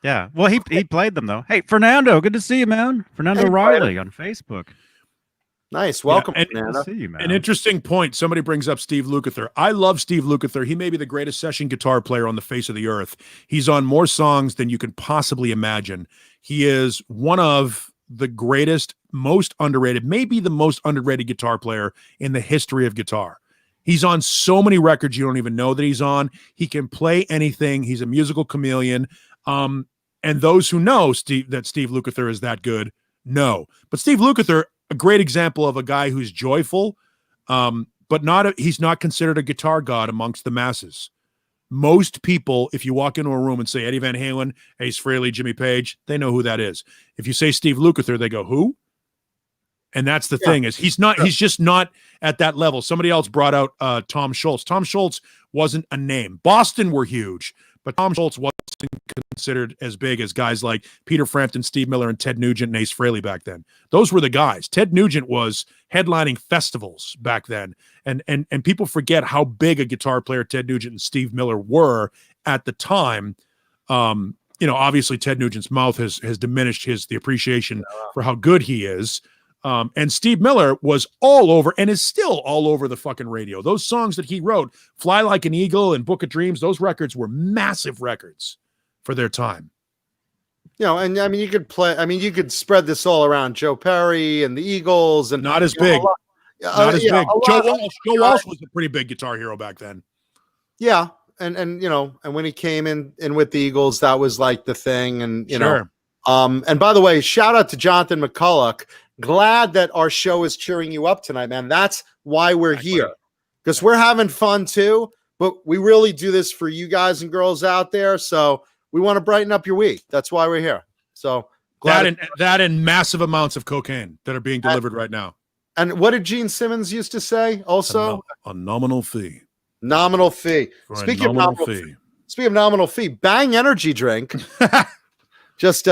Yeah. Well, he played them though. Hey, Fernando, good to see you, man. Fernando Riley on Facebook. Nice. Welcome, Fernando. Good to see you, man. An interesting point. Somebody brings up Steve Lukather. I love Steve Lukather. He may be the greatest session guitar player on the face of the earth. He's on more songs than you can possibly imagine. He is one of the greatest, most underrated, maybe the most underrated guitar player in the history of guitar. He's on so many records you don't even know that he's on. He can play anything. He's a musical chameleon. And those who know that Steve Lukather is that good, know. But Steve Lukather, a great example of a guy who's joyful, but he's not considered a guitar god amongst the masses. Most people, if you walk into a room and say Eddie Van Halen, Ace Frehley, Jimmy Page, they know who that is. If you say Steve Lukather, they go, who? And that's the thing, is he's just not at that level. Somebody else brought out Tom Schultz. Tom Schultz wasn't a name. Boston were huge, but Tom Schultz wasn't considered as big as guys like Peter Frampton, Steve Miller, and Ted Nugent and Ace Frehley back then. Those were the guys. Ted Nugent was headlining festivals back then. And people forget how big a guitar player Ted Nugent and Steve Miller were at the time. Obviously Ted Nugent's mouth has diminished the appreciation for how good he is. And Steve Miller was all over and is still all over the fucking radio. Those songs that he wrote, Fly Like an Eagle and Book of Dreams, those records were massive records for their time. And I mean, you could spread this all around Joe Perry and the Eagles, and not as big. Not as big. Joe Walsh was a pretty big guitar hero back then. Yeah. And when he came in with the Eagles, that was like the thing. And, and by the way, shout out to Jonathan McCulloch. Glad that our show is cheering you up tonight, man. That's why we're here, because we're having fun too, but we really do this for you guys and girls out there. So we want to brighten up your week. That's why we're here. So that and massive amounts of cocaine that are being delivered right now. And what did Gene Simmons used to say? Also, a nominal fee. Nominal fee. Speaking of nominal fee, Bang energy drink. Just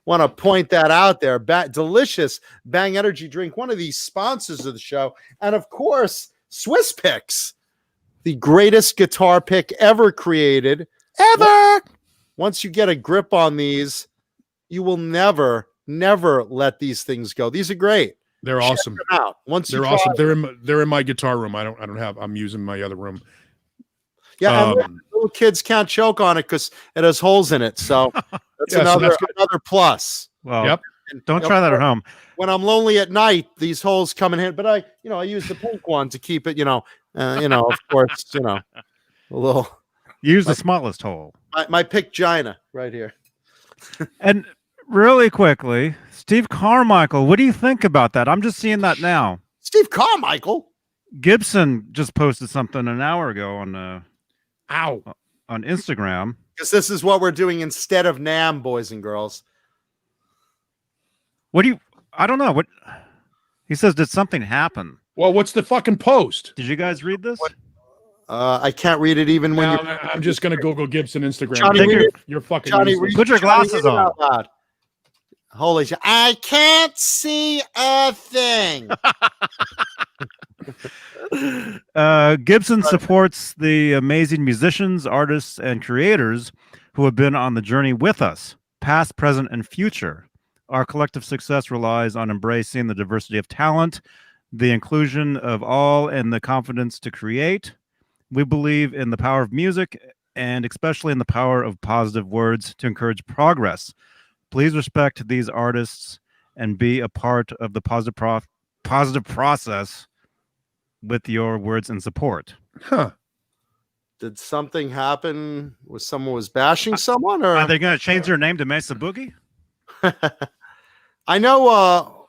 want to point that out there. Delicious Bang Energy drink, one of the sponsors of the show. And of course, Swiss Picks, the greatest guitar pick ever created. Ever! Once you get a grip on these, you will never let these things go. These are great. They're Check awesome. them out. They're awesome. They're in my guitar room. I'm using my other room. Yeah, and little kids can't choke on it because it has holes in it. So that's another plus. Well, yep. Don't try that at home. When I'm lonely at night, these holes come in here. But I use the pink one to keep it. Of course, a little. Use the smallest hole. My pick-gina right here. And really quickly, Steve Carmichael, what do you think about that? I'm just seeing that now. Steve Carmichael. Gibson just posted something an hour ago on Instagram. Because this is what we're doing instead of NAMM, boys and girls. I don't know. What he says, did something happen? Well, what's the fucking post? Did you guys read this? I can't read it even when I'm just going to Google Gibson Instagram. Johnny, you're fucking Johnny, put your glasses on. Holy shit. I can't see a thing. Gibson supports the amazing musicians, artists, and creators who have been on the journey with us, past, present, and future. Our collective success relies on embracing the diversity of talent, the inclusion of all, and the confidence to create. We believe in the power of music, and especially in the power of positive words to encourage progress. Please respect these artists and be a part of the positive process with your words and support. Huh. Did something happen? Someone was bashing someone? Or are they going to change their name to Mesa Boogie? I know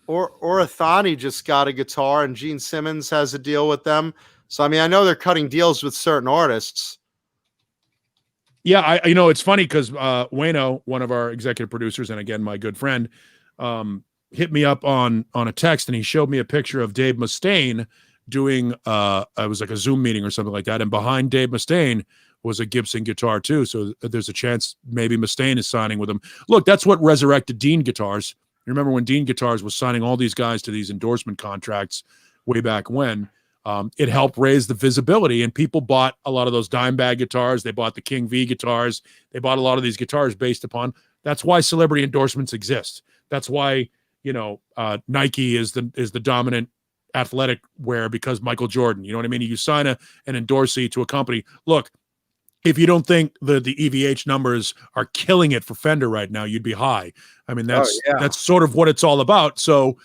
Orathani just got a guitar, and Gene Simmons has a deal with them. So, I know they're cutting deals with certain artists. Yeah, it's funny because Wayno, one of our executive producers, and again, my good friend, hit me up on a text, and he showed me a picture of Dave Mustaine doing, it was like a Zoom meeting or something like that. And behind Dave Mustaine was a Gibson guitar too. So there's a chance maybe Mustaine is signing with him. Look, that's what resurrected Deane Guitars. You remember when Deane Guitars was signing all these guys to these endorsement contracts way back when? It helped raise the visibility, and people bought a lot of those Dimebag guitars. They bought the King V guitars. They bought a lot of these guitars based upon. That's why celebrity endorsements exist. That's why Nike is the dominant athletic wear, because Michael Jordan. You know what I mean? You sign an endorsee to a company. Look, if you don't think the EVH numbers are killing it for Fender right now, you'd be high. That's sort of what it's all about. So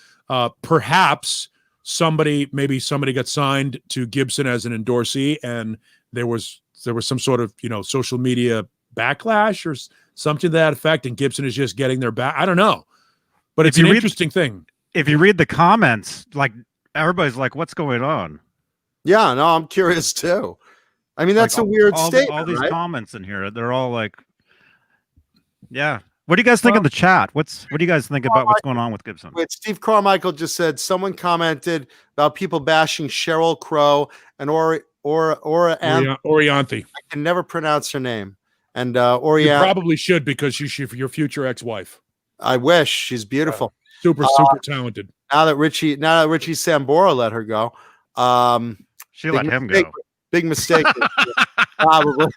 perhaps somebody got signed to Gibson as an endorsee, and there was some sort of social media backlash or something to that effect, and Gibson is just getting their back. I don't know, but it's an interesting thing. If you read the comments, like everybody's like, "What's going on?" Yeah, no, I'm curious too. That's like a weird statement. All these comments in here, they're all like, "Yeah." What do you guys think of the chat? What do you guys think about what's going on with Gibson? Wait, Steve Carmichael just said someone commented about people bashing Sheryl Crow and Orianthi. I can never pronounce her name. And you probably should, because she's your future ex-wife. I wish. She's beautiful. Super talented. Now that Richie Sambora let her go. She let him go. Big mistake. Probably.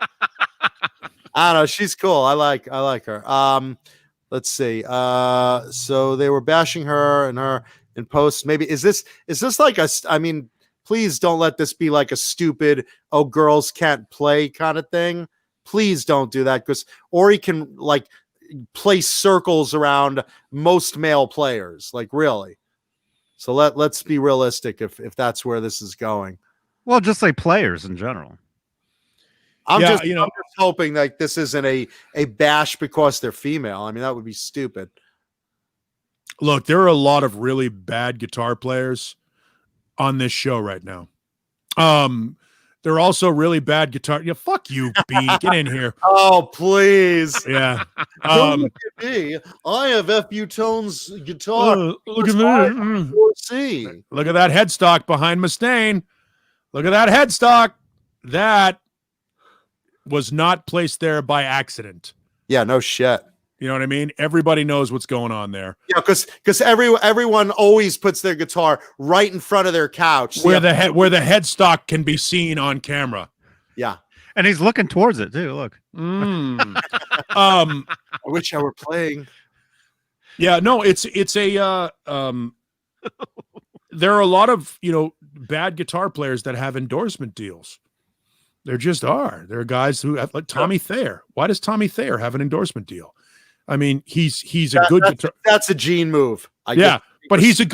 I don't know. She's cool. I like her. Let's see. So they were bashing her in posts. Maybe is this like please don't let this be like a stupid, oh, girls can't play kind of thing. Please don't do that, because Ori can like place circles around most male players. Like, really. So let's be realistic if that's where this is going. Well, just say players in general. I'm just hoping that this isn't a bash because they're female. That would be stupid. Look, there are a lot of really bad guitar players on this show right now. There are also really bad guitar. Yeah, fuck you, B. Get in here. Oh, please. Yeah. Don't look at me. I have F.U. Tone's guitar. Look at me. Look at that headstock behind Mustaine. Look at that headstock. That was not placed there by accident. Yeah, no shit. You know what I mean? Everybody knows what's going on there. Yeah, because everyone always puts their guitar right in front of their couch, where the headstock can be seen on camera. Yeah, and he's looking towards it too. Look. I wish I were playing. Yeah, no, it's a there are a lot of, bad guitar players that have endorsement deals. There just are. There are guys who have, like Tommy Thayer. Why does Tommy Thayer have an endorsement deal? I mean, he's a good guitar. That's a Gene move. But he's a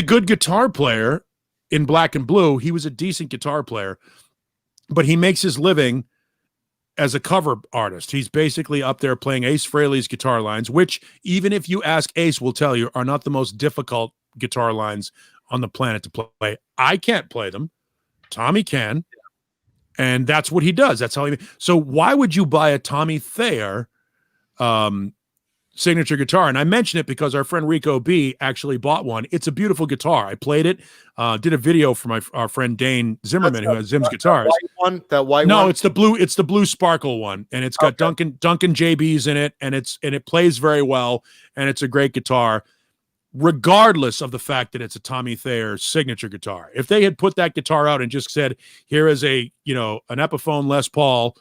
good guitar player in Black and Blue. He was a decent guitar player, but he makes his living as a cover artist. He's basically up there playing Ace Frehley's guitar lines, which even if you ask Ace will tell you are not the most difficult guitar lines on the planet to play. I can't play them. Tommy can. And that's what he does. That's how he. So why would you buy a Tommy Thayer signature guitar? And I mention it because our friend Rico B actually bought one. It's a beautiful guitar. I played it, did a video for our friend Dane Zimmerman, who has Zim's guitars. That white one? No, it's the blue sparkle one, and it's got Duncan JBs in it, and it plays very well, and it's a great guitar, regardless of the fact that it's a Tommy Thayer signature guitar. If they had put that guitar out and just said, here is an Epiphone Les Paul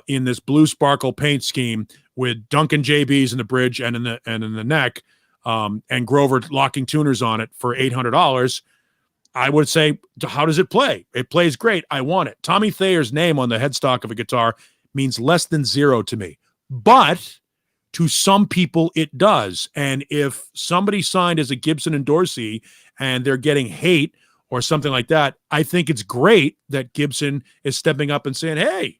in this blue sparkle paint scheme with Duncan JBs in the bridge and in the neck, and Grover locking tuners on it for $800, I would say, how does it play? It plays great. I want it. Tommy Thayer's name on the headstock of a guitar means less than zero to me, but to some people it does. And if somebody signed as a Gibson endorsee and they're getting hate or something like that, I think it's great that Gibson is stepping up and saying, hey,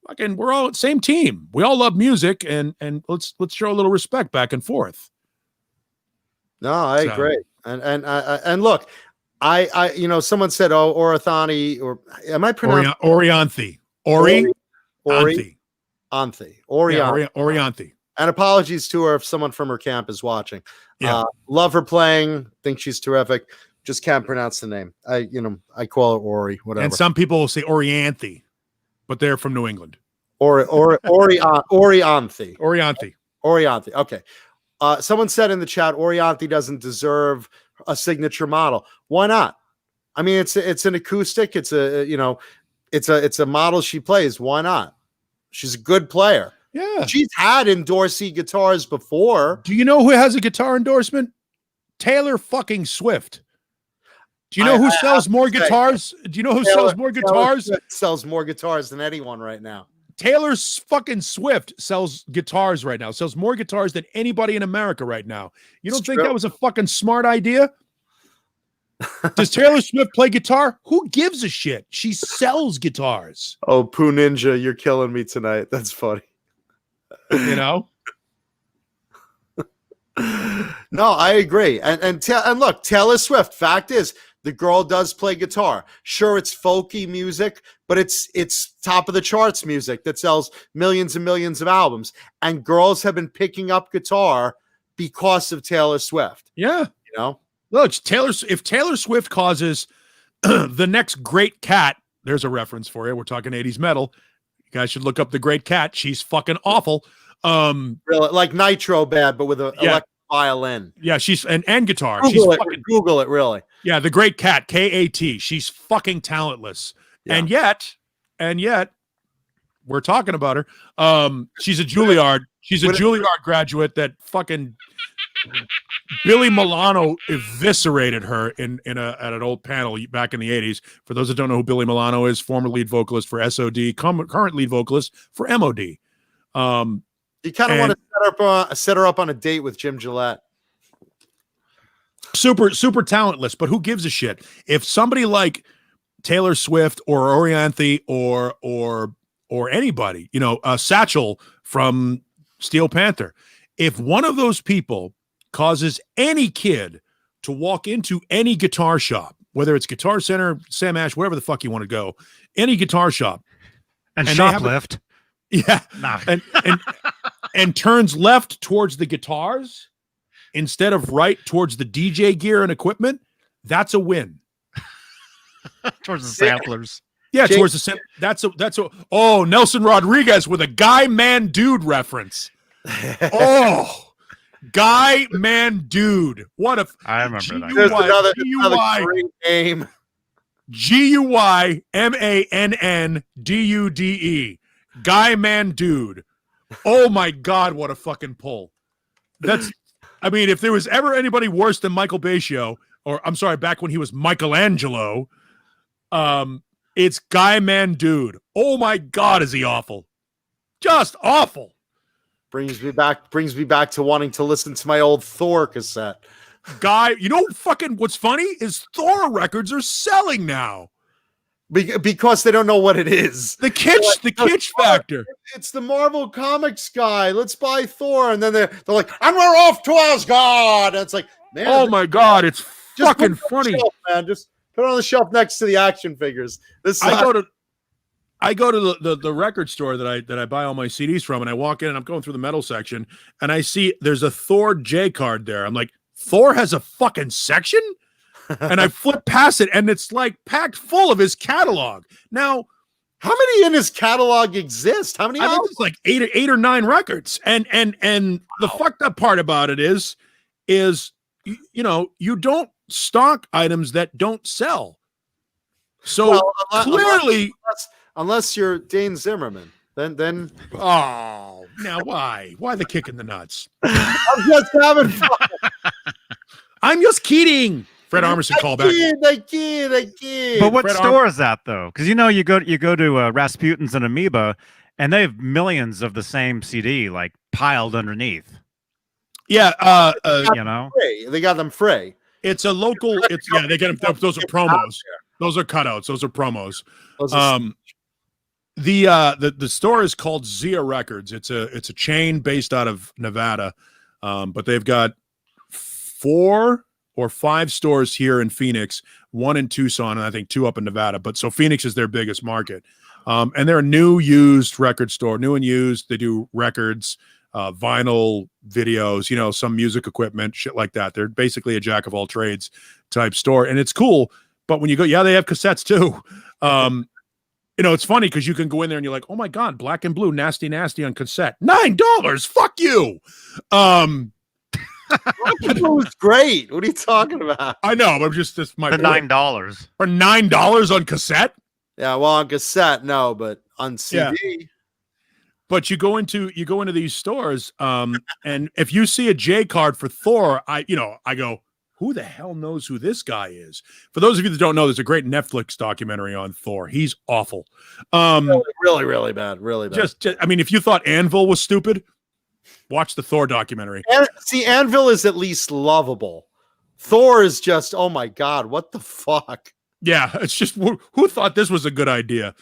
fucking, we're all the same team. We all love music, and let's show a little respect back and forth. No, I agree. And look, I someone said, oh, Orathani, or am I pronouncing Orianthi? Orianthi. And apologies to her if someone from her camp is watching. Yeah. Love her playing. Think she's terrific. Just can't pronounce the name. I call it Ori, whatever. And some people will say Orianthi, but they're from New England. Orianthi. Okay. Someone said in the chat, Orianthi doesn't deserve a signature model. Why not? I mean, it's an acoustic. It's a model she plays. Why not? She's a good player. Yeah. She's had endorsee guitars before. Do you know who has a guitar endorsement? Taylor fucking Swift. Do you know who sells more guitars? Do you know who sells more guitars? Sells more guitars than anyone right now. Taylor fucking Swift sells guitars right now. Sells more guitars than anybody in America right now. You don't think that was a fucking smart idea? Does Taylor Swift play guitar? Who gives a shit? She sells guitars. Oh, Pooh Ninja, you're killing me tonight. That's funny. No, I agree. And look, Taylor Swift, fact is, the girl does play guitar. Sure, it's folky music, but it's top of the charts music that sells millions and millions of albums. And girls have been picking up guitar because of Taylor Swift. Yeah. Look, if Taylor Swift causes the next Great Cat, there's a reference for you. We're talking 80s metal. You guys should look up the Great Cat. She's fucking awful. Really, like Nitro bad, but with an electric violin. Yeah, she's and guitar. Google it, really. Yeah, the Great Cat, KAT. She's fucking talentless. Yeah. And yet, we're talking about her. She's a Juilliard. She's a Juilliard graduate that fucking Billy Milano eviscerated her at an old panel back in the 80s. For those that don't know who Billy Milano is, former lead vocalist for SOD, current lead vocalist for MOD. You kind of want to set her up on a date with Jim Gillette. Super talentless, but who gives a shit? If somebody like Taylor Swift or Orianthi or anybody, Satchel from Steel Panther, if one of those people causes any kid to walk into any guitar shop, whether it's Guitar Center, Sam Ash, wherever the fuck you want to go, any guitar shop, and shoplift, and turns left towards the guitars instead of right towards the DJ gear and equipment, that's a win. Towards the samplers. Yeah, towards the that's a Nelson Rodriguez with a guy man dude reference. Oh, Guy Man Dude. What a I remember that. There's another great name. GUYMANNDUDE. Guy Man Dude. Oh my God, what a fucking pull. I mean, if there was ever anybody worse than Michael Bascio, or I'm sorry, back when he was Michelangelo, it's Guy Man Dude. Oh my God, is he awful. Just awful. Brings me back to wanting to listen to my old Thor cassette. Guy, you know what's funny is Thor records are selling now. Because they don't know what it is. The kitsch factor. It's the Marvel Comics guy. Let's buy Thor. And then they're like, and we're off to Asgard. And it's like, man. Oh my God, it's fucking funny. Shelf, man. Just put it on the shelf next to the action figures. I go to the record store that I buy all my CDs from, and I walk in and I'm going through the metal section and I see there's a Thor J card there. I'm like, Thor has a fucking section? And I flip past it and it's like packed full of his catalog. Now, how many in his catalog exist? How many? I think it's like eight or nine records. And the fucked up part about it is you know, you don't stock items that don't sell. So clearly, unless you're Dane Zimmerman, then oh, now why the kick in the nuts? I'm just having fun. I'm just kidding. Fred Armisen callback. I kid. But what store is that though? Because you know you go to Rasputin's and Amoeba, and they have millions of the same CD like piled underneath. Yeah, you know, they got them free. It's a local. They get them. Those are promos. Those are cutouts. Those are promos. The store is called Zia Records. It's a chain based out of Nevada, but they've got 4 or 5 stores here in Phoenix, 1 in Tucson, and I think 2 up in Nevada. But so Phoenix is their biggest market, and they're a new used record store, new and used. They do records, vinyl, videos, you know, some music equipment, shit like that. They're basically a jack of all trades type store, and it's cool. But when you go, they have cassettes too. You know, it's funny because you can go in there and you're like, oh my God, Black and Blue, Nasty on cassette. $9. Fuck you. It was great. What are you talking about? I know, but just my $9 for $9 on cassette. Yeah, well, on cassette, no, but on CD. Yeah. But you go into these stores, and if you see a J card for Thor, I go, who the hell knows who this guy is? For those of you that don't know, there's a great Netflix documentary on Thor. He's awful. Really bad. Really bad. Just, I mean, if you thought Anvil was stupid, watch the Thor documentary. See, Anvil is at least lovable. Thor is just, oh my God, what the fuck? Yeah, it's just, who thought this was a good idea?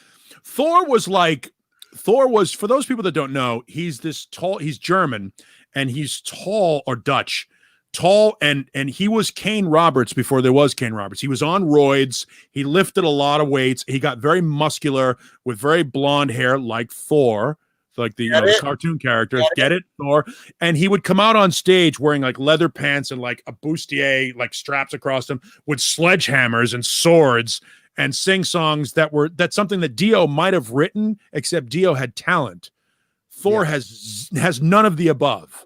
Thor was, for those people that don't know, he's this tall, he's German, and he's tall, or Dutch. Tall, and he was Kane Roberts before there was Kane Roberts. He was on roids. He lifted a lot of weights. He got very muscular with very blonde hair, like Thor, like the cartoon character. Get it, Thor. And he would come out on stage wearing like leather pants and like a bustier, like straps across him, with sledgehammers and swords, and sing songs that's something that Dio might have written, except Dio had talent. Thor has none of the above.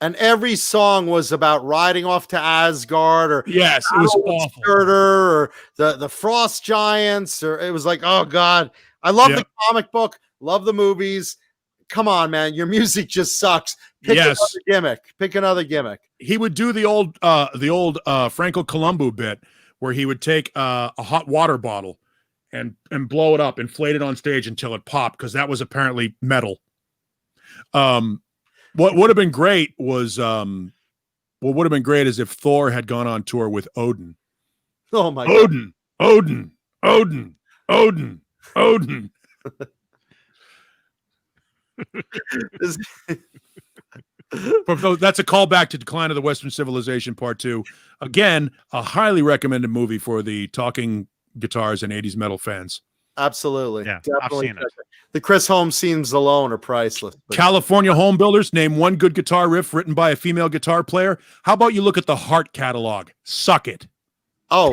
And every song was about riding off to Asgard, or it was awful. Or the Frost Giants, or it was like, oh God, I love the comic book, love the movies. Come on, man, your music just sucks. Pick another gimmick. He would do the old Franco Columbu bit where he would take a hot water bottle and blow it up, inflate it on stage until it popped, because that was apparently metal. What would have been great was is if Thor had gone on tour with Odin. Oh my God. Odin. That's a callback to Decline of the Western Civilization Part 2. Again, a highly recommended movie for the talking guitars and 80s metal fans. Absolutely. Yeah, definitely. I've seen it. The Chris Holmes scenes alone are priceless. California Home Builders, name one good guitar riff written by a female guitar player. How about you look at the Heart catalog? Suck it. Oh,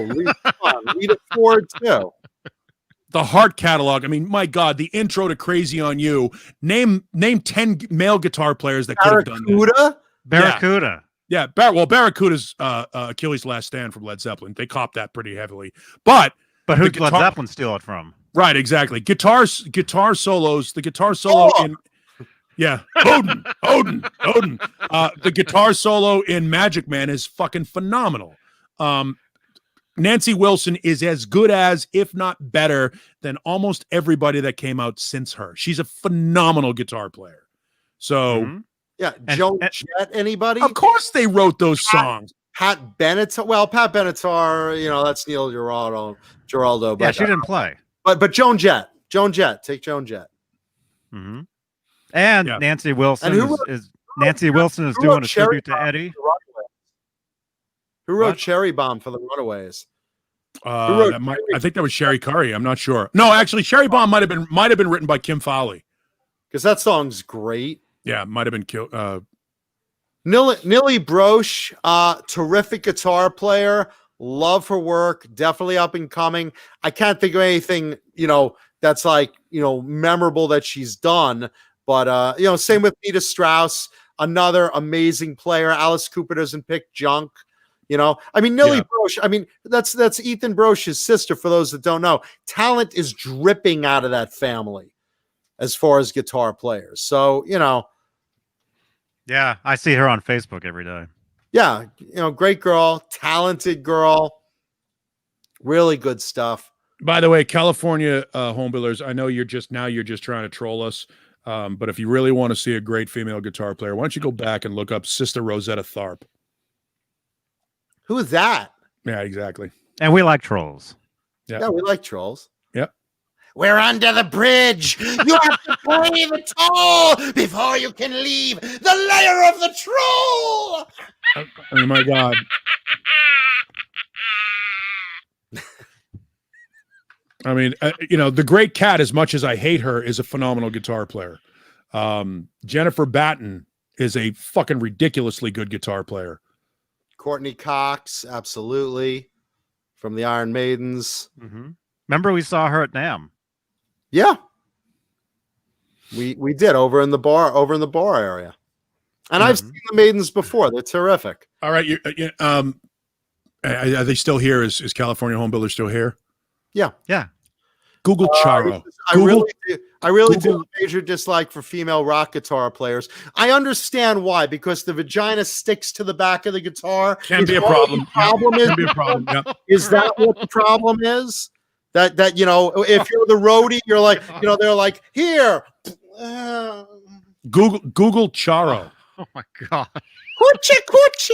Lita Ford too. The Heart catalog. I mean, my God, the intro to Crazy on You. Name 10 male guitar players that could have done that. Barracuda. Yeah, Barracuda's Achilles' Last Stand from Led Zeppelin. They copped that pretty heavily. But who did Led Zeppelin steal it from? Right, exactly. Guitar solos. The guitar solo in Odin. The guitar solo in Magic Man is fucking phenomenal. Nancy Wilson is as good as, if not better, than almost everybody that came out since her. She's a phenomenal guitar player. So, yeah, Joan Jett, anybody? Of course they wrote those songs. Pat Benatar. Well, Pat Benatar, that's Neil Giraldo. But, yeah, she didn't play. But Joan Jett. Take Joan Jett. Mm-hmm. And Nancy Wilson and Wilson is doing a tribute to Eddie. Who wrote Cherry Bomb for the Runaways? I think that was Sherry Curry. I'm not sure. No, actually, Cherry Bomb might have been written by Kim Fowley. Because that song's great. Yeah, might have been Nilly Broche, terrific guitar player. Love her work. Definitely up and coming. I can't think of anything, that's like, memorable that she's done. But, same with Nita Strauss, another amazing player. Alice Cooper doesn't pick junk. Nilly Broche, that's Ethan Broche's sister, for those that don't know. Talent is dripping out of that family as far as guitar players. So, yeah, I see her on Facebook every day. Yeah, great girl, talented girl, really good stuff. By the way, California homebuilders, I know you're just trying to troll us, but if you really want to see a great female guitar player, why don't you go back and look up Sister Rosetta Tharpe? Who is that? Yeah, exactly. And we like trolls. Yeah, we like trolls. Yep. We're under the bridge. You have to pay the toll before you can leave the lair of the troll. Oh my God. The Great Cat, as much as I hate her, is a phenomenal guitar player. Jennifer Batten is a fucking ridiculously good guitar player. Courtney Cox, absolutely, from the Iron Maidens. Mm-hmm. Remember, we saw her at NAMM. Yeah, we did over in the bar area, and I've seen the Maidens before. They're terrific. All right, are they still here? Is California Homebuilder still here? Yeah. Google Charo. I really do a major dislike for female rock guitar players. I understand why, because the vagina sticks to the back of the guitar. Can be a problem. Is that what the problem is? That if you're the roadie, you're like, they're like, here. Google Charo. Oh my God. Coochie.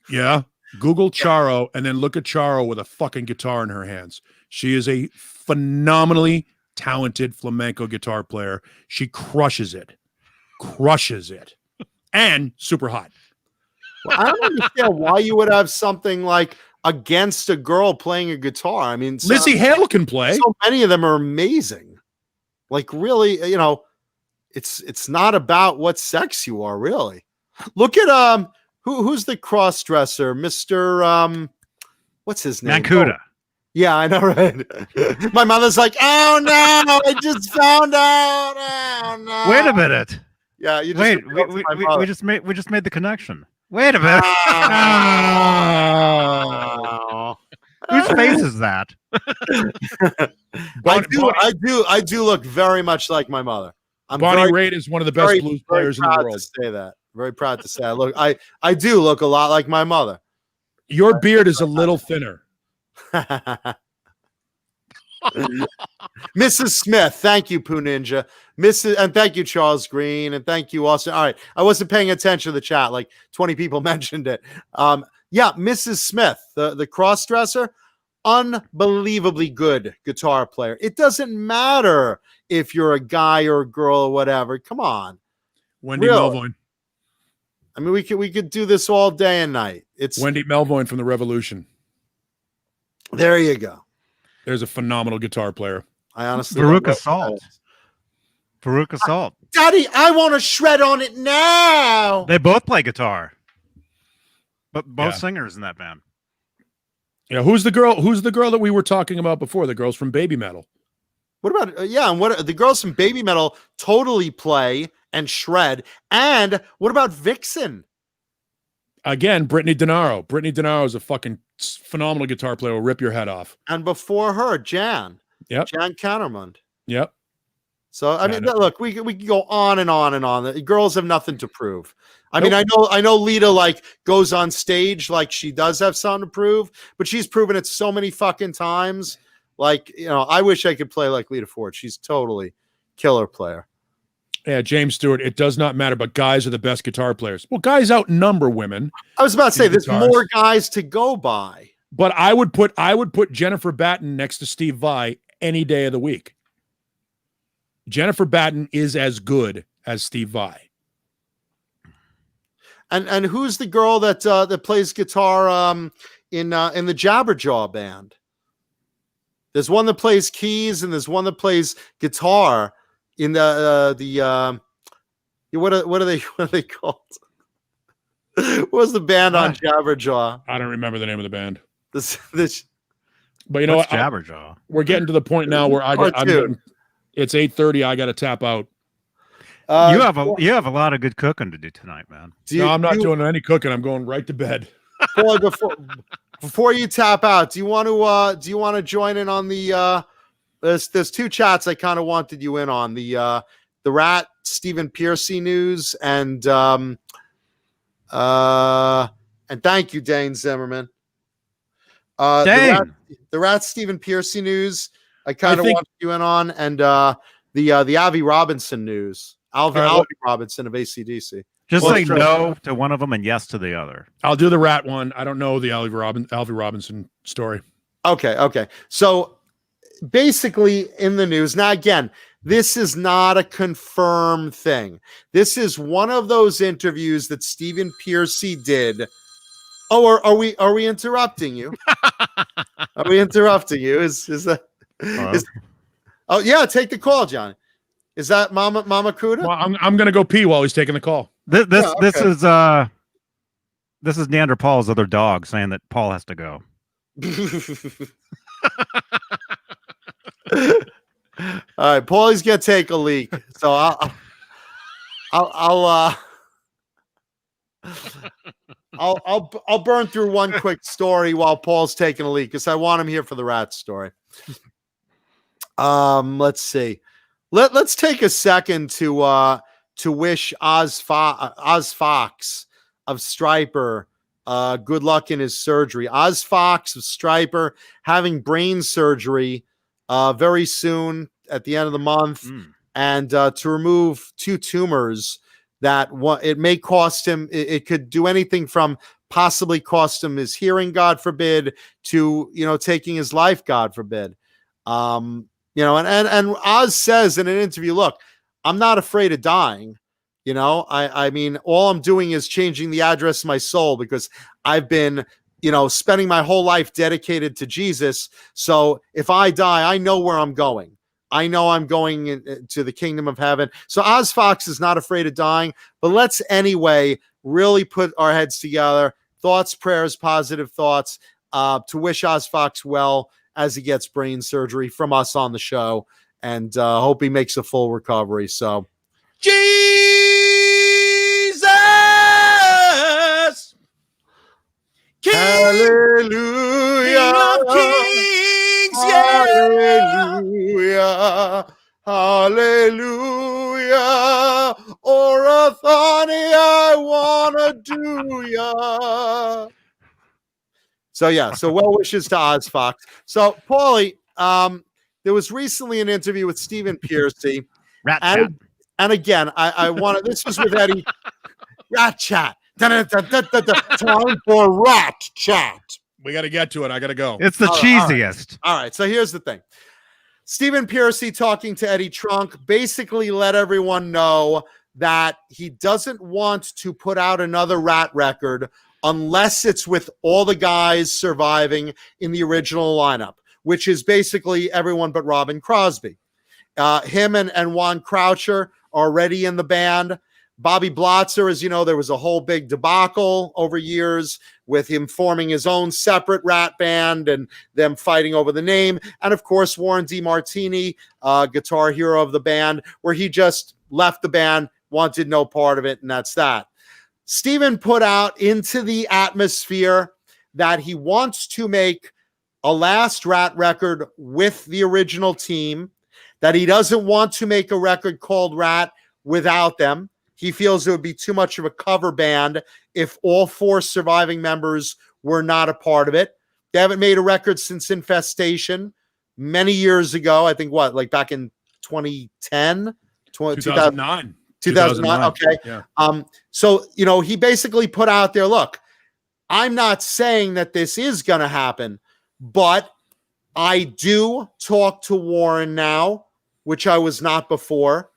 Yeah. Google Charo and then look at Charo with a fucking guitar in her hands. She is a phenomenally talented flamenco guitar player. She crushes it, and super hot. Well, I don't understand why you would have something like against a girl playing a guitar. Lizzie Hale can play. So many of them are amazing. Like, really, it's not about what sex you are, really. Look at who's the cross dresser, Mr. What's his name? Mancuda. Yeah, I know, right? My mother's like, oh no, I just found out. Oh no. Wait a minute. Yeah, you just wait. We just made the connection. Wait a minute. Oh. Whose face is that? I do look very much like my mother. Bonnie Raitt is one of the best blues players in the world. To say that. Very proud to say I do look a lot like my mother. Your beard is a little thinner. Mrs. Smith, thank you, Pooh Ninja. And thank you, Charles Green, and thank you also. All right, I wasn't paying attention to the chat. Like 20 people mentioned it. Yeah, Mrs. Smith, the cross-dresser, unbelievably good guitar player. It doesn't matter if you're a guy or a girl or whatever. Come on, Wendy Melvoin. We could do this all day and night. It's Wendy Melvoin from the Revolution. There you go. There's a phenomenal guitar player. I honestly Veruca Salt. Daddy, I want to shred on it now. They both play guitar, but both singers in that band. Yeah, who's the girl? Who's the girl that we were talking about before? The girls from Baby Metal. What about and what the girls from Baby Metal totally play and shred? And what about Vixen? Again, Brittany Denaro. Brittany Denaro is a fucking phenomenal guitar player. Will rip your head off. And before her, Jan. Yep. Jan Countermund. Yep. So I mean, look, we can go on and on and on. The girls have nothing to prove. I mean, I know Lita like goes on stage like she does have something to prove, but she's proven it so many fucking times. Like, you know, I wish I could play like Lita Ford. She's totally killer player. Yeah, James Stewart. It does not matter, but guys are the best guitar players. Well, guys outnumber women. I was about to say there's more guys to go by. But I would put Jennifer Batten next to Steve Vai any day of the week. Jennifer Batten is as good as Steve Vai. And who's the girl that plays guitar in the Jabberjaw band? There's one that plays keys and there's one that plays guitar in the what are they called? What was the band on Jabberjaw? I don't remember the name of the band. This But you know what? Jabberjaw? We're getting to the point now where it's 8:30. I got to tap out. You have a lot of good cooking to do tonight, man. I'm not doing any cooking. I'm going right to bed. Boy, before you tap out, do you want to join in on the there's two chats I kind of wanted you in on, the RATT Stephen Piercy news and thank you, Dane Zimmerman. The RATT Stephen Piercy news I kind of wanted you in on, and the Avi Robinson news. Alvin Robinson of AC/DC. Just say no to one of them and yes to the other. I'll do the RATT one. I don't know the Alvy Robinson story. Okay. So basically in the news, now again, this is not a confirmed thing. This is one of those interviews that Stephen Piercy did. Oh, are we interrupting you? Are we interrupting you? Is that? Oh yeah, take the call, John. Is that Mama Kuda? Well, I'm gonna go pee while he's taking the call. This is Neanderthal's other dog saying that Paul has to go. All right, Paulie's gonna take a leak, so I'll burn through one quick story while Paul's taking a leak because I want him here for the RATT story. Let's see. Let's take a second to wish Oz Fox of Striper good luck in his surgery. Oz Fox of Striper having brain surgery very soon at the end of the month, and to remove 2 tumors that it may cost him. It could do anything from possibly cost him his hearing, God forbid, to taking his life, God forbid. And Oz says in an interview, look, I'm not afraid of dying. I mean, all I'm doing is changing the address of my soul because I've been, spending my whole life dedicated to Jesus. So if I die, I know where I'm going. I know I'm going to the kingdom of heaven. So Oz Fox is not afraid of dying, but let's anyway really put our heads together. Thoughts, prayers, positive thoughts to wish Oz Fox well as he gets brain surgery from us on the show, and hope he makes a full recovery. So, Jesus, King, hallelujah, King of Kings, hallelujah, hallelujah, Orathani, I wanna do ya. So well wishes to Oz Fox. So Paulie, there was recently an interview with Stephen Piercy, and again, I wanted. This was with Eddie. RATT chat. Time for RATT chat. We got to get to it. I got to go. It's the cheesiest. All right. So here's the thing. Stephen Piercy talking to Eddie Trunk basically let everyone know that he doesn't want to put out another RATT record unless it's with all the guys surviving in the original lineup, which is basically everyone but Robin Crosby. Him and Juan Croucher are already in the band, Bobby Blotzer, as you know, there was a whole big debacle over years with him forming his own separate Rat band and them fighting over the name. And of course, Warren DeMartini, guitar hero of the band, where he just left the band, wanted no part of it, and that's that. Steven put out into the atmosphere that he wants to make a last Rat record with the original team, that he doesn't want to make a record called Rat without them. He feels it would be too much of a cover band if all 4 surviving members were not a part of it. They haven't made a record since Infestation many years ago. I think like back in 2010, 2009. 2009. Okay. Yeah. So, he basically put out there, look, I'm not saying that this is going to happen, but I do talk to Warren now, which I was not before.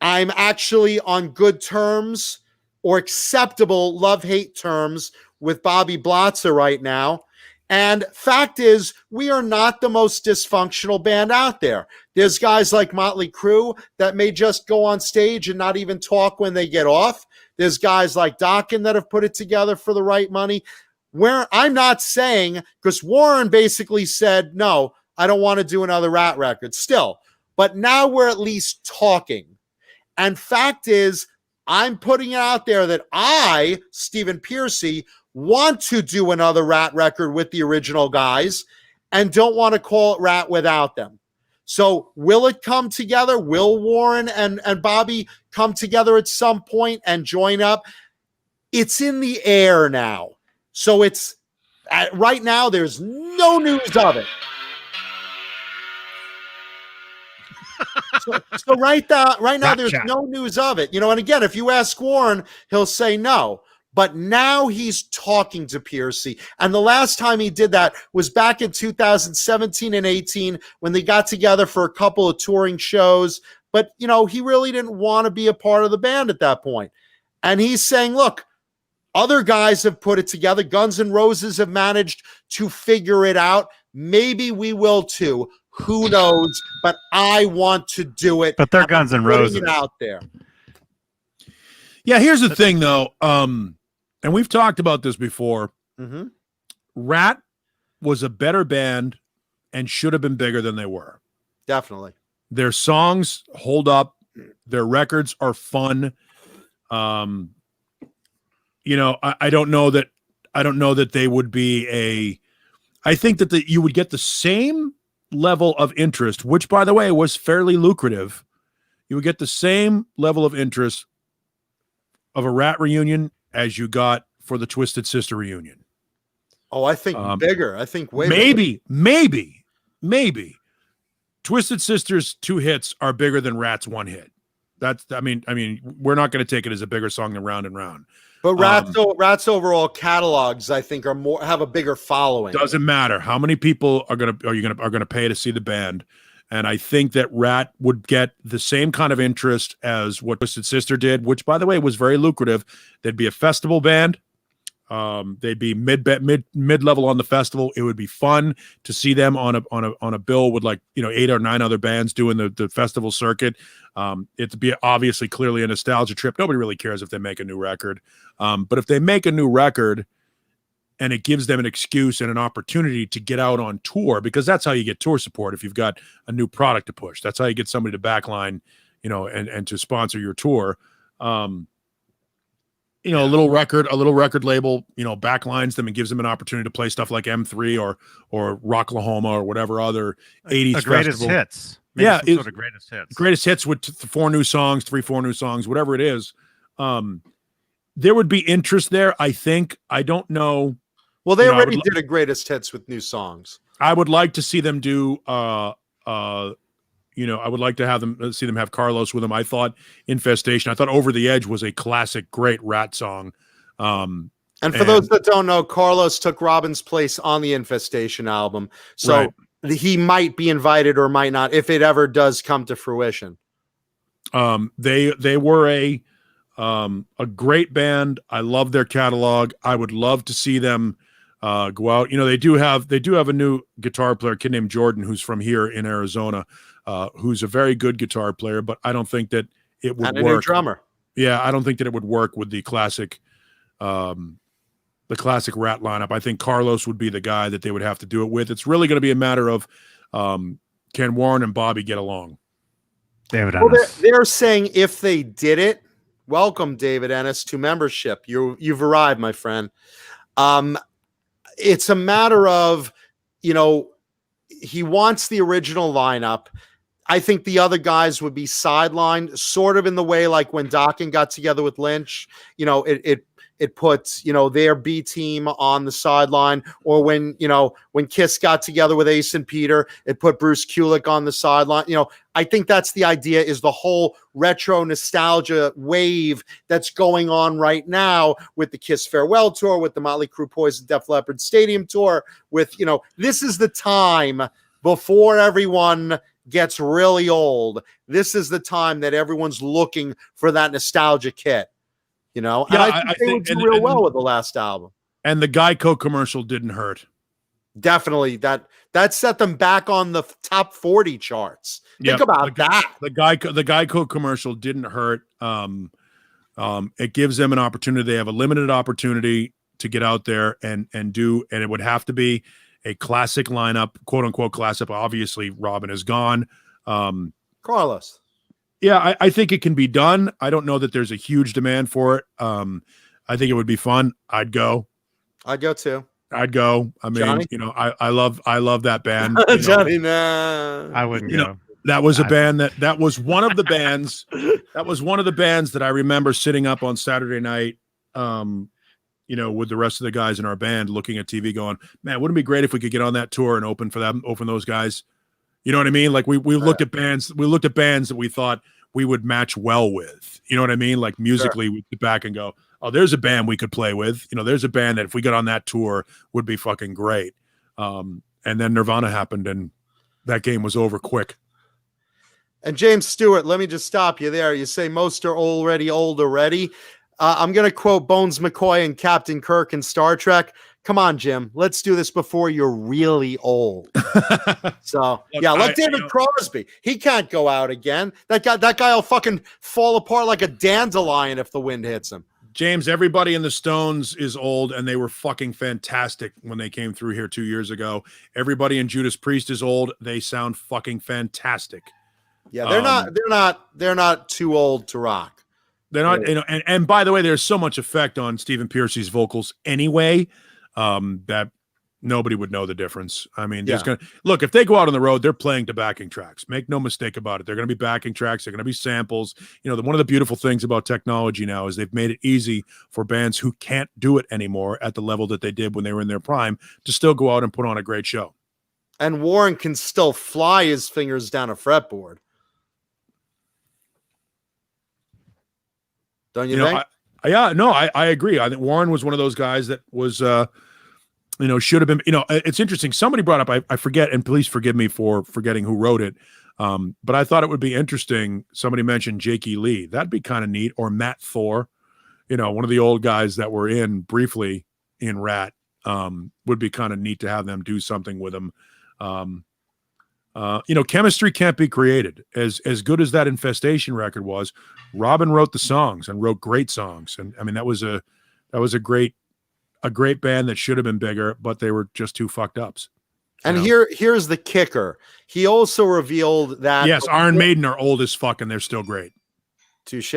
I'm actually on good terms or acceptable love-hate terms with Bobby Blotzer right now. And fact is, we are not the most dysfunctional band out there. There's guys like Motley Crue that may just go on stage and not even talk when they get off. There's guys like Dokken that have put it together for the right money. Where I'm not saying, because Warren basically said, no, I don't want to do another Rat record still. But now we're at least talking. And fact is, I'm putting it out there that I, Stephen Piercy, want to do another Rat record with the original guys and don't want to call it Rat without them. So will it come together? Will Warren and Bobby come together at some point and join up? It's in the air now. So it's right now, there's no news of it. So right now, there's no news of it. And again, if you ask Warren, he'll say no. But now he's talking to Piercy. And the last time he did that was back in 2017 and 18 when they got together for a couple of touring shows. But, he really didn't want to be a part of the band at that point. And he's saying, look, other guys have put it together. Guns N' Roses have managed to figure it out. Maybe we will too. Who knows? But I want to do it. But they're Guns N' Roses out there. Yeah, here's the thing, though. And we've talked about this before. Mm-hmm. Rat was a better band and should have been bigger than they were. Definitely. Their songs hold up. Their records are fun. I don't know that they would be I think that you would get the same level of interest, which, by the way, was fairly lucrative. You would get the same level of interest of a Rat reunion as you got for the Twisted Sister reunion. Oh, I think bigger. I think way maybe. Twisted Sister's 2 hits are bigger than Rat's 1 hit. I mean, we're not going to take it as a bigger song than Round and Round. But Rat's overall catalogs, I think, have a bigger following. Doesn't matter how many people are going to pay to see the band, and I think that Rat would get the same kind of interest as what Twisted Sister did, which, by the way, was very lucrative. They'd be a festival band. They'd be mid-level on the festival. It would be fun to see them on a bill with 8 or 9 other bands doing the festival circuit. It'd be obviously clearly a nostalgia trip. Nobody really cares if they make a new record. But if they make a new record and it gives them an excuse and an opportunity to get out on tour, because that's how you get tour support. If you've got a new product to push, that's how you get somebody to backline, and to sponsor your tour. A little record label, backlines them and gives them an opportunity to play stuff like M3 or Rocklahoma or whatever other 80s greatest festival. Hits. Maybe some sort of greatest hits. Greatest hits with 4 new songs, 3-4 new songs, whatever it is. There would be interest there, I think. I don't know. Well, they already did a greatest hits with new songs. I would like to see them do I would like to see them have Carlos with them. I thought Infestation, I thought Over the Edge was a classic, great Rat song. And for those that don't know, Carlos took Robin's place on the Infestation album. So he might be invited or might not, if it ever does come to fruition. They were a great band. I love their catalog. I would love to see them go out. They do have a new guitar player, a kid named Jordan, who's from here in Arizona. Who's a very good guitar player, but I don't think that it would work. And a new drummer. Yeah, I don't think that it would work with the classic RATT lineup. I think Carlos would be the guy that they would have to do it with. It's really going to be a matter of can Warren and Bobby get along? David Well, Ennis. they're saying if they did it, welcome David Ennis to membership. You've arrived, my friend. It's a matter of, he wants the original lineup. I think the other guys would be sidelined, sort of in the way like when Dokken got together with Lynch. It puts their B team on the sideline, or when Kiss got together with Ace and Peter, it put Bruce Kulick on the sideline. I think that's the idea, is the whole retro nostalgia wave that's going on right now with the Kiss farewell tour, with the Motley Crue Poison Def Leppard stadium tour, with this is the time before everyone gets really old. This is the time that everyone's looking for that nostalgic hit. And I think they would do real well with the last album. And the Geico commercial didn't hurt. Definitely. That set them back on the top 40 charts. Think about that. The Geico commercial didn't hurt. It gives them an opportunity. They have a limited opportunity to get out there and it would have to be a classic lineup, quote unquote classic. Obviously, Robin is gone. Carlos. Yeah, I think it can be done. I don't know that there's a huge demand for it. I think it would be fun. I'd go. I'd go too. I'd go. I mean, Johnny? I love that band. Johnny, nah. I wouldn't go. That was a band that was one of the bands. That was one of the bands that I remember sitting up on Saturday night, with the rest of the guys in our band, looking at TV, going, "Man, wouldn't it be great if we could get on that tour and open for them, open those guys?" You know what I mean? Like we looked at bands, that we thought we would match well with. You know what I mean? Like musically, we sit back and go, "Oh, there's a band we could play with." There's a band that if we got on that tour would be fucking great. And then Nirvana happened, and that game was over quick. And James Stewart, let me just stop you there. You say most are already old already. I'm going to quote Bones McCoy and Captain Kirk in Star Trek. Come on, Jim. Let's do this before you're really old. So, like David Crosby. He can't go out again. That guy will fucking fall apart like a dandelion if the wind hits him. James, everybody in the Stones is old, and they were fucking fantastic when they came through here 2 years ago. Everybody in Judas Priest is old. They sound fucking fantastic. Yeah, they're not too old to rock. They're not, and by the way, there's so much effect on Stephen Pearcy's vocals anyway, that nobody would know the difference. I mean, look, if they go out on the road, they're playing to backing tracks. Make no mistake about it. They're going to be backing tracks. They're going to be samples. One of the beautiful things about technology now is they've made it easy for bands who can't do it anymore at the level that they did when they were in their prime to still go out and put on a great show. And Warren can still fly his fingers down a fretboard. Don't you think? I agree. I think Warren was one of those guys that was, should have been, it's interesting. Somebody brought up, I forget, and please forgive me for forgetting who wrote it. But I thought it would be interesting. Somebody mentioned Jakey Lee. That'd be kind of neat. Or Matt Thor, one of the old guys that were in briefly in RATT, would be kind of neat to have them do something with them. Chemistry can't be created. As good as that Infestation record was, Robin wrote the songs and wrote great songs. And I mean, that was a great band that should have been bigger, but they were just too fucked ups. And here's the kicker. He also revealed that yes, Iron Maiden are old as fuck and they're still great. Touche.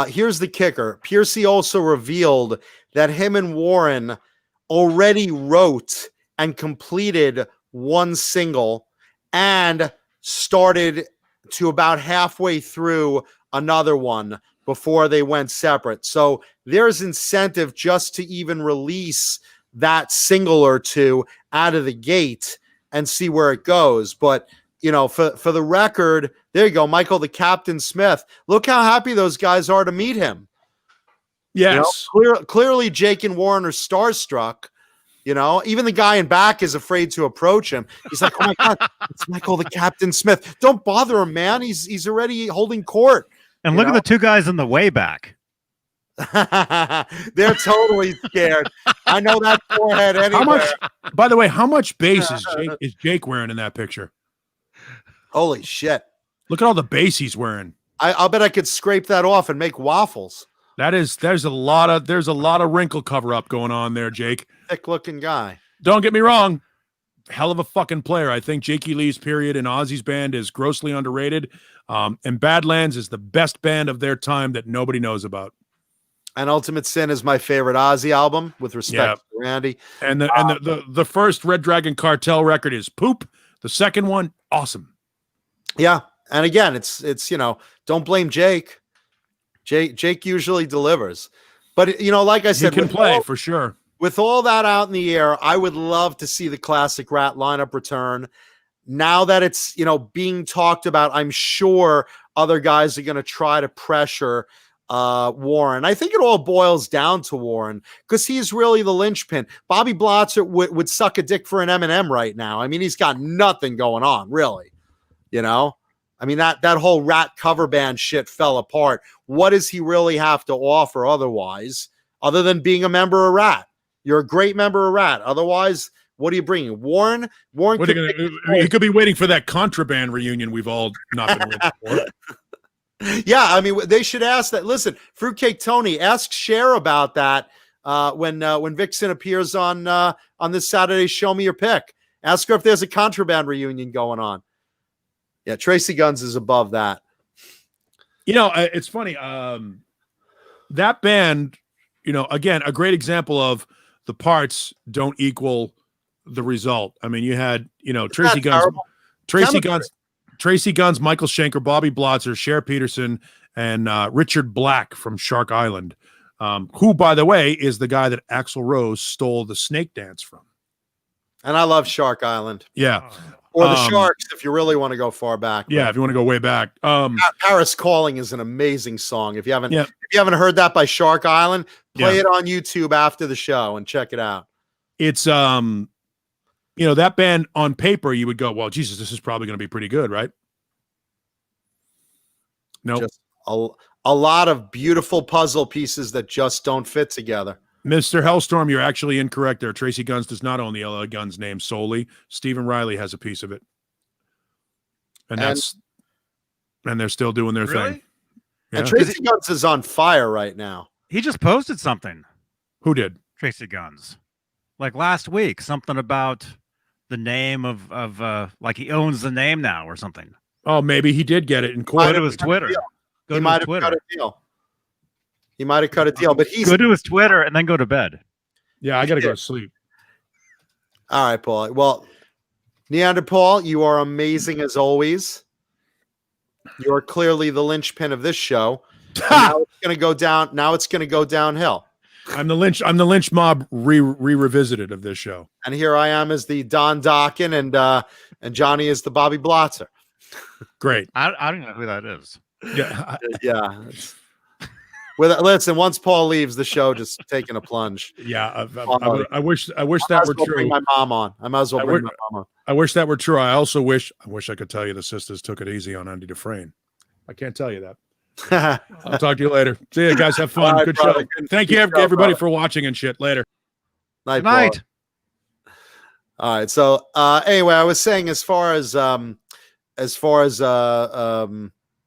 Here's the kicker. Pearcy also revealed that him and Warren already wrote and completed one single and started to about halfway through another one before they went separate. So there's incentive just to even release that single or two out of the gate and see where it goes. But, for the record, there you go, Michael the Captain Smith. Look how happy those guys are to meet him. Yes. Clearly Jake and Warren are starstruck. Even the guy in back is afraid to approach him. He's like, "Oh my God, it's Michael the Captain Smith. Don't bother him, man. He's already holding court." And look at the two guys in the way back. They're totally scared. I know that forehead anywhere. By the way, how much bass is Jake wearing in that picture? Holy shit. Look at all the bass he's wearing. I'll bet I could scrape that off and make waffles. There's a lot of wrinkle cover up going on there, Jake. Thick looking guy. Don't get me wrong. Hell of a fucking player. I think Jakey Lee's period in Ozzy's band is grossly underrated. And Badlands is the best band of their time that nobody knows about. And Ultimate Sin is my favorite Ozzy album, with respect to Randy. And the first Red Dragon Cartel record is poop. The second one, awesome. Yeah. And again, it's don't blame Jake. Jake usually delivers. But like I said, he can play for sure. With all that out in the air, I would love to see the classic RATT lineup return. Now that it's, being talked about, I'm sure other guys are going to try to pressure Warren. I think it all boils down to Warren, because he's really the linchpin. Bobby Blotzer would suck a dick for an Eminem right now. I mean, he's got nothing going on, really. I mean, that whole RATT cover band shit fell apart. What does he really have to offer otherwise, other than being a member of RATT? You're a great member of RATT. Otherwise, what are you bringing? Warren he could be waiting for that Contraband reunion we've all not been waiting for. Yeah, I mean, they should ask that. Listen, Fruitcake Tony, ask Cher about that when Vixen appears on this Saturday's Show Me Your Pick. Ask her if there's a Contraband reunion going on. Yeah, Tracy Guns is above that. It's funny. That band, again, a great example of the parts don't equal the result. I mean, you had, Tracy Guns, Michael Schenker, Bobby Blotzer, Cher Peterson, and Richard Black from Shark Island, who, by the way, is the guy that Axl Rose stole the snake dance from. And I love Shark Island. Yeah. Or the Sharks, if you really want to go far back. Yeah, if you want to go way back. Paris Calling is an amazing song. If you haven't heard that by Shark Island, play it on YouTube after the show and check it out. It's that band on paper, you would go, well, Jesus, this is probably going to be pretty good, right? No. Just a lot of beautiful puzzle pieces that just don't fit together. Mr. Hellstorm, you're actually incorrect there. Tracy Guns does not own the LA Guns name solely. Stephen Riley has a piece of it. And they're still doing their thing. Yeah. And Tracy Guns is on fire right now. He just posted something. Who did? Tracy Guns. Like last week, something about the name of like he owns the name now or something. Oh, maybe he did get it in court. Go to his Twitter. He might have cut a deal. He might have cut a deal, but he's go to his Twitter and then go to bed. Yeah, I got to go to sleep. All right, Paul. Well, Neanderthal, you are amazing as always. You are clearly the linchpin of this show. Now it's going to go down. Now it's going to go downhill. I'm the lynch mob revisited of this show. And here I am as the Don Dokken, and Johnny is the Bobby Blotzer. Great. I don't know who that is. Yeah, yeah. Listen, once Paul leaves, the show just taking a plunge. Yeah, I wish that were true. Bring my mom on. I might as well bring my mom on. I wish that were true. I also wish I could tell you the sisters took it easy on Andy Dufresne. I can't tell you that. I'll talk to you later. See you guys. Have fun. Right, good brother. show. Thank you everybody for watching and shit. Later. Night. Night. All right. So anyway, I was saying as far as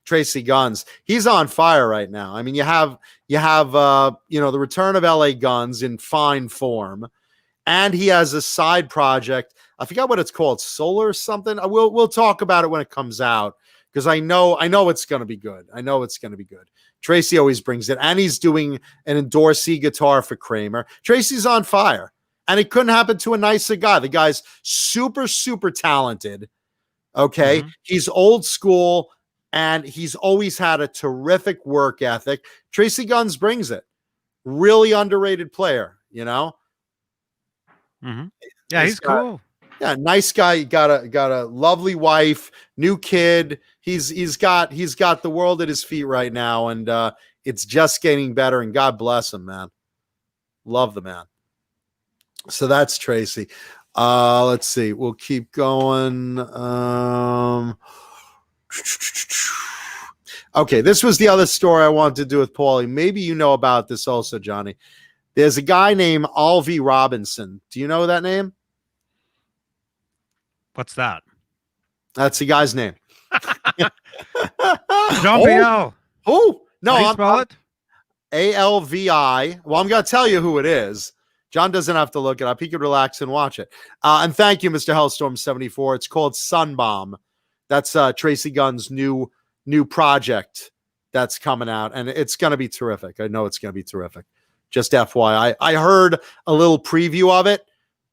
Tracy Guns, he's on fire right now. I mean, you have the return of LA Guns in fine form, and he has a side project. I forgot what it's called, Solar something. We'll talk about it when it comes out, because I know it's going to be good. I know it's going to be good. Tracy always brings it, and he's doing an endorsee guitar for Kramer. Tracy's on fire, and it couldn't happen to a nicer guy. The guy's super, super talented. Okay, mm-hmm. He's old school, and he's always had a terrific work ethic. Tracy Guns brings it. Really underrated player, Mm-hmm. Yeah, he's cool. Yeah, nice guy. Got a lovely wife, new kid. He's got the world at his feet right now, and it's just getting better. And God bless him, man. Love the man. So that's Tracy. Let's see. We'll keep going. Okay, this was the other story I wanted to do with Paulie. Maybe you know about this also, Johnny. There's a guy named Alvy Robinson. Do you know that name? What's that? That's the guy's name. Jean-Pierre. Oh, no, How do you spell it? Alvi. Well, I'm going to tell you who it is. John doesn't have to look it up. He could relax and watch it. And thank you, Mr. Hellstorm74. It's called Sunbomb. That's Tracy Guns' new project that's coming out, and it's going to be terrific. I know it's going to be terrific. Just FYI. I heard a little preview of it,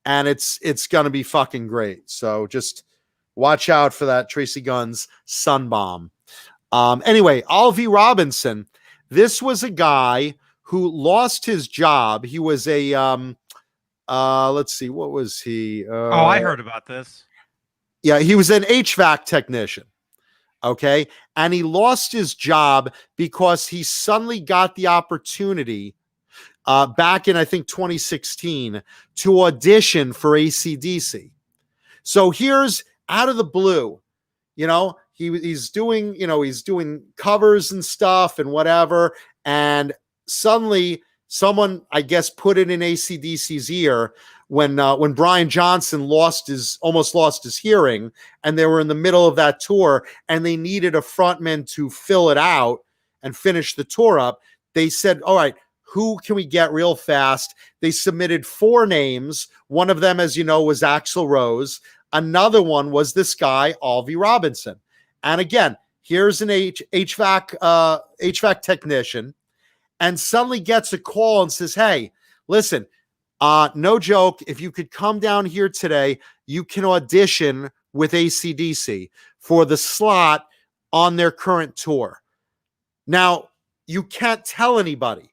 and it's going to be fucking great. So just watch out for that Tracy Guns Sunbomb. Anyway, Alvi Robinson. This was a guy who lost his job. He was a let's see, what was he? I heard about this. Yeah, he was an HVAC technician. Okay, and he lost his job because he suddenly got the opportunity back in, I think, 2016 to audition for AC/DC. So here's out of the blue, he's doing covers and stuff and whatever, and suddenly someone, I guess, put it in AC/DC's ear when Brian Johnson almost lost his hearing, and they were in the middle of that tour, and they needed a frontman to fill it out and finish the tour up. They said, all right, who can we get real fast? They submitted 4 names. One of them, as you know, was Axl Rose. Another one was this guy, Alvi Robinson. And again, here's an HVAC technician, and suddenly gets a call and says, hey, listen, no joke, if you could come down here today, you can audition with AC/DC for the slot on their current tour. Now, you can't tell anybody.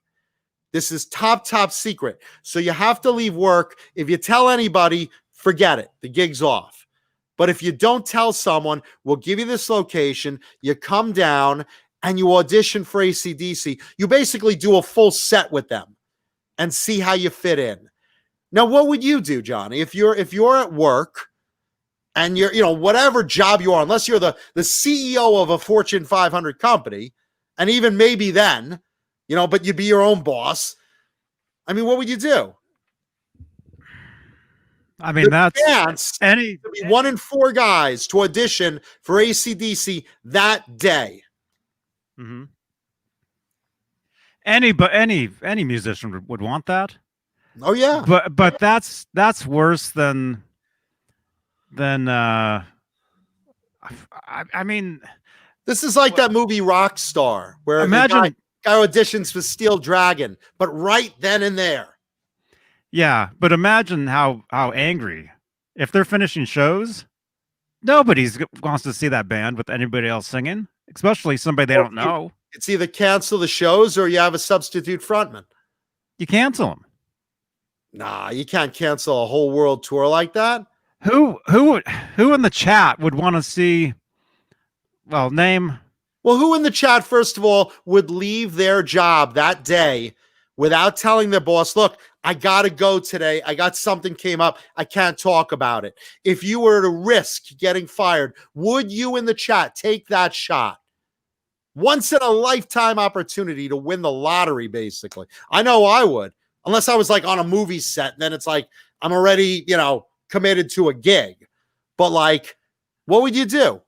This is top secret. So you have to leave work. If you tell anybody, forget it. The gig's off. But if you don't tell someone, we'll give you this location. You come down and you audition for AC/DC. You basically do a full set with them and see how you fit in. Now, what would you do, Johnny, if you're at work and you're, whatever job you are, unless you're the CEO of a Fortune 500 company, and even maybe then, but you'd be your own boss. I mean, what would you do? I mean, that's chance to be 1 in 4 guys to audition for AC/DC that day. Mm-hmm. Any musician would want that. Oh yeah, but that's worse than I mean, this is like that movie Rockstar, where imagine guy auditions for Steel Dragon, but right then and there. Yeah, but imagine how angry if they're finishing shows. Nobody wants to see that band with anybody else singing, especially somebody they don't know. It's either cancel the shows or you have a substitute frontman. You cancel them. Nah, you can't cancel a whole world tour like that. Who in the chat would want to see? Well, name. Well, who in the chat, first of all, would leave their job that day without telling their boss, look, I got to go today. I got something came up. I can't talk about it. If you were to risk getting fired, would you in the chat take that shot? Once in a lifetime opportunity to win the lottery, basically. I know I would, unless I was like on a movie set. And then it's like, I'm already, committed to a gig. But like, what would you do?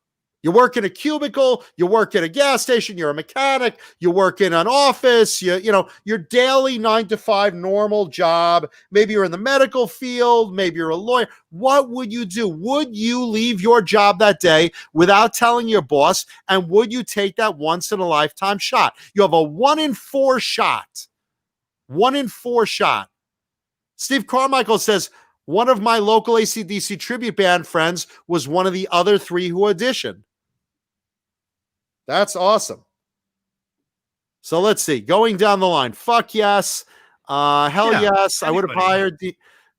You work in a cubicle, you work at a gas station, you're a mechanic, you work in an office, your daily 9 to 5 normal job. Maybe you're in the medical field, maybe you're a lawyer. What would you do? Would you leave your job that day without telling your boss? And would you take that once in a lifetime shot? You have a 1 in 4 shot. 1 in 4 shot. Steve Carmichael says, one of my local AC/DC tribute band friends was one of the other 3 who auditioned. That's awesome. So let's see. Going down the line. Fuck yes. Hell yes. I would have hired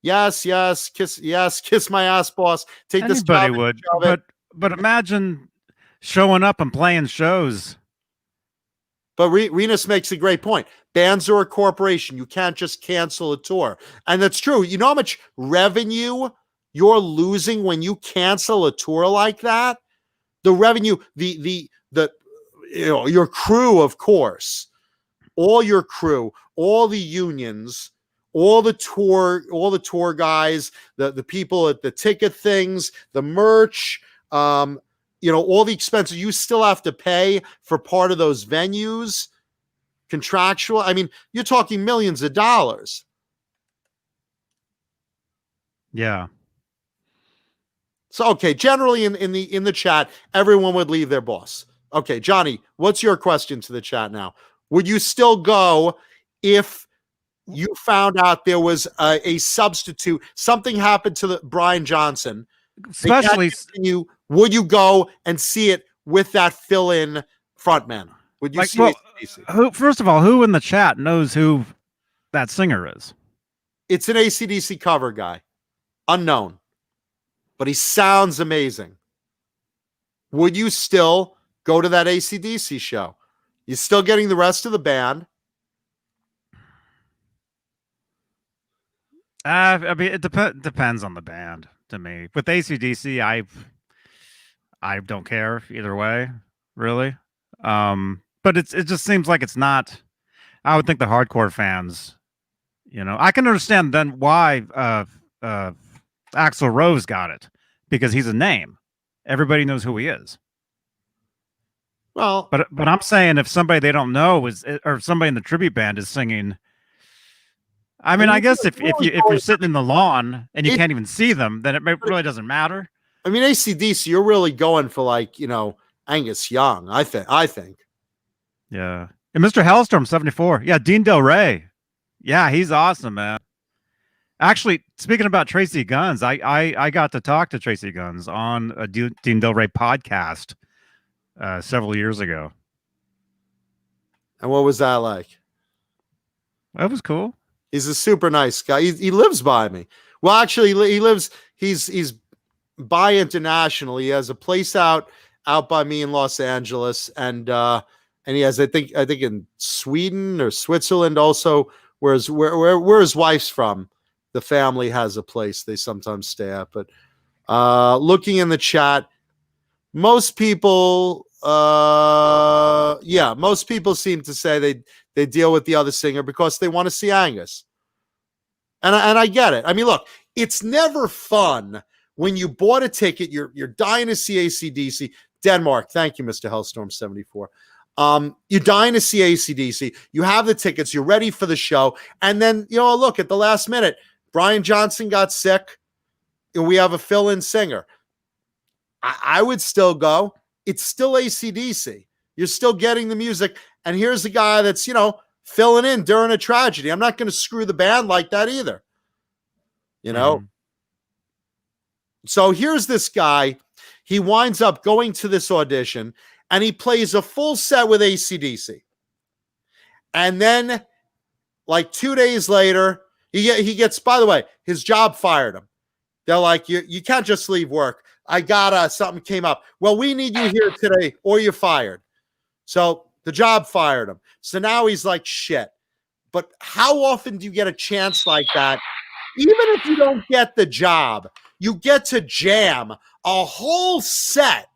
yes. Kiss my ass, boss. Take this job. Anybody would. But imagine showing up and playing shows. But Renus makes a great point. Bands are a corporation. You can't just cancel a tour. And that's true. You know how much revenue you're losing when you cancel a tour like that? The revenue, your crew, of course, all your crew, all the unions, all the tour guys, the people at the ticket things, the merch, all the expenses you still have to pay for part of those venues, contractual. I mean, you're talking millions of dollars. Yeah. So, okay, generally in the chat, everyone would leave their boss. Okay, Johnny, what's your question to the chat now? Would you still go if you found out there was a substitute, something happened to Brian Johnson, especially would you go and see it with that fill-in frontman? Would you see who, first of all, who in the chat knows who that singer is? It's an AC/DC cover guy, unknown, but he sounds amazing. Would you still go to that AC/DC show? You're still getting the rest of the band. I mean, it depends on the band to me. With AC/DC, I don't care either way, really. But it just seems like it's not. I would think the hardcore fans, I can understand then why Axl Rose got it, because he's a name. Everybody knows who he is. Well, but I'm saying if somebody they don't know or somebody in the tribute band is singing. I mean, I guess if you're sitting in the lawn and you can't even see them, then it really doesn't matter. I mean, AC/DC, you're really going for Angus Young. I think. Yeah. And Mr. Hellstorm 74. Yeah, Dean Del Rey. Yeah, he's awesome, man. Actually, speaking about Tracy Guns, I got to talk to Tracy Guns on a Dean Del Rey podcast several years ago. And what was that like? That was cool. He's a super nice guy. He lives by me. Well, actually, he's by International. He has a place out by me in Los Angeles, and he has I think in Sweden or Switzerland also, where his wife's from. The family has a place they sometimes stay at. But looking in the chat, most people seem to say they deal with the other singer because they want to see Angus. And I get it. I mean, look, it's never fun when you bought a ticket, you're dying to see AC/DC. Denmark, thank you, Mr. Hellstorm 74. You're dying to see AC/DC. You have the tickets, you're ready for the show, and then look, at the last minute, Brian Johnson got sick, and we have a fill-in singer. I would still go. It's still AC/DC. You're still getting the music, and here's a guy that's filling in during a tragedy. I'm not going to screw the band like that either. So here's this guy. He winds up going to this audition, and he plays a full set with AC/DC. And then, 2 days later, he gets, by the way, his job fired him. They're like, you can't just leave work. I got something came up. Well, we need you here today or you're fired. So the job fired him. So now he's like, shit. But how often do you get a chance like that? Even if you don't get the job, you get to jam a whole set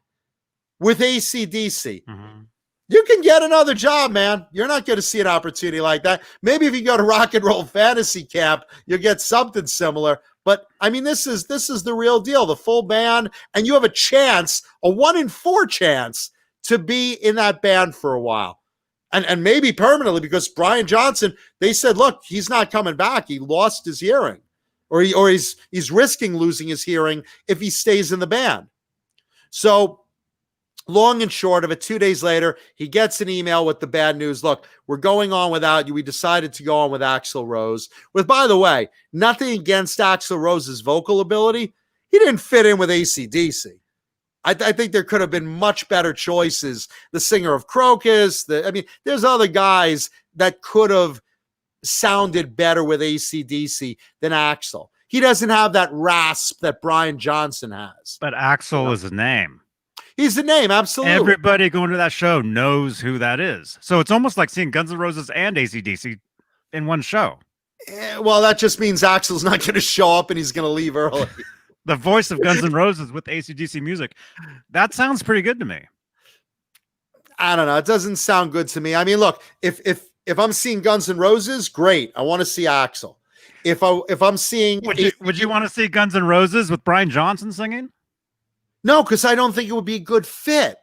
with AC/DC. Mm-hmm. You can get another job, man. You're not going to see an opportunity like that. Maybe if you go to Rock and Roll Fantasy Camp, you'll get something similar. But I mean, this is the real deal, the full band, and you have a chance, a 1 in 4 chance to be in that band for a while. And maybe permanently, because Brian Johnson, they said, look, he's not coming back. He lost his hearing, or he's risking losing his hearing if he stays in the band. So long and short of it, 2 days later, he gets an email with the bad news. Look, we're going on without you. We decided to go on with Axl Rose. With, by the way, nothing against Axl Rose's vocal ability. He didn't fit in with AC/DC. I think there could have been much better choices. The singer of Crocus. There's other guys that could have sounded better with AC/DC than Axl. He doesn't have that rasp that Brian Johnson has. But Axl is a name. He's the name, absolutely. Everybody going to that show knows who that is. So it's almost like seeing Guns N' Roses and AC/DC in one show. Well, that just means Axl's not going to show up and he's going to leave early. The voice of Guns N' Roses with AC/DC music. That sounds pretty good to me. I don't know. It doesn't sound good to me. I mean, look, if I'm seeing Guns N' Roses, great. I want to see Axl. If I'm seeing... Would you want to see Guns N' Roses with Brian Johnson singing? No, because I don't think it would be a good fit.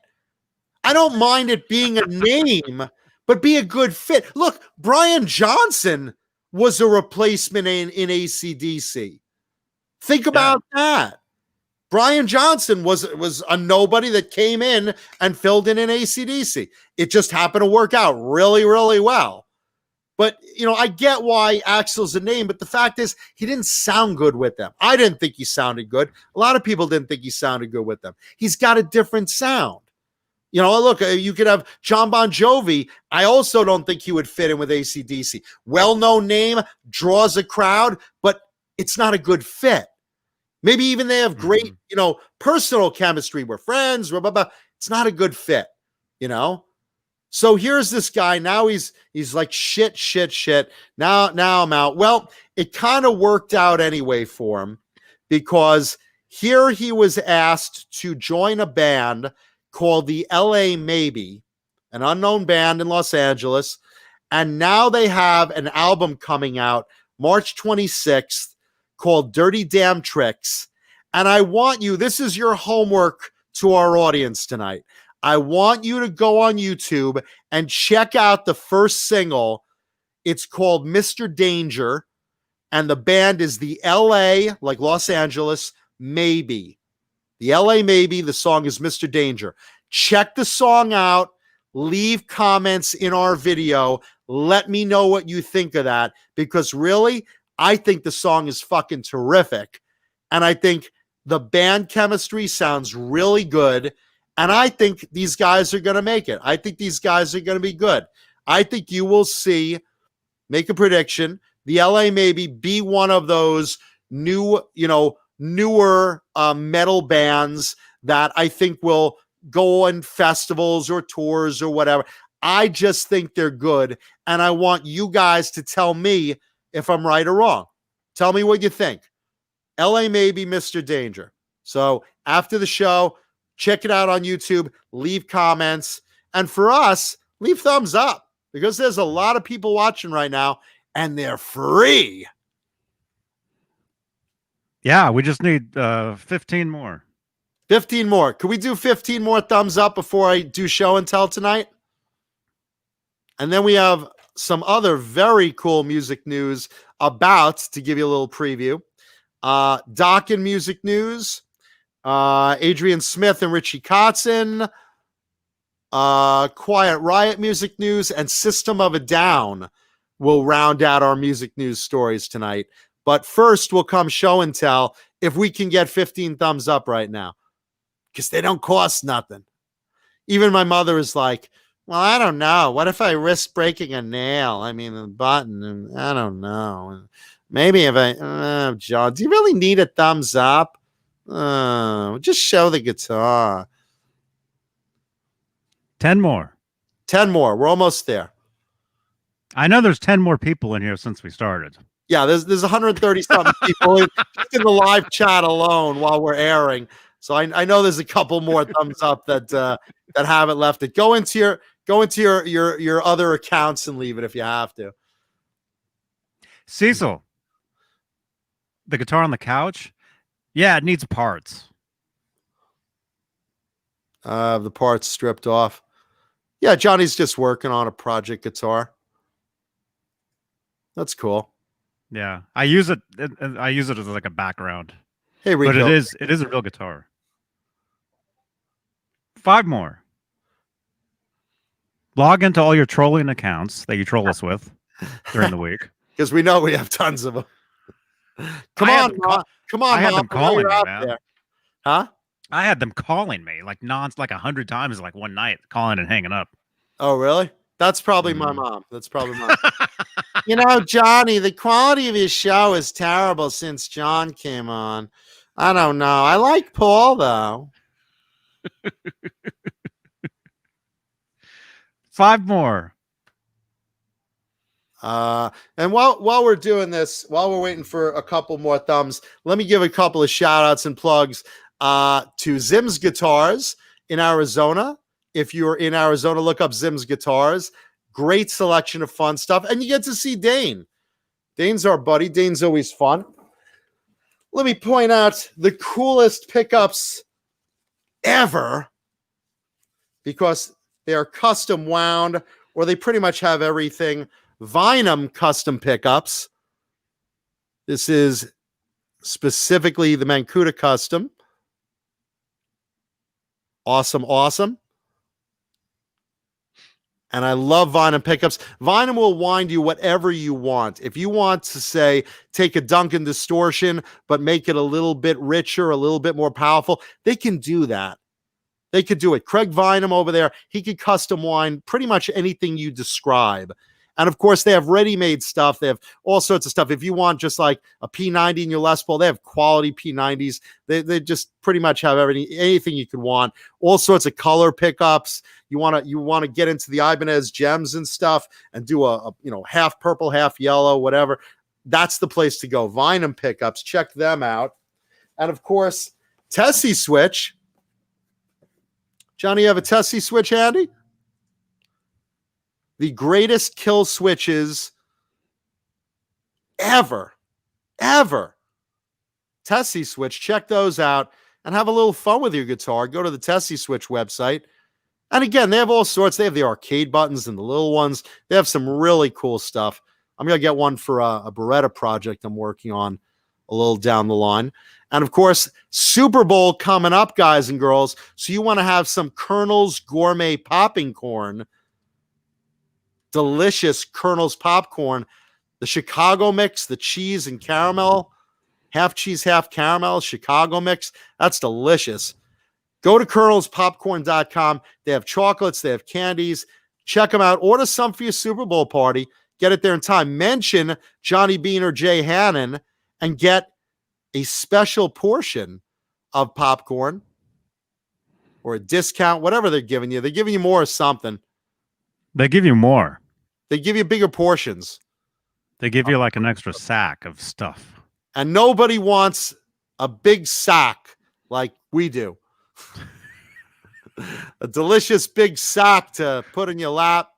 I don't mind it being a name, but be a good fit. Look, Brian Johnson was a replacement in AC/DC. Think about that. Brian Johnson was a nobody that came in and filled in AC/DC. It just happened to work out really, really well. But, I get why Axl's a name, but the fact is he didn't sound good with them. I didn't think he sounded good. A lot of people didn't think he sounded good with them. He's got a different sound. Look, you could have John Bon Jovi. I also don't think he would fit in with AC/DC. Well-known name, draws a crowd, but it's not a good fit. Maybe even they have great, personal chemistry. We're friends. Blah, blah, blah. It's not a good fit, So here's this guy. Now he's like, shit. Now I'm out. Well, it kind of worked out anyway for him because here he was asked to join a band called the LA Maybe, an unknown band in Los Angeles. And now they have an album coming out March 26th called Dirty Damn Tricks. And I want you, this is your homework to our audience tonight. I want you to go on YouTube and check out the first single. It's called Mr. Danger. And the band is the LA, like Los Angeles, Maybe. The LA Maybe, the song is Mr. Danger. Check the song out. Leave comments in our video. Let me know what you think of that. Because really, I think the song is fucking terrific. And I think the band chemistry sounds really good. And I think these guys are going to make it. I think these guys are going to be good. I think you will see, make a prediction, the LA Maybe be one of those newer metal bands that I think will go on festivals or tours or whatever. I just think they're good. And I want you guys to tell me if I'm right or wrong. Tell me what you think. LA Maybe, Mr. Danger. So after the show, check it out on YouTube. Leave comments. And for us, leave thumbs up because there's a lot of people watching right now and they're free. Yeah, we just need 15 more. 15 more. Can we do 15 more thumbs up before I do show and tell tonight? And then we have some other very cool music news about to give you a little preview. Dokken music news. Adrian Smith and Richie Kotzen. Quiet Riot music news and System of a Down will round out our music news stories tonight. But first will come show and tell if we can get 15 thumbs up right now. Because they don't cost nothing. Even my mother is like, well, I don't know. What if I risk breaking a nail? I mean, a button. I don't know. Maybe if John, do you really need a thumbs up? Just show the guitar. 10 more. 10 more. We're almost there. I know there's 10 more people in here since we started. Yeah, there's 130 something people in the live chat alone while we're airing. So I know there's a couple more thumbs up that haven't left it. Go into your other accounts and leave it if you have to. Cecil, the guitar on the couch, yeah, it needs parts. The parts stripped off. Yeah, Johnny's just working on a project guitar. That's cool. Yeah, I use it as like a background. Hey, Rico. But it is a real guitar. 5 more. Log into all your trolling accounts that you troll us with during the week. Because we know we have tons of them. Come on, I had them calling me, man. There. Huh? I had them calling me like 100 times like one night, calling and hanging up. Oh, really? That's probably my mom. That's probably my mom. Johnny, the quality of his show is terrible since John came on. I don't know. I like Paul, though. 5 more. And while we're doing this, while we're waiting for a couple more thumbs, let me give a couple of shout outs and plugs to Zim's Guitars in Arizona. If you're in Arizona, look up Zim's Guitars. Great selection of fun stuff. And you get to see Dane. Dane's our buddy. Dane's always fun. Let me point out the coolest pickups ever, because they are custom wound, or they pretty much have everything. Vinum custom pickups. This is specifically the Mancuda custom. Awesome, awesome. And I love Vinum pickups. Vinum will wind you whatever you want. If you want to say, take a Duncan distortion, but make it a little bit richer, a little bit more powerful, they can do that. They could do it. Craig Vinum over there, he could custom wind pretty much anything you describe. And of course, they have ready-made stuff. They have all sorts of stuff. If you want just like a P90 in your Les Paul, they have quality P90s. They just pretty much have anything you could want. All sorts of color pickups. You want to get into the Ibanez gems and stuff and do a half purple, half yellow, whatever. That's the place to go. Vinum pickups. Check them out. And of course, Tessie switch. Johnny, you have a Tessie switch handy? The greatest kill switches ever. Tessie switch. Check those out and have a little fun with your guitar. Go to the Tessie switch website. And again, they have all sorts. They have the arcade buttons and the little ones. They have some really cool stuff. I'm going to get one for a Beretta project I'm working on a little down the line. And of course, Super Bowl coming up, guys and girls. So you want to have some Colonel's Gourmet Popping Corn. Delicious Colonel's popcorn, the Chicago mix, the cheese and caramel, half cheese, half caramel, Chicago mix. That's delicious. Go to colonelspopcorn.com. They have chocolates, they have candies. Check them out. Order some for your Super Bowl party. Get it there in time. Mention Johnny Beane or Jay Hannon and get a special portion of popcorn or a discount, whatever they're giving you. They're giving you more or something. They give you more. They give you bigger portions. They give you like an extra sack of stuff. And nobody wants a big sack like we do. A delicious big sack to put in your lap.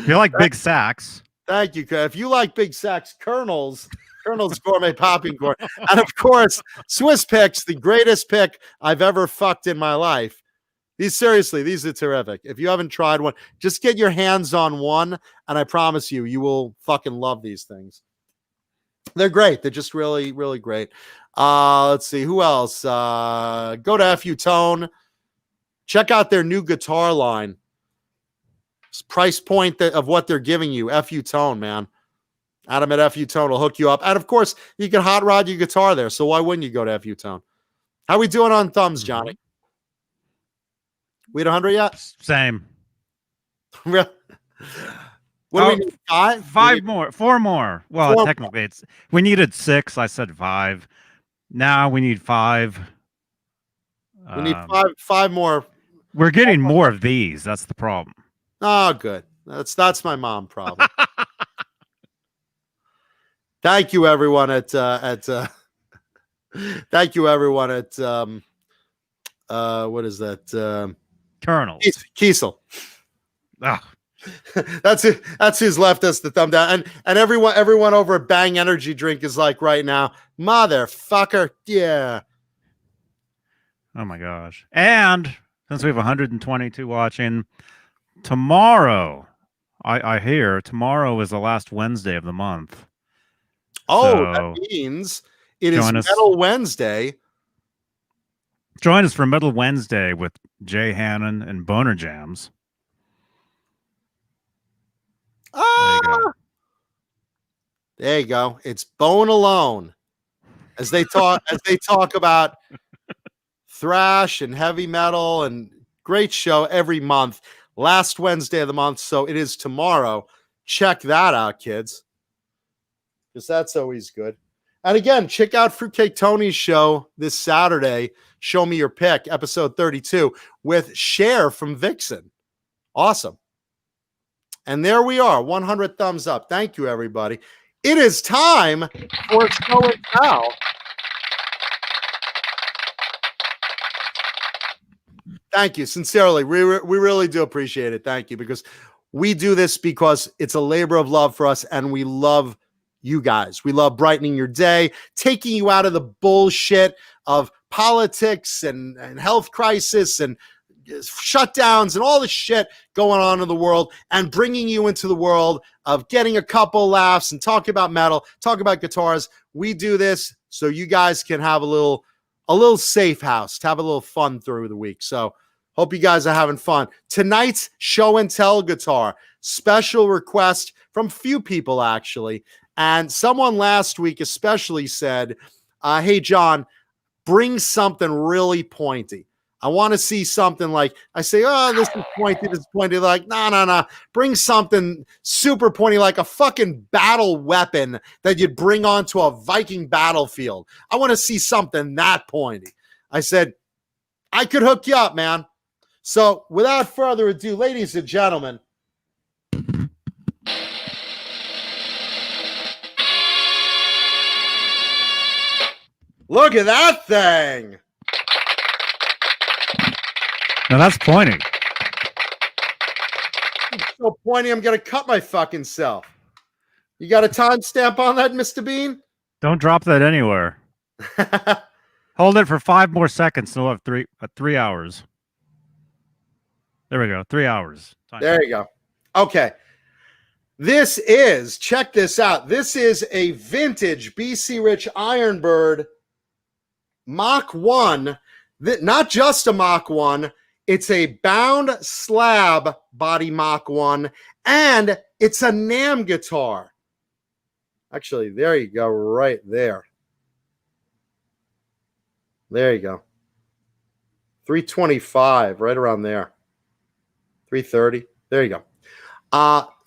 You like big sacks. Thank you. If you like big sacks, Colonel's Gourmet Popping Corn. And of course, Swiss Picks, the greatest pick I've ever fucked in my life. These are terrific. If you haven't tried one, just get your hands on one, and I promise you, you will fucking love these things. They're great. They're just really, really great. Let's see. Who else? Go to FU Tone. Check out their new guitar line. Price point of what they're giving you. FU Tone, man. Adam at FU Tone will hook you up. And of course, you can hot rod your guitar there. So why wouldn't you go to FU Tone? How we doing on thumbs, Johnny? We at 100 yet? Same. What do we need? Four more. Well, technically, we needed 6. I said 5. Now we need 5. We need five more. We're getting more of these. That's the problem. Oh, good. That's my mom problem. Thank you, everyone at thank you, everyone at what is that? Colonel Kiesel. Ah. That's it. That's who's left us the thumb down. And everyone over at Bang Energy Drink is like right now, motherfucker. Yeah. Oh my gosh. And since we have 122 watching, tomorrow, I hear tomorrow is the last Wednesday of the month. Oh, so that means it is Metal Wednesday. Join us for Metal Wednesday with Jay Hannon and Boner Jams. There you go. It's Bone Alone. As they talk about thrash and heavy metal, and great show every month. Last Wednesday of the month, so it is tomorrow. Check that out, kids. Because that's always good. And again, check out Fruitcake Tony's show this Saturday. Show Me Your Pick, episode 32, with Cher from Vixen. Awesome. And there we are, 100 thumbs up. Thank you, everybody. It is time for Show It Now. Thank you, sincerely. We really do appreciate it. Thank you, because we do this because it's a labor of love for us, and we love you guys. We love brightening your day, taking you out of the bullshit of politics and health crisis and shutdowns and all the shit going on in the world, and bringing you into the world of getting a couple laughs and talking about metal, talking about guitars. We do this so you guys can have a little safe house, to have a little fun through the week. So hope you guys are having fun. Tonight's show and tell guitar, special request from few people actually. And someone last week especially said, hey, John, bring something really pointy. I want to see something like, I say, oh, this is pointy, this is pointy. They're like, no. Bring something super pointy, like a fucking battle weapon that you'd bring onto a Viking battlefield. I want to see something that pointy. I said, I could hook you up, man. So without further ado, ladies and gentlemen, look at that thing. Now that's pointing. It's so pointy, I'm going to cut my fucking self. You got a timestamp on that, Mr. Beane? Don't drop that anywhere. Hold it for 5 more seconds, and we'll have 3 hours. There we go, 3 hours. There you go. Okay. This is, check this out. This is a vintage BC Rich Ironbird Mach 1. Not just a Mach 1. It's a bound slab body Mach 1, and it's a NAMM guitar. Actually, there you go, right there. There you go. 325, right around there. 330. There you go.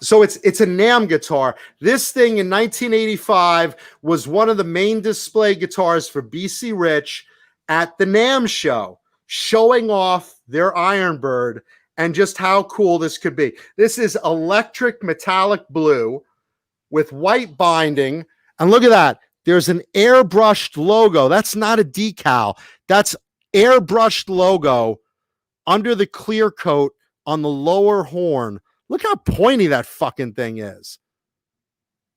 So it's a NAMM guitar. This thing in 1985 was one of the main display guitars for BC Rich at the NAMM show, showing off their Ironbird and just how cool this could be. This is electric metallic blue with white binding. And look at that. There's an airbrushed logo. That's not a decal. That's airbrushed logo under the clear coat on the lower horn. Look how pointy that fucking thing is.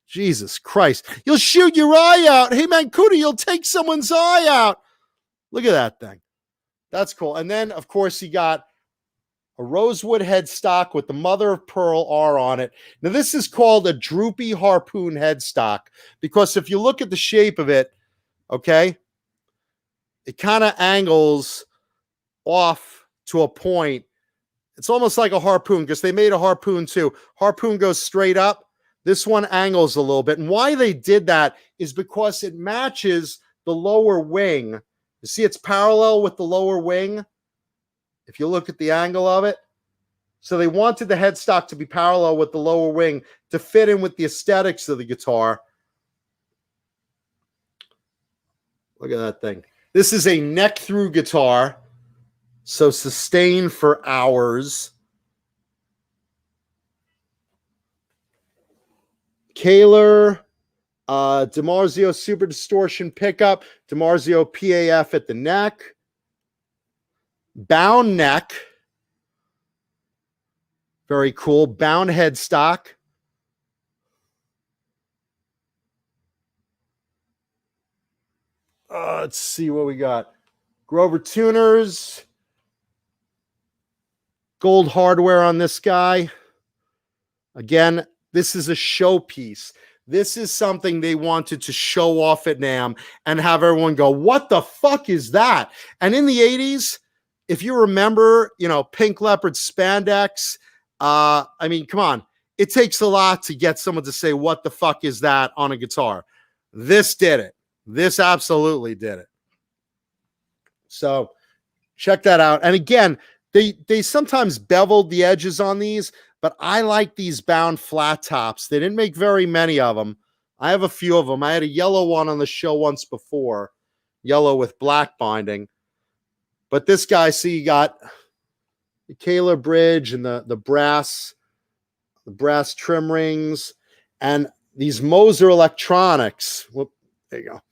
Jesus Christ. You'll shoot your eye out. Hey, man, Cootie, you'll take someone's eye out. Look at that thing. That's cool. And then, of course, you got a rosewood headstock with the mother of pearl R on it. Now, this is called a droopy harpoon headstock because if you look at the shape of it, okay, it kind of angles off to a point. It's almost like a harpoon because they made a harpoon too. Harpoon goes straight up. This one angles a little bit. And why they did that is because it matches the lower wing. You see, it's parallel with the lower wing. If you look at the angle of it. So they wanted the headstock to be parallel with the lower wing to fit in with the aesthetics of the guitar. Look at that thing. This is a neck through guitar. So sustain for hours. Kaler. DiMarzio Super Distortion pickup, DiMarzio PAF at the neck, bound neck, very cool, bound headstock, let's see what we got, Grover tuners, gold hardware on this guy. Again, this is a showpiece. This is something they wanted to show off at NAMM and have everyone go, what the fuck is that? And in the 80s, if you remember, Pink Leopard spandex, I mean, come on. It takes a lot to get someone to say, what the fuck is that on a guitar? This did it. This absolutely did it. So check that out. And again, they sometimes beveled the edges on these, but I like these bound flat tops. They didn't make very many of them. I have a few of them. I had a yellow one on the show once before, yellow with black binding. But this guy, see, you got the Kaler bridge and the brass trim rings and these Moser electronics. Whoop, there you go.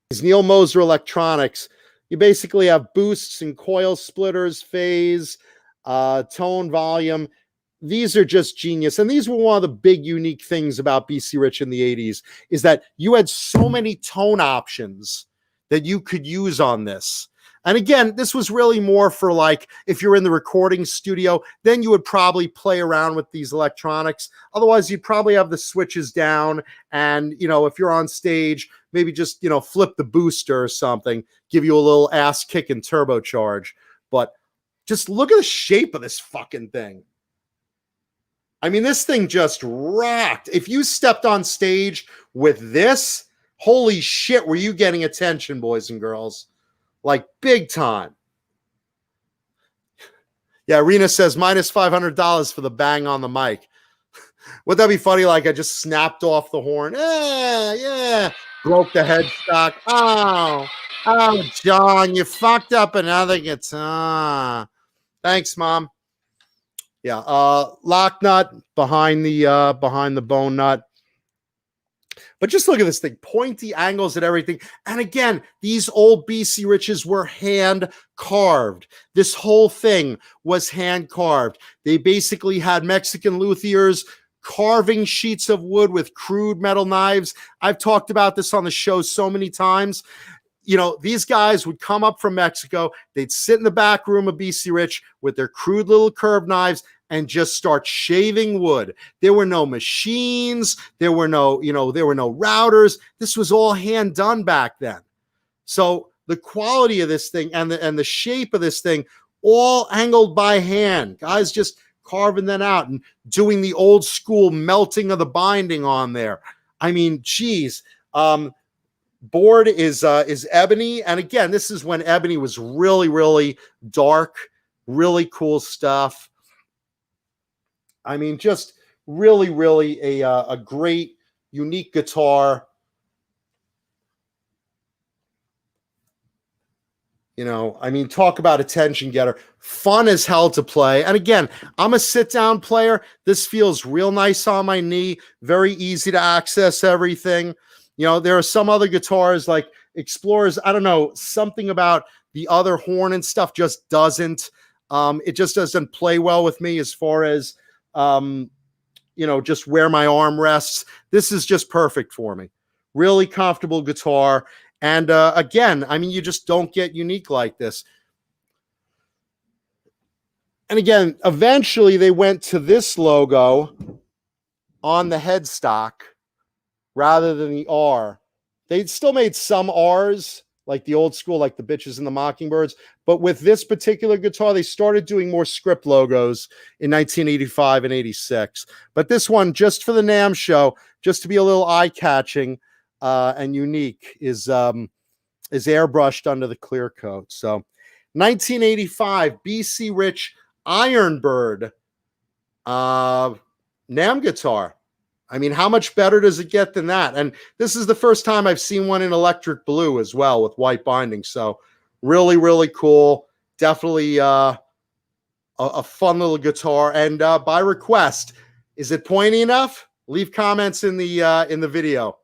These Neil Moser electronics. You basically have boosts and coil splitters, phase, tone, volume. These are just genius. And these were one of the big unique things about BC Rich in the 80s is that you had so many tone options that you could use on this. And again, this was really more for like, if you're in the recording studio, then you would probably play around with these electronics. Otherwise, you'd probably have the switches down. And, you know, if you're on stage, maybe just, you know, flip the booster or something, give you a little ass kick and turbocharge. But just look at the shape of this fucking thing. I mean, this thing just rocked. If you stepped on stage with this, holy shit, were you getting attention, boys and girls? Like big time. Yeah, Rena says minus $500 for the bang on the mic. Would that be funny? Like I just snapped off the horn. Yeah. Broke the headstock. Oh, John, you fucked up another guitar. Thanks, Mom. Yeah, lock nut behind the bone nut. But just look at this thing, pointy angles and everything. And again, these old BC Riches were hand carved. This whole thing was hand carved. They basically had Mexican luthiers carving sheets of wood with crude metal knives. I've talked about this on the show so many times. You know, these guys would come up from Mexico. They'd sit in the back room of BC Rich with their crude little curved knives and just start shaving wood. There were no machines. There were no routers. This was all hand done back then. So the quality of this thing and the shape of this thing, all angled by hand. Guys just carving that out and doing the old school melting of the binding on there. I mean, geez. Board is ebony. And again, this is when ebony was really, really dark, really cool stuff. I mean, just really, really a great, unique guitar. You know, I mean, talk about attention getter. Fun as hell to play. And again, I'm a sit-down player. This feels real nice on my knee. Very easy to access everything. You know, there are some other guitars like Explorers. I don't know, something about the other horn and stuff just doesn't. It just doesn't play well with me as far as, you know, just where my arm rests. This is just perfect for me. Really comfortable guitar. And again, I mean, you just don't get unique like this. And again, eventually they went to this logo on the headstock rather than the R. They still made some R's, like the old school, like the Bitches and the Mockingbirds. But with this particular guitar, they started doing more script logos in 1985 and 86. But this one, just for the NAMM show, just to be a little eye-catching and unique, is airbrushed under the clear coat. So 1985, BC Rich Ironbird NAMM guitar. I mean, how much better does it get than that? And this is the first time I've seen one in electric blue as well with white binding. So really, really cool. Definitely a fun little guitar. And by request, is it pointy enough? Leave comments in the video.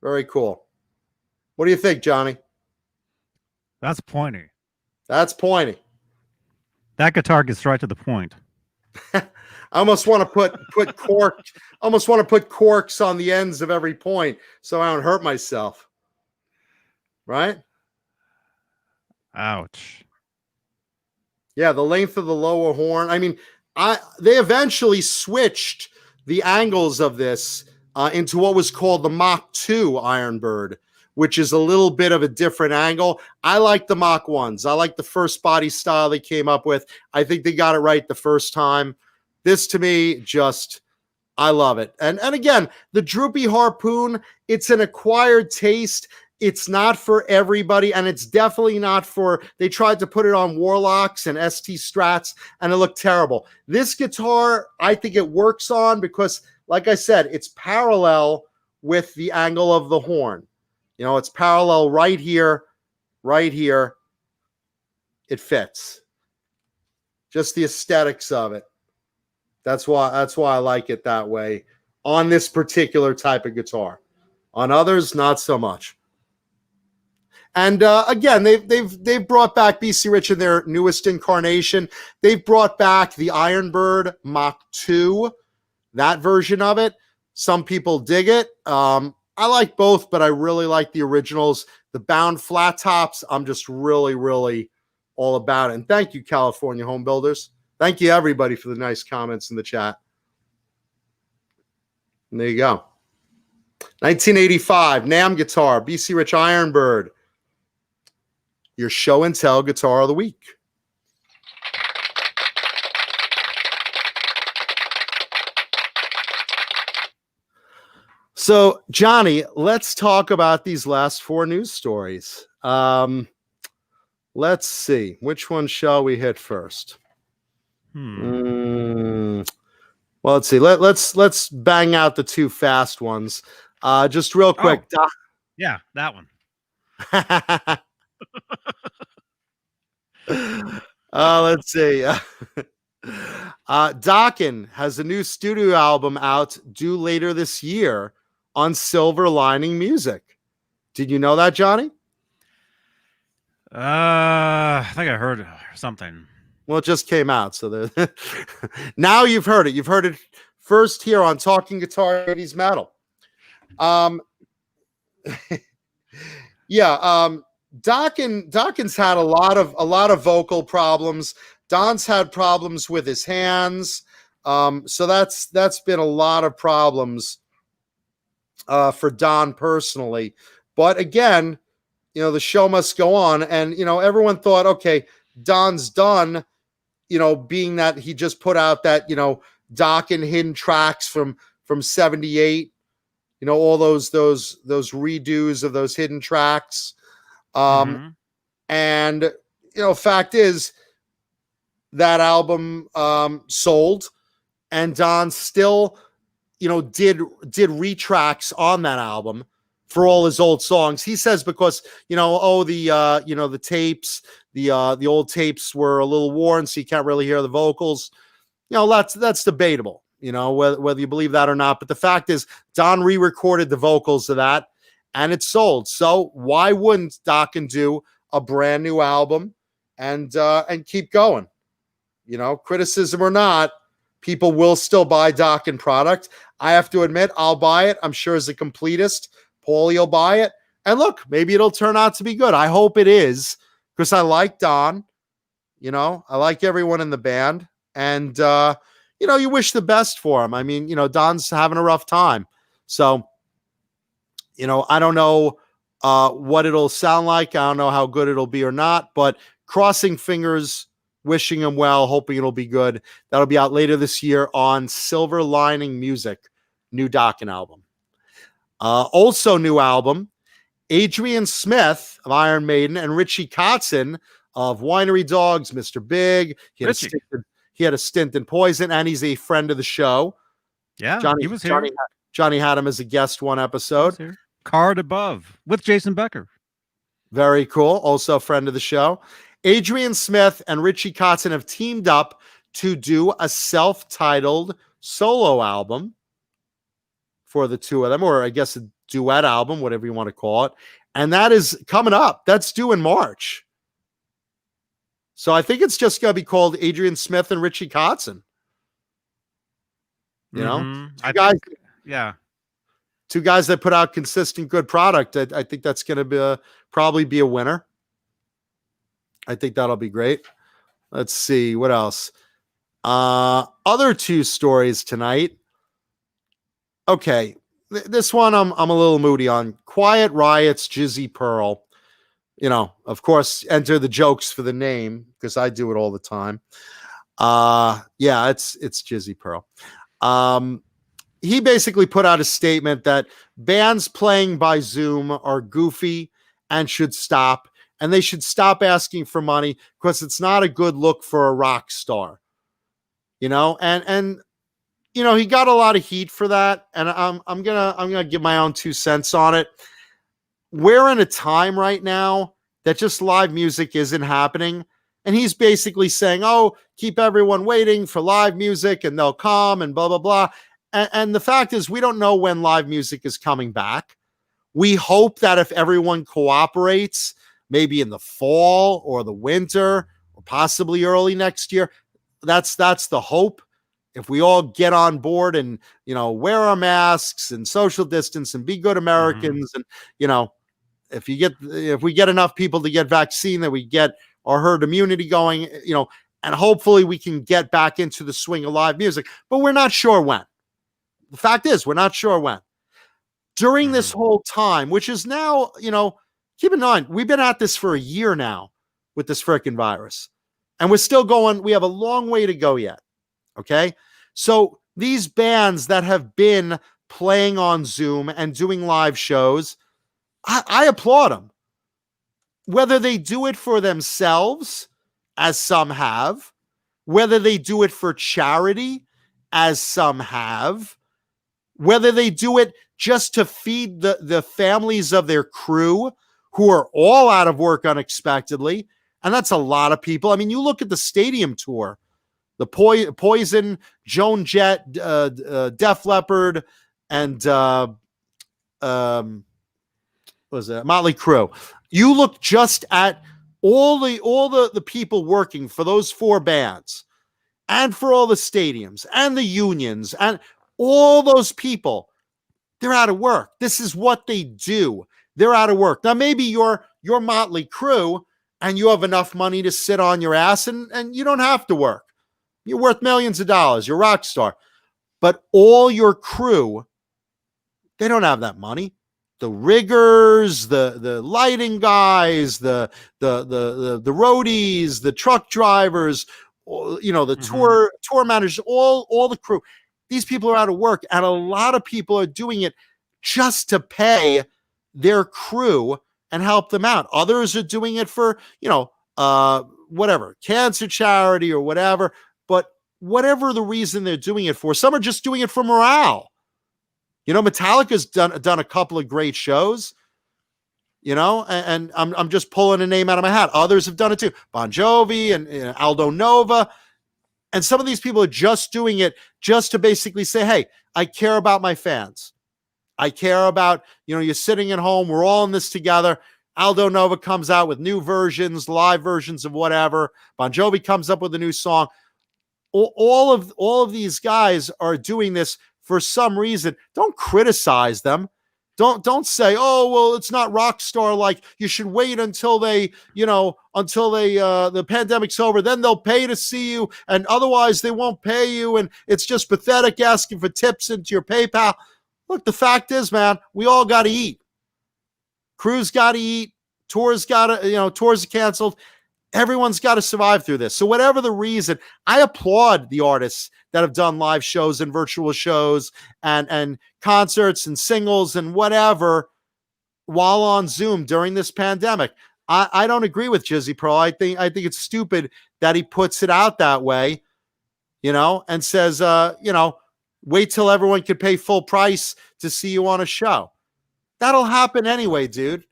Very cool. What do you think, Johnny? That's pointy. That's pointy. That guitar gets right to the point. I almost want to put cork. Almost want to put corks on the ends of every point so I don't hurt myself. Right? Ouch. Yeah, the length of the lower horn. I mean, they eventually switched the angles of this into what was called the Mach 2 Ironbird, which is a little bit of a different angle. I like the Mach 1s. I like the first body style they came up with. I think they got it right the first time. This, to me, just, I love it. And again, the droopy harpoon, it's an acquired taste. It's not for everybody, and it's definitely not for, they tried to put it on Warlocks and ST Strats, and it looked terrible. This guitar, I think it works on because, like I said, it's parallel with the angle of the horn. You know, it's parallel right here, right here. It fits. Just the aesthetics of it. That's why I like it that way on this particular type of guitar. On others, not so much. And again, they've brought back BC Rich in their newest incarnation. They've brought back the Ironbird Mach 2, that version of it. Some people dig it. I like both, but I really like the originals. The bound flat tops, I'm just really, really all about it. And thank you, California home builders. Thank you, everybody, for the nice comments in the chat. And there you go. 1985, NAMM guitar, BC Rich Ironbird. Your show and tell guitar of the week. So, Johnny, let's talk about these last 4 news stories. Let's see. Which one shall we hit first? Well, let's see. Let's bang out the 2 fast ones. Just real quick. Yeah, that one. Let's see. Dokken has a new studio album out due later this year on Silver Lining Music. Did you know that, Johnny? I think I heard something. Well, it just came out, so now you've heard it. You've heard it first here on Talking Guitar 80s Metal. Dokken's had a lot of vocal problems. Don's had problems with his hands. So that's been a lot of problems for Don personally. But again, the show must go on. And, everyone thought, okay, Don's done, being that he just put out that, Dokken hidden tracks from 78, all those redos of those hidden tracks. And, fact is that album sold, and Don still, did retracks on that album for all his old songs. He says because, the tapes, the old tapes were a little worn, so you can't really hear the vocals. That's debatable, whether you believe that or not. But the fact is, Don re-recorded the vocals of that, and it sold. So why wouldn't Dokken do a brand new album and keep going? Criticism or not, people will still buy Dokken product. I have to admit, I'll buy it. I'm sure as a completist, Paulie will buy it. And look, maybe it'll turn out to be good. I hope it is, because I like Don. I like everyone in the band. And, you wish the best for him. I mean, Don's having a rough time. So, I don't know what it'll sound like. I don't know how good it'll be or not. But crossing fingers, wishing him well, hoping it'll be good. That'll be out later this year on Silver Lining Music, new Dokken album. Also new album, Adrian Smith of Iron Maiden and Richie Kotzen of Winery Dogs, Mr. Big. He had a stint in Poison, and he's a friend of the show. Yeah, Johnny, he was here. Johnny had him as a guest one episode. Card Above with Jason Becker. Very cool. Also a friend of the show. Adrian Smith and Richie Kotzen have teamed up to do a self-titled solo album for the two of them, or I guess a duet album, whatever you want to call it. And that is coming up. That's due in March. So I think it's just going to be called Adrian Smith and Richie Kotzen. Two guys that put out consistent good product. I think that's going to probably be a winner. I think that'll be great. Let's see what else. Other 2 stories tonight. Okay, this one I'm a little moody on. Quiet Riot's Jizzy Pearl. Of course, enter the jokes for the name because I do it all the time. It's Jizzy Pearl. He basically put out a statement that bands playing by Zoom are goofy and should stop, and they should stop asking for money because it's not a good look for a rock star. And he got a lot of heat for that, and I'm gonna give my own 2 cents on it. We're in a time right now that just live music isn't happening. And he's basically saying, oh, keep everyone waiting for live music and they'll come and blah, blah, blah. And the fact is, we don't know when live music is coming back. We hope that if everyone cooperates, maybe in the fall or the winter or possibly early next year, that's the hope. If we all get on board and, wear our masks and social distance and be good Americans and, if we get enough people to get vaccine, that we get our herd immunity going, and hopefully we can get back into the swing of live music, but we're not sure when. The fact is, we're not sure when. During this whole time, which is now, keep in mind, we've been at this for a year now with this frickin' virus, and we're still going. We have a long way to go yet. Okay. So these bands that have been playing on Zoom and doing live shows, I applaud them. Whether they do it for themselves, as some have, whether they do it for charity, as some have, whether they do it just to feed the families of their crew who are all out of work unexpectedly. And that's a lot of people. I mean, you look at the stadium tour, the Poison, Joan Jett, Def Leppard, and what was it? Motley Crue. You look just at all the people working for those 4 bands, and for all the stadiums and the unions and all those people. They're out of work. This is what they do. They're out of work. Now, maybe you're Motley Crue and you have enough money to sit on your ass and you don't have to work. You're worth millions of dollars. You're a rock star. But all your crew, they don't have that money. The riggers, the lighting guys, the roadies, the truck drivers, the tour managers, all the crew. These people are out of work, and a lot of people are doing it just to pay their crew and help them out. Others are doing it for, whatever, cancer charity or whatever. But whatever the reason they're doing it for, some are just doing it for morale. Metallica's done a couple of great shows, and I'm just pulling a name out of my hat. Others have done it too. Bon Jovi and Aldo Nova. And some of these people are just doing it just to basically say, hey, I care about my fans. I care about, you're sitting at home. We're all in this together. Aldo Nova comes out with new versions, live versions of whatever. Bon Jovi comes up with a new song. All of these guys are doing this for some reason. Don't criticize them. Don't say, oh, well, it's not rock star like. You should wait until the pandemic's over, then they'll pay to see you, and otherwise they won't pay you, and it's just pathetic asking for tips into your PayPal. Look, the fact is, man, we all got to eat. Crews got to eat. Tours are canceled. Everyone's got to survive through this. So whatever the reason, I applaud the artists that have done live shows and virtual shows and concerts and singles and whatever while on Zoom during this pandemic. I don't agree with Jizzy Pro. I think it's stupid that he puts it out that way, and says, wait till everyone can pay full price to see you on a show. That'll happen anyway, dude.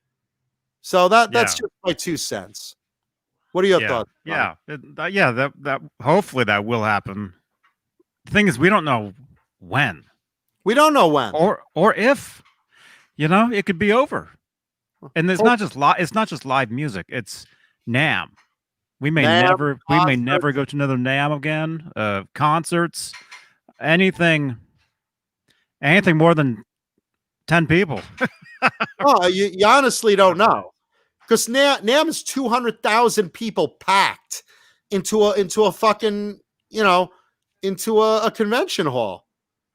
So that's just my 2 cents. What are your thoughts? Yeah. That hopefully that will happen. The thing is, we don't know when. We don't know when, or if. It could be over. And it's not just live music. It's NAMM. We may never go to another NAMM again. Concerts, anything more than 10 people. Oh, you honestly don't know. Because NAMM is 200,000 people packed into a fucking, into a convention hall.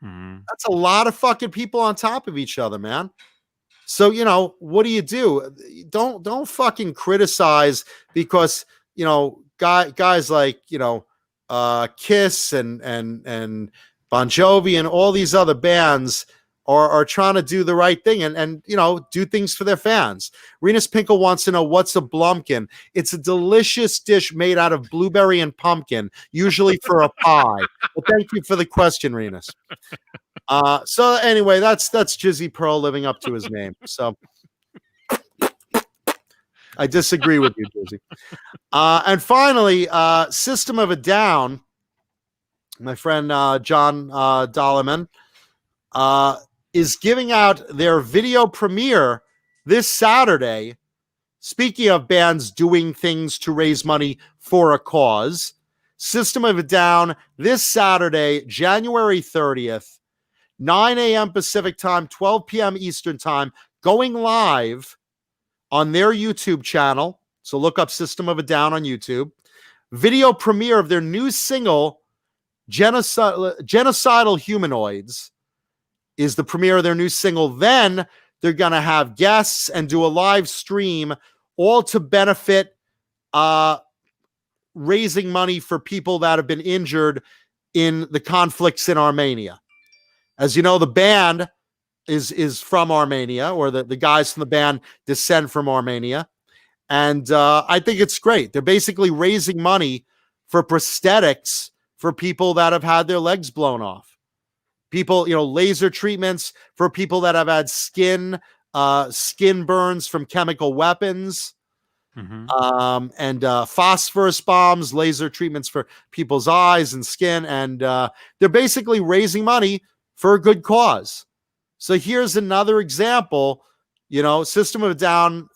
Mm-hmm. That's a lot of fucking people on top of each other, man. So, what do? Don't fucking criticize because, guys like, Kiss and Bon Jovi and all these other bands are trying to do the right thing and do things for their fans. Renus Pinkle wants to know, what's a blumpkin? It's a delicious dish made out of blueberry and pumpkin, usually for a pie. Well, thank you for the question, Renus. So anyway, that's Jizzy Pearl living up to his name. So I disagree with you, Jizzy. And finally, System of a Down, my friend John Dolleman, is giving out their video premiere this Saturday. Speaking of bands doing things to raise money for a cause, System of a Down this Saturday, January 30th, 9 a.m. Pacific time, 12 p.m. Eastern time, going live on their YouTube channel. So look up System of a Down on YouTube. Video premiere of their new single, Genocidal Humanoids, is the premiere of their new single. Then they're going to have guests and do a live stream, all to benefit raising money for people that have been injured in the conflicts in Armenia. As you know, the band is from Armenia, or the guys from the band descend from Armenia. And I think it's great. They're basically raising money for prosthetics for people that have had their legs blown off. People, laser treatments for people that have had skin burns from chemical weapons, and phosphorus bombs, laser treatments for people's eyes and skin. And they're basically raising money for a good cause. So here's another example. System of a Down,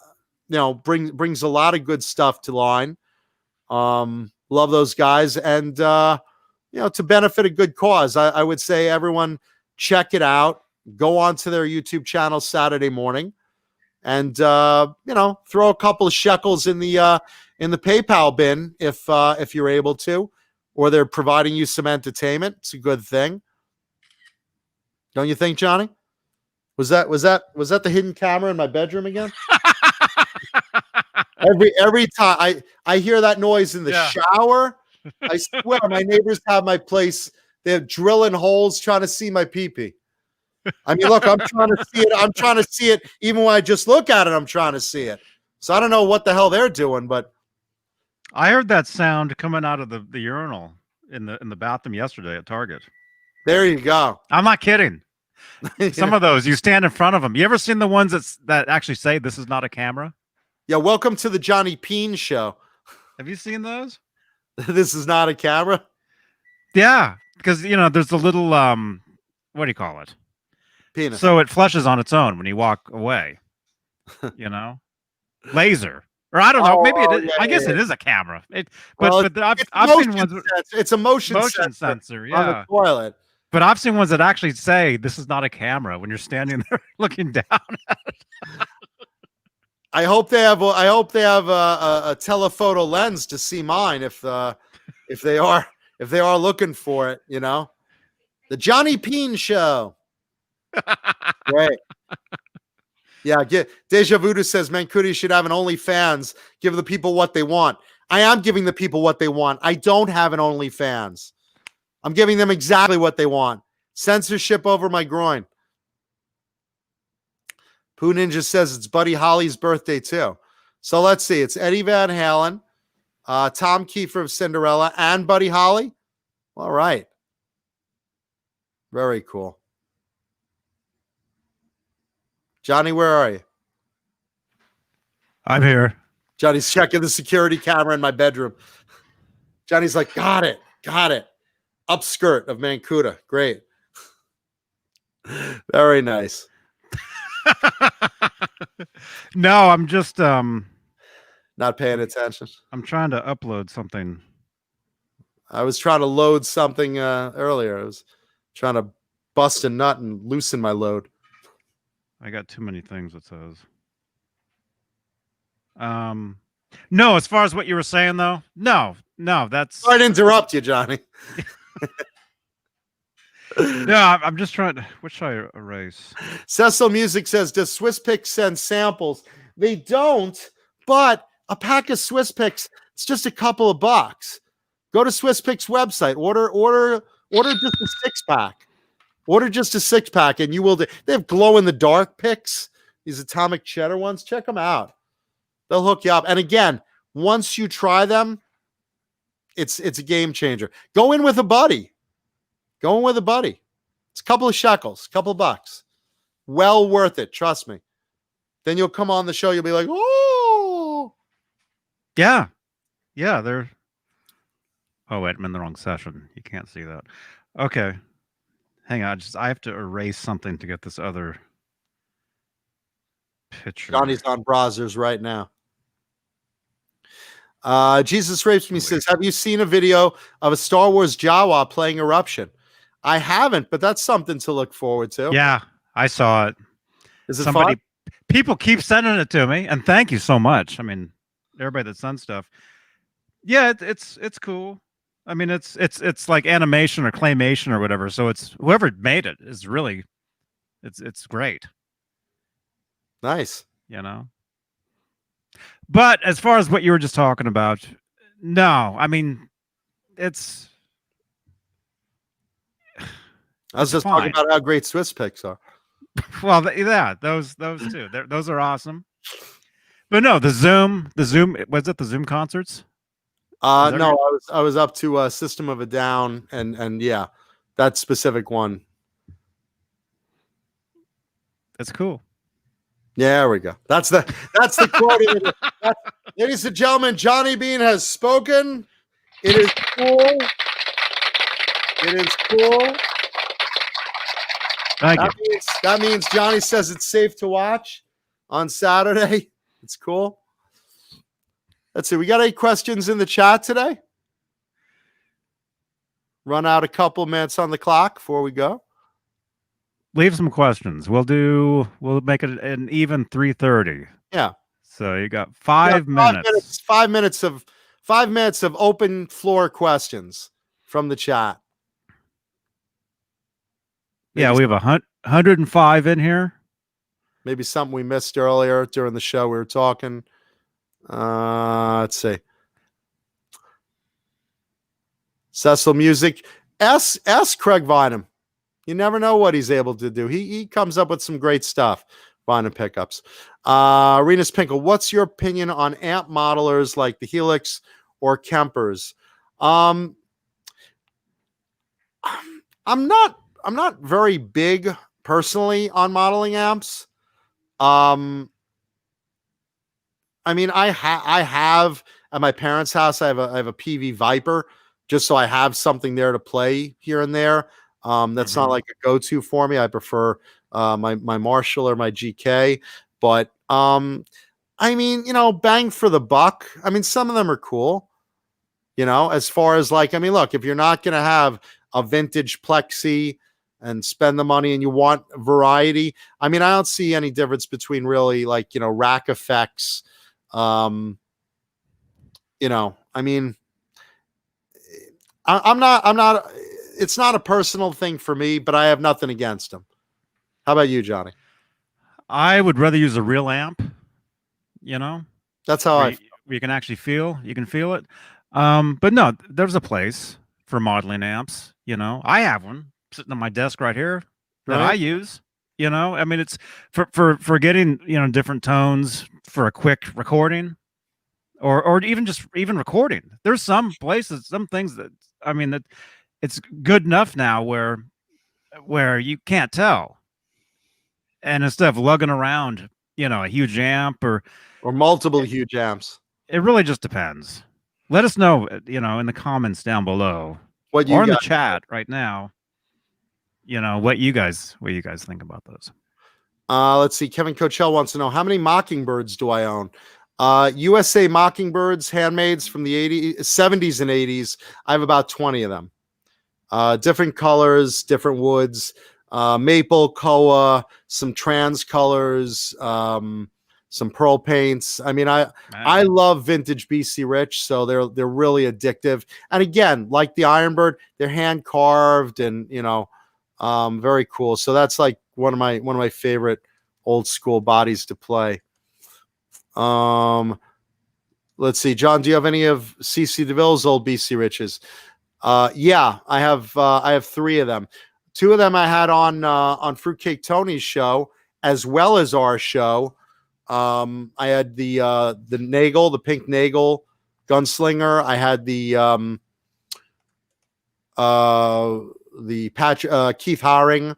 brings a lot of good stuff to line. Love those guys. And, to benefit a good cause, I would say everyone check it out. Go onto their YouTube channel Saturday morning and, throw a couple of shekels in the PayPal bin if you're able to, or they're providing you some entertainment. It's a good thing. Don't you think, Johnny? Was that the hidden camera in my bedroom again? Every time I hear that noise in the shower, I swear my neighbors have my place. They're drilling holes trying to see my pee-pee. I mean, look, I'm trying to see it. I'm trying to see it. Even when I just look at it, I'm trying to see it. So I don't know what the hell they're doing, but I heard that sound coming out of the urinal in the bathroom yesterday at Target. There you go. I'm not kidding. Some of those, you stand in front of them. You ever seen the ones that actually say this is not a camera? Yeah, welcome to the Johnny Beane show. Have you seen those? This is not a camera? Yeah, because there's a little what do you call it? Penis. So it flushes on its own when you walk away. Laser. Or I don't know, maybe it is. Yeah, I guess yeah. it is a camera. I've seen ones. It's a motion sensor, on the toilet. But I've seen ones that actually say this is not a camera when you're standing there looking down at it. I hope they have a telephoto lens to see mine if they are looking for it. The Johnny Beane show. Right. Yeah. Deja Voodoo says Mancuti should have an OnlyFans. Give the people what they want. I am giving the people what they want. I don't have an OnlyFans. I'm giving them exactly what they want. Censorship over my groin. Pooh Ninja says it's Buddy Holly's birthday too. So let's see. It's Eddie Van Halen, Tom Kiefer of Cinderella, and Buddy Holly. All right. Very cool. Johnny, where are you? I'm here. Johnny's checking the security camera in my bedroom. Johnny's like, got it. Upskirt of Mancuda. Great. Very nice. No, I'm just not paying attention. I'm trying to upload something. I was trying to load something earlier. I was trying to bust a nut and loosen my load. I got too many things, it says. No, as far as what you were saying though, no, that's Sorry to interrupt you, Johnny. No, I'm just trying to. What should I erase? Cecil Music says, does Swiss Picks send samples? They don't, but a pack of Swiss Picks, it's just a couple of bucks. Go to Swiss Picks website, order just a 6-pack. Order just a 6-pack, and you will. They have glow in the dark picks, these atomic cheddar ones. Check them out. They'll hook you up. And again, once you try them, it's a game changer. Go in with a buddy. It's a couple of shekels, a couple of bucks. Well worth it. Trust me. Then you'll come on the show. You'll be like, oh. Yeah. They're. Oh, wait, I'm in the wrong session. You can't see that. Okay. Hang on. I have to erase something to get this other picture. Johnny's on browsers right now. Jesus Rapes Me says, have you seen a video of a Star Wars Jawa playing Eruption? I haven't, but that's something to look forward to. Yeah, I saw it. Is it fun? people keep sending it to me, and thank you so much. I mean, everybody that sends stuff. Yeah, it's cool. I mean, it's like animation or claymation or whatever. So it's whoever made it is really, it's great. Nice. You know. But as far as what you were just talking about, no, I mean, it's. I was just talking about how great Swiss picks are. Well, yeah, those two, those are awesome. But no, the Zoom, was it the Zoom concerts? No, I was up to System of a Down, and yeah, that specific one. That's cool. Yeah, there we go. That's the quote. Ladies and gentlemen, Johnny Beane has spoken. It is cool. It is cool. That means Johnny says it's safe to watch on Saturday. It's cool. Let's see. We got 8 questions in the chat today. Run out a couple minutes on the clock before we go. Leave some questions. We'll make it an even 3:30. Yeah. So you got 5 minutes. 5 minutes of open floor questions from the chat. Yeah, we have 105 in here. Maybe something we missed earlier during the show. We were talking. Let's see. Cecil Music. Ask Craig Vineham. You never know what he's able to do. He comes up with some great stuff. Vineham pickups. Renus Pinkle. What's your opinion on amp modelers like the Helix or Kempers? I'm not very big personally on modeling amps. I mean, I have at my parents' house, I have a PV Viper just so I have something there to play here and there. That's not like a go-to for me. I prefer my Marshall or my GK, but I mean, bang for the buck. I mean, some of them are cool, as far as like, I mean, look, if you're not going to have a vintage plexi and spend the money and you want variety, I mean, I don't see any difference between really like, rack effects. I mean, I'm not, it's not a personal thing for me, but I have nothing against them. How about you, Johnny? I would rather use a real amp, That's how you can actually feel it. But no, there's a place for modeling amps. I have one sitting on my desk right here that I use. I mean, it's for getting different tones for a quick recording, or even recording. There's some places, some things that I mean that it's good enough now where you can't tell, and instead of lugging around a huge amp or multiple huge amps, it really just depends. Let us know in the comments down below or in the chat right now. What you guys think about those. Let's see. Kevin Coachell wants to know, how many Mockingbirds do I own? USA Mockingbirds, handmades from the 80s, 70s and 80s. I have about 20 of them. Different colors, different woods, maple, koa, some trans colors, some pearl paints. I mean, I love vintage BC Rich, so they're really addictive. And again, like the Ironbird, they're hand carved and very cool. So that's like one of my favorite old school bodies to play. Let's see, John, do you have any of CC DeVille's old BC Riches? Yeah, I have 3 of them. 2 of them I had on Fruitcake Tony's show as well as our show. I had the Nagel, the pink Nagel gunslinger. I had the Keith Haring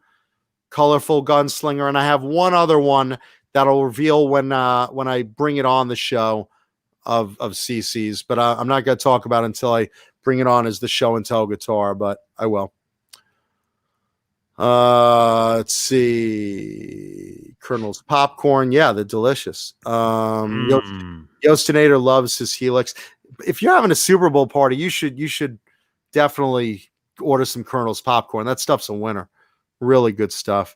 colorful gunslinger, and I have one other one that I'll reveal when I bring it on the show of CC's, but I'm not going to talk about it until I bring it on as the show and tell guitar, but I will. Let's see. Colonel's Popcorn. Yeah, they're delicious. Yostinator loves his Helix. If you're having a Super Bowl party, you should definitely order some Colonel's Popcorn. That stuff's a winner. Really good stuff.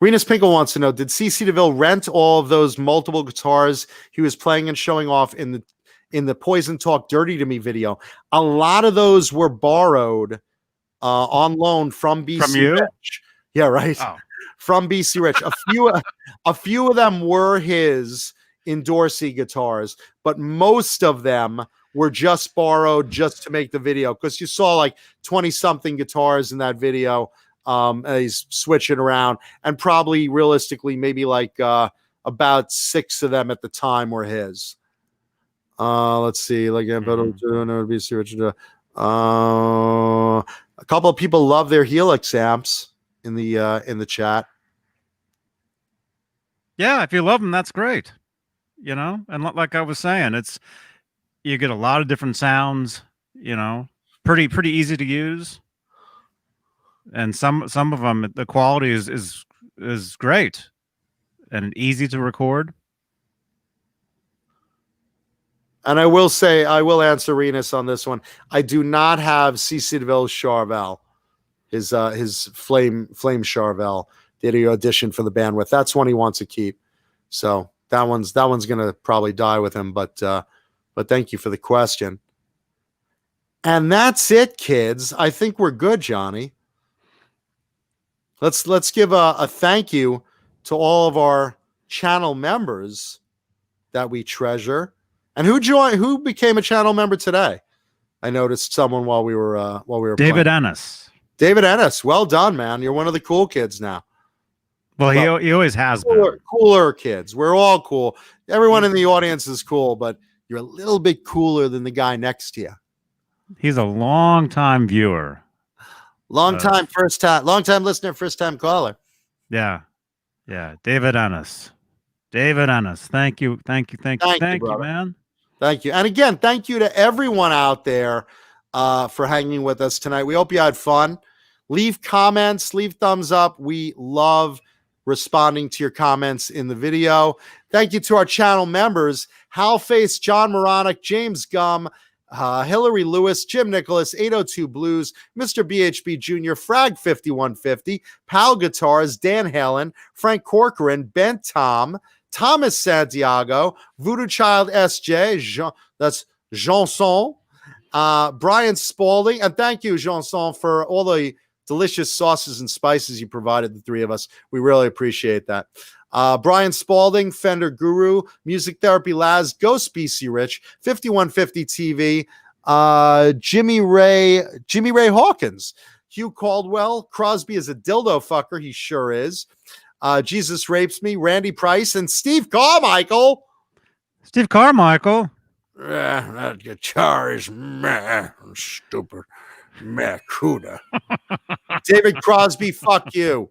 Renus Pinkle wants to know, did CC DeVille rent all of those multiple guitars he was playing and showing off in the Poison Talk Dirty to Me video? A lot of those were borrowed on loan from BC From you? Rich. Yeah, right. Oh. From BC Rich. A few of them were his Endorsey guitars, but most of them were just borrowed just to make the video, because you saw like 20-something guitars in that video. He's switching around, and probably realistically, maybe like about 6 of them at the time were his. Let's see, like a couple of people love their Helix amps in the chat. Yeah, if you love them, that's great. You know, and like I was saying, you get a lot of different sounds. You know, pretty easy to use. And some of them, the quality is great and easy to record. And I will answer Renus on this one. I do not have CC DeVille's Charvel, his flame Charvel that he auditioned for the band with. That's one he wants to keep. So that one's gonna probably die with him. But thank you for the question. And that's it, kids. I think we're good, Johnny. Let's give a thank you to all of our channel members that we treasure. And who became a channel member today? I noticed someone while we were David playing. Ennis. David Ennis, well done, man. You're one of the cool kids now. Well, he always has been. Cooler kids. We're all cool. Everyone in the audience is cool, but you're a little bit cooler than the guy next to you. He's a long-time viewer. Long time listener, first time caller. Yeah. David Ennis. Thank you, man. Thank you. And again, thank you to everyone out there for hanging with us tonight. We hope you had fun. Leave comments, leave thumbs up. We love responding to your comments in the video. Thank you to our channel members: Hal Face, John Moronic, James Gum, Hillary Lewis, Jim Nicholas, 802 Blues, Mr. BHB Jr., Frag 5150, Pal Guitars, Dan Halen, Frank Corcoran, Ben Tom, Thomas Santiago, Voodoo Child SJ, that's Janson, Brian Spalding, and thank you, Janson, for all the delicious sauces and spices you provided the three of us. We really appreciate that. Brian Spalding, Fender Guru, Music Therapy Laz, Ghost BC Rich, 5150 TV, Jimmy Ray Hawkins, Hugh Caldwell, Crosby is a dildo fucker, he sure is. Jesus Rapes Me, Randy Price, and Steve Carmichael. That guitar is meh, stupid. Meh, Cuda. David Crosby, fuck you.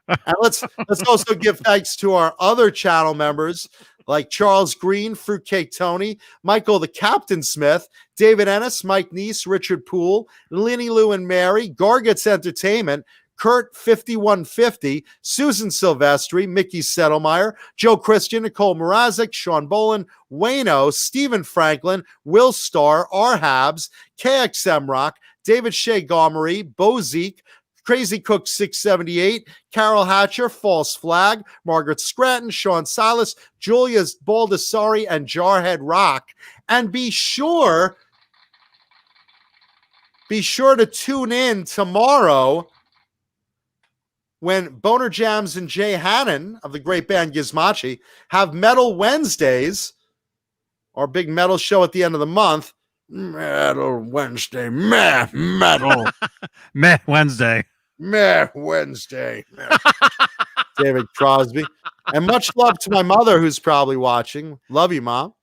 And let's also give thanks to our other channel members like Charles Green, Fruitcake Tony, Michael the Captain Smith, David Ennis, Mike Neese, Richard Poole, Linny Lou and Mary, Gargets Entertainment, Kurt 5150, Susan Silvestri, Mickey Settlemeyer, Joe Christian, Nicole Mrazek, Sean Boland, Wayno, Stephen Franklin, Will Starr, R. Habs, KXM Rock, David Shea Gomery, Bo Zeke, Crazy Cook 678, Carol Hatcher, False Flag, Margaret Scranton, Sean Silas, Julia Baldessari, and Jarhead Rock. And be sure to tune in tomorrow when Boner Jams and Jay Hannon of the great band Gizmachi have Metal Wednesdays, our big metal show at the end of the month. Metal Wednesday, meh, metal. Meh Wednesday. Meh Wednesday. Meh. David Crosby. And much love to my mother who's probably watching. Love you, Mom.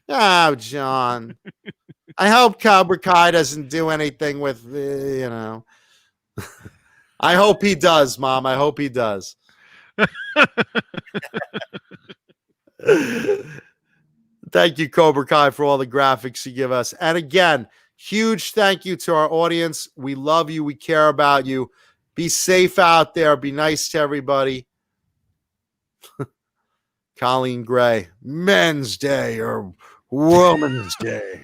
Oh, John. I hope Cobra Kai doesn't do anything with, I hope he does, Mom. I hope he does. Thank you, Cobra Kai, for all the graphics you give us. And again, huge thank you to our audience. We love you. We care about you. Be safe out there. Be nice to everybody. Colleen Gray, Men's Day or Woman's Day.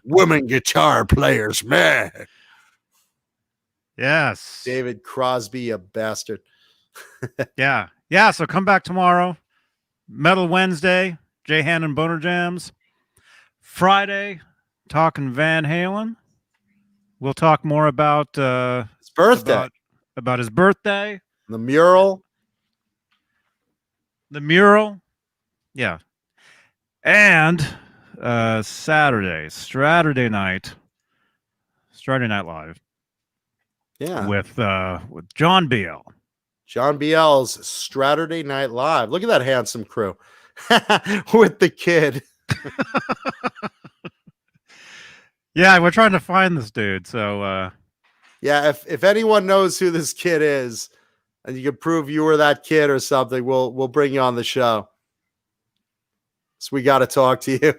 Women guitar players, meh. Yes. David Crosby, a bastard. Yeah. Yeah. So come back tomorrow. Metal Wednesday, Jay Hannon Boner Jams. Friday, talking Van Halen. We'll talk more about His birthday. About his birthday. The mural. The mural. Yeah. And Saturday night live. Yeah. With John BL. John BL's Saturday Night Live. Look at that handsome crew with the kid. Yeah, we're trying to find this dude. So yeah, if anyone knows who this kid is, and you can prove you were that kid or something, we'll bring you on the show. So we got to talk to you.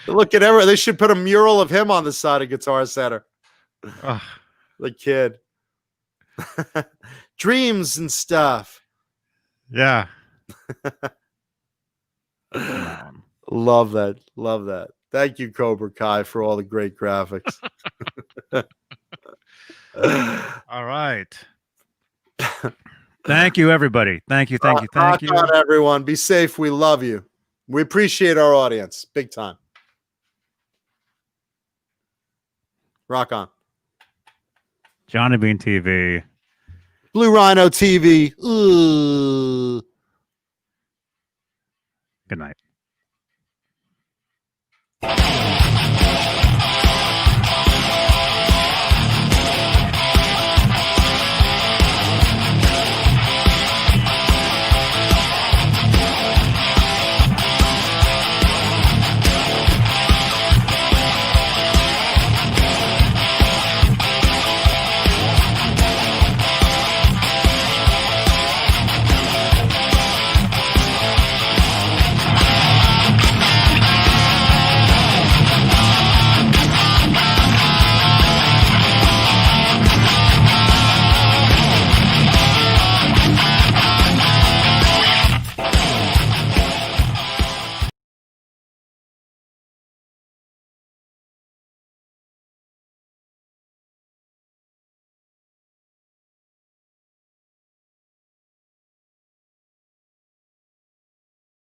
Look at everyone. They should put a mural of him on the side of Guitar Center. The kid. Dreams and stuff. Yeah. Love that. Love that. Thank you, Cobra Kai, for all the great graphics. All right. Thank you, everybody. Thank you. Rock on, everyone. Be safe. We love you. We appreciate our audience. Big time. Rock on. Johnny Bean TV. Blue Rhino TV. Ooh. Good night.